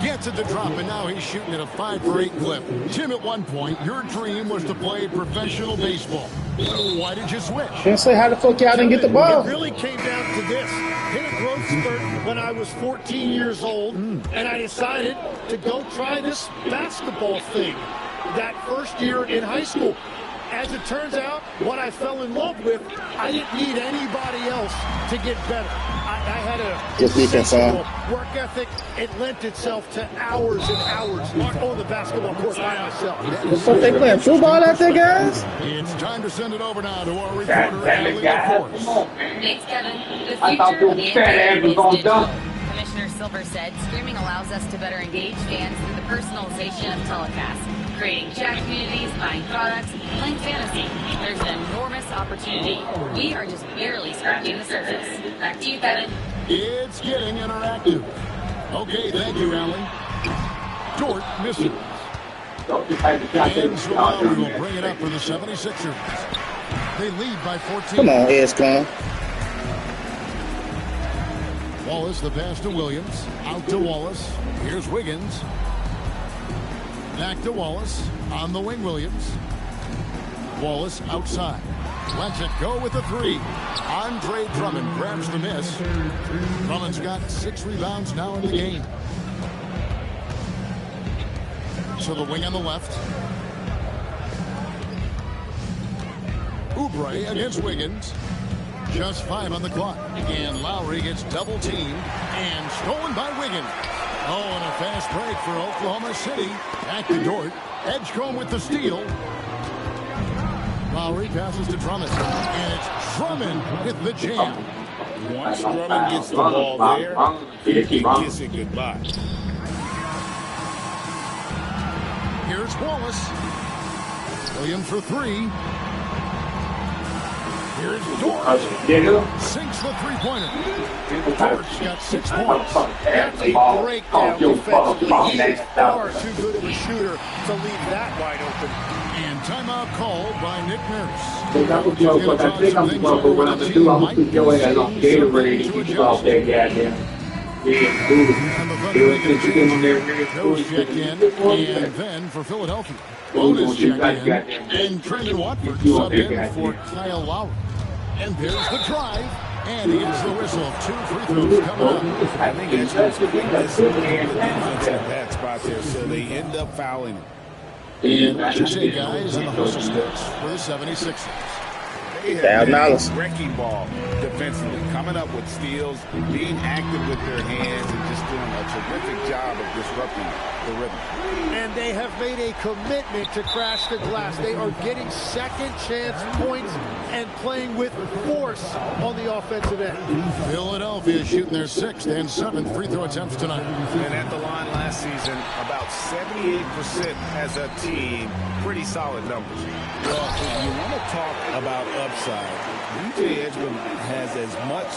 gets it to drop, and now he's shooting at a 5 for 8 clip. Tim, at one point, your dream was to play professional baseball. Why did you switch? Didn't say how the fuck y'all didn't get the ball. It really came down to this. Hit a growth spurt when I was 14 years old, and I decided to go try this basketball thing that first year in high school. As it turns out, what I fell in love with, I didn't need anybody else to get better. I had a sensible work ethic. It lent itself to hours and hours on the basketball court by myself. So they playing football out there, guys? It's time to send it over now to our reporter, Elliot Force. Thanks, Kevin. The I thought future of those the fat ass was NBA gonna is digital. dunk. Commissioner Silver said, streaming allows us to better engage fans through the personalization of telecasts, creating chat communities, buying products, playing fantasy. There's an enormous opportunity. We are just barely scratching the surface. Back to you, Kevin. It's getting interactive. Okay, thank you, Alan. Dort misses. And so now we will bring it up for the 76ers. They lead by 14. Come on, Escon. Wallace, the pass to Williams. Out to Wallace. Here's Wiggins. Back to Wallace. On the wing, Williams. Wallace outside. Lets it go with the 3. Andre Drummond grabs the miss. Drummond's got 6 rebounds now in the game. So the wing on the left. Oubre against Wiggins. Just 5 on the clock. And Lowry gets double teamed and stolen by Wiggins. Oh, and a fast break for Oklahoma City. Back to Dort. Edgecombe with the steal. Lowry passes to Drummond. And it's Drummond with the jam. Once Drummond gets the ball there, he can kiss it goodbye. Here's Wallace. Williams for 3. Here's Dort. Sinks the 3-pointer. George got 6 points. That's a breakdown defensively. He is far too good of a shooter to leave that wide open. And timeout called by Nick Nurse. Those check in, and then for Philadelphia, Bonus check in, and Trendon Watford sub in for Kyle Lowry. And there's the drive, and here's the whistle. 2 free throws coming up. I think it's just the defense at that spot there, so they end up fouling him. And I should say, guys, in the hustle sticks for the 76ers. They have been a wrecking ball defensively, coming up with steals, being active with their hands, and just doing a terrific job of disrupting the rhythm. And they have made a commitment to crash the glass. They are getting second chance points and playing with force on the offensive end. Philadelphia shooting their 6th and 7th free throw attempts tonight. And at the line last season, about 78% as a team. Pretty solid numbers. Well, if you want to talk about upside, DJ Edgecombe has as much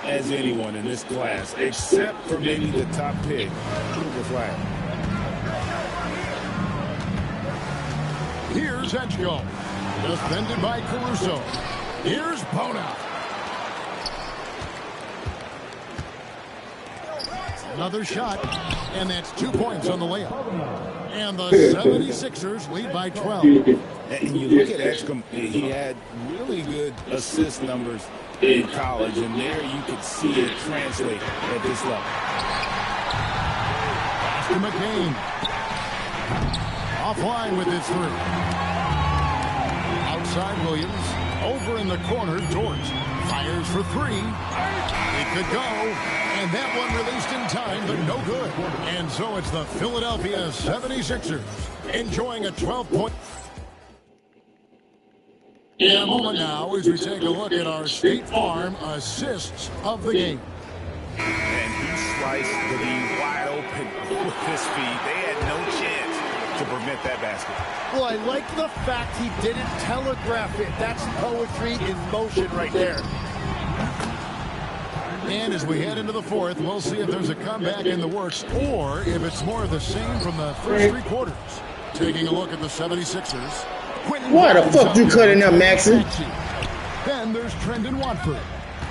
as anyone in this class, except for maybe the top pick, Cooper Flag. Here's Edgecombe, defended by Caruso. Here's Bona. Another shot, and that's 2 points on the layup. And the 76ers lead by 12. And you look at Edgecombe, he had really good assist numbers in college, and there you could see it translate at this level. Pass to McCain. Offline with his 3. Outside Williams. Over in the corner, George fires for 3. It could go. And that one released in time, but no good. And so it's the Philadelphia 76ers enjoying a 12-point. In a moment now as we take a look at our State Farm assists of the game. And he sliced the D wide open with his feet. They had no chance to prevent that basket. Well, I like the fact he didn't telegraph it. That's poetry in motion right there. And as we head into the 4th, we'll see if there's a comeback in the works or if it's more of the same from the first 3 quarters. Taking a look at the 76ers. Why the fuck you cutting up, Maxie? Then there's Trendon Watford.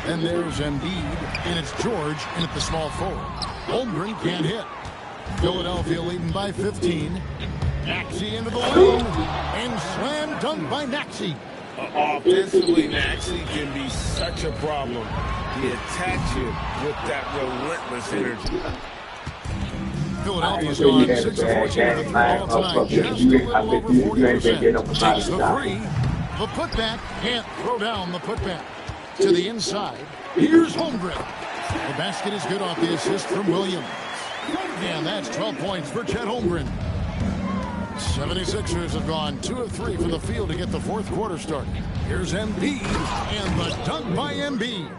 Then there's Embiid, and it's George in at the small forward. Holmgren can't hit. Philadelphia leading by 15. Maxey into the lane, and slam dunk by Maxey. Offensively, Maxey can be such a problem. He attacks you with that relentless energy. Philadelphia's gone 6 of 14 with the 3 ball tonight, just a little over 40%. Takes the 3. The putback, can't throw down the putback. To the inside, here's Holmgren. The basket is good off the assist from Williams. And that's 12 points for Chet Holmgren. 76ers have gone 2 of 3 from the field to get the 4th quarter started. Here's Embiid, and the dunk by Embiid.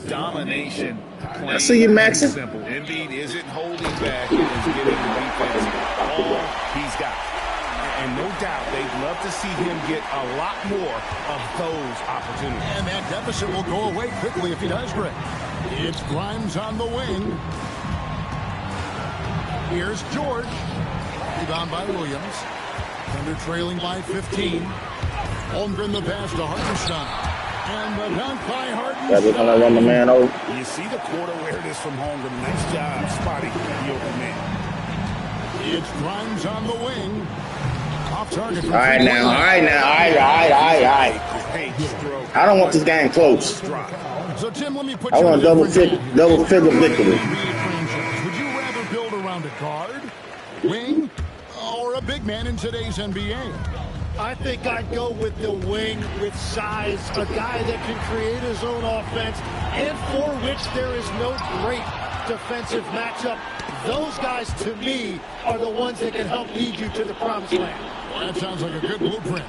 Domination. I see you, Maxie. Simple. Embiid isn't holding back. He's giving the defense all he's got. And no doubt they'd love to see him get a lot more of those opportunities. And that deficit will go away quickly if he does, Greg. It's Grimes on the wing. Here's George. Rebound by Williams. Thunder trailing by 15. Holmgren the pass to Hartenstein. And the dunk by Hartenstein. They're going to run the man over. You see the court awareness from Holmgren. Nice job spotting the open man. It's Grimes on the wing. Off target. All right now. I don't want this game close. So Tim, let me put I you want a double figure victory. Would you rather build around a guard, wing, or a big man in today's NBA? I think I'd go with the wing with size, a guy that can create his own offense and for which there is no great defensive matchup. Those guys, to me, are the ones that can help lead you to the promised land. Well, that sounds like a good blueprint.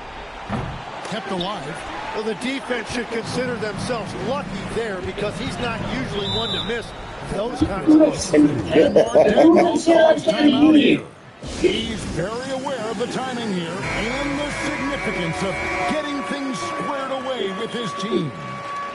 Kept alive. Well, the defense should consider themselves lucky there because he's not usually one to miss those kinds of looks. He's very aware of the timing here and the significance of getting things squared away with his team.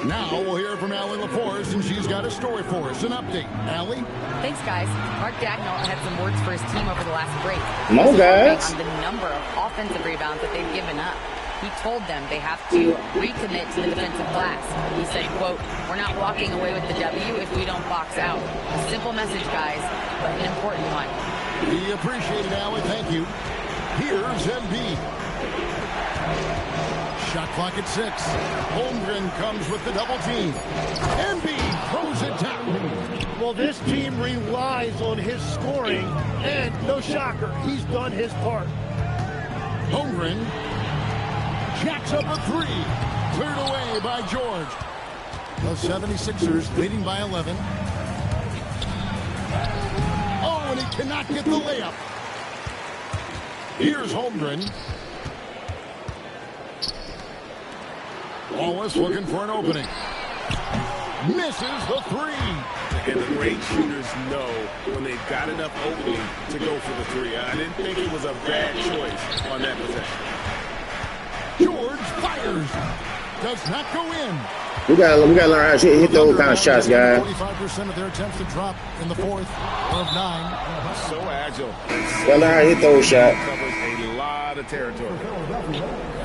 Now we'll hear from Allie LaForce, and she's got a story for us. An update. Allie? Thanks, guys. Mark Dagnall had some words for his team over the last break. No, guys. On the number of offensive rebounds that they've given up. He told them they have to recommit to the defensive glass. He said, quote, "We're not walking away with the W if we don't box out." A simple message, guys, but an important one. We appreciate it, Allie. Thank you. Here's Embiid. Shot clock at 6. Holmgren comes with the double team. Embiid throws it down. Well, this team relies on his scoring, and no shocker, he's done his part. Holmgren jacks up a 3. Cleared away by George. The 76ers leading by 11. Oh, and he cannot get the layup. Here's Holmgren. Wallace looking for an opening. Misses the 3. And the great shooters know when they've got enough opening to go for the 3. I didn't think it was a bad choice on that possession. George fires. Does not go in. We gotta learn how to hit those kind of shots, guys. 45% of their attempts to drop in the 4th of 9. So agile. Gotta learn how to hit those shots. Covers a lot of territory.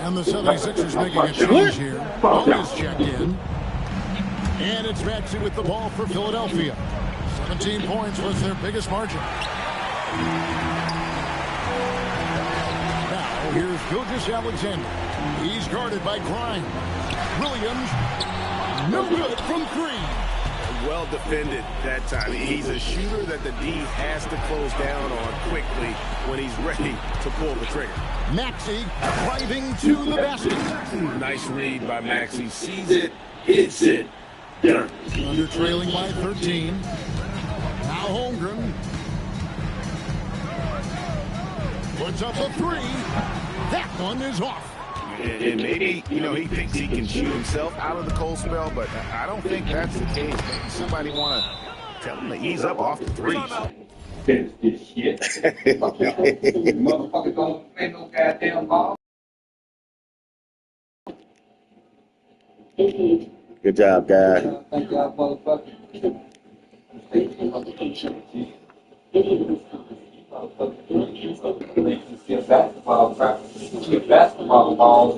And the 76ers making a change here. Ball is checked in. And it's Maxey with the ball for Philadelphia. 17 points was their biggest margin. Now here's Gilgeous-Alexander. He's guarded by Grimes. Williams, no good from 3. Well defended that time. He's a shooter that the D has to close down on quickly when he's ready to pull the trigger. Maxey driving to the basket. Nice read by Maxey. Sees it, hits it. Under trailing by 13. Now Holmgren puts up a 3. That one is off. And maybe, he thinks he can shoot himself out of the cold spell, but I don't think that's the case. Maybe somebody want to tell him to ease up off the threes. Finish this shit. Motherfucker don't play no goddamn ball. Good job, guys. Thank y'all, motherfucker. Basketball practice. Basketball balls.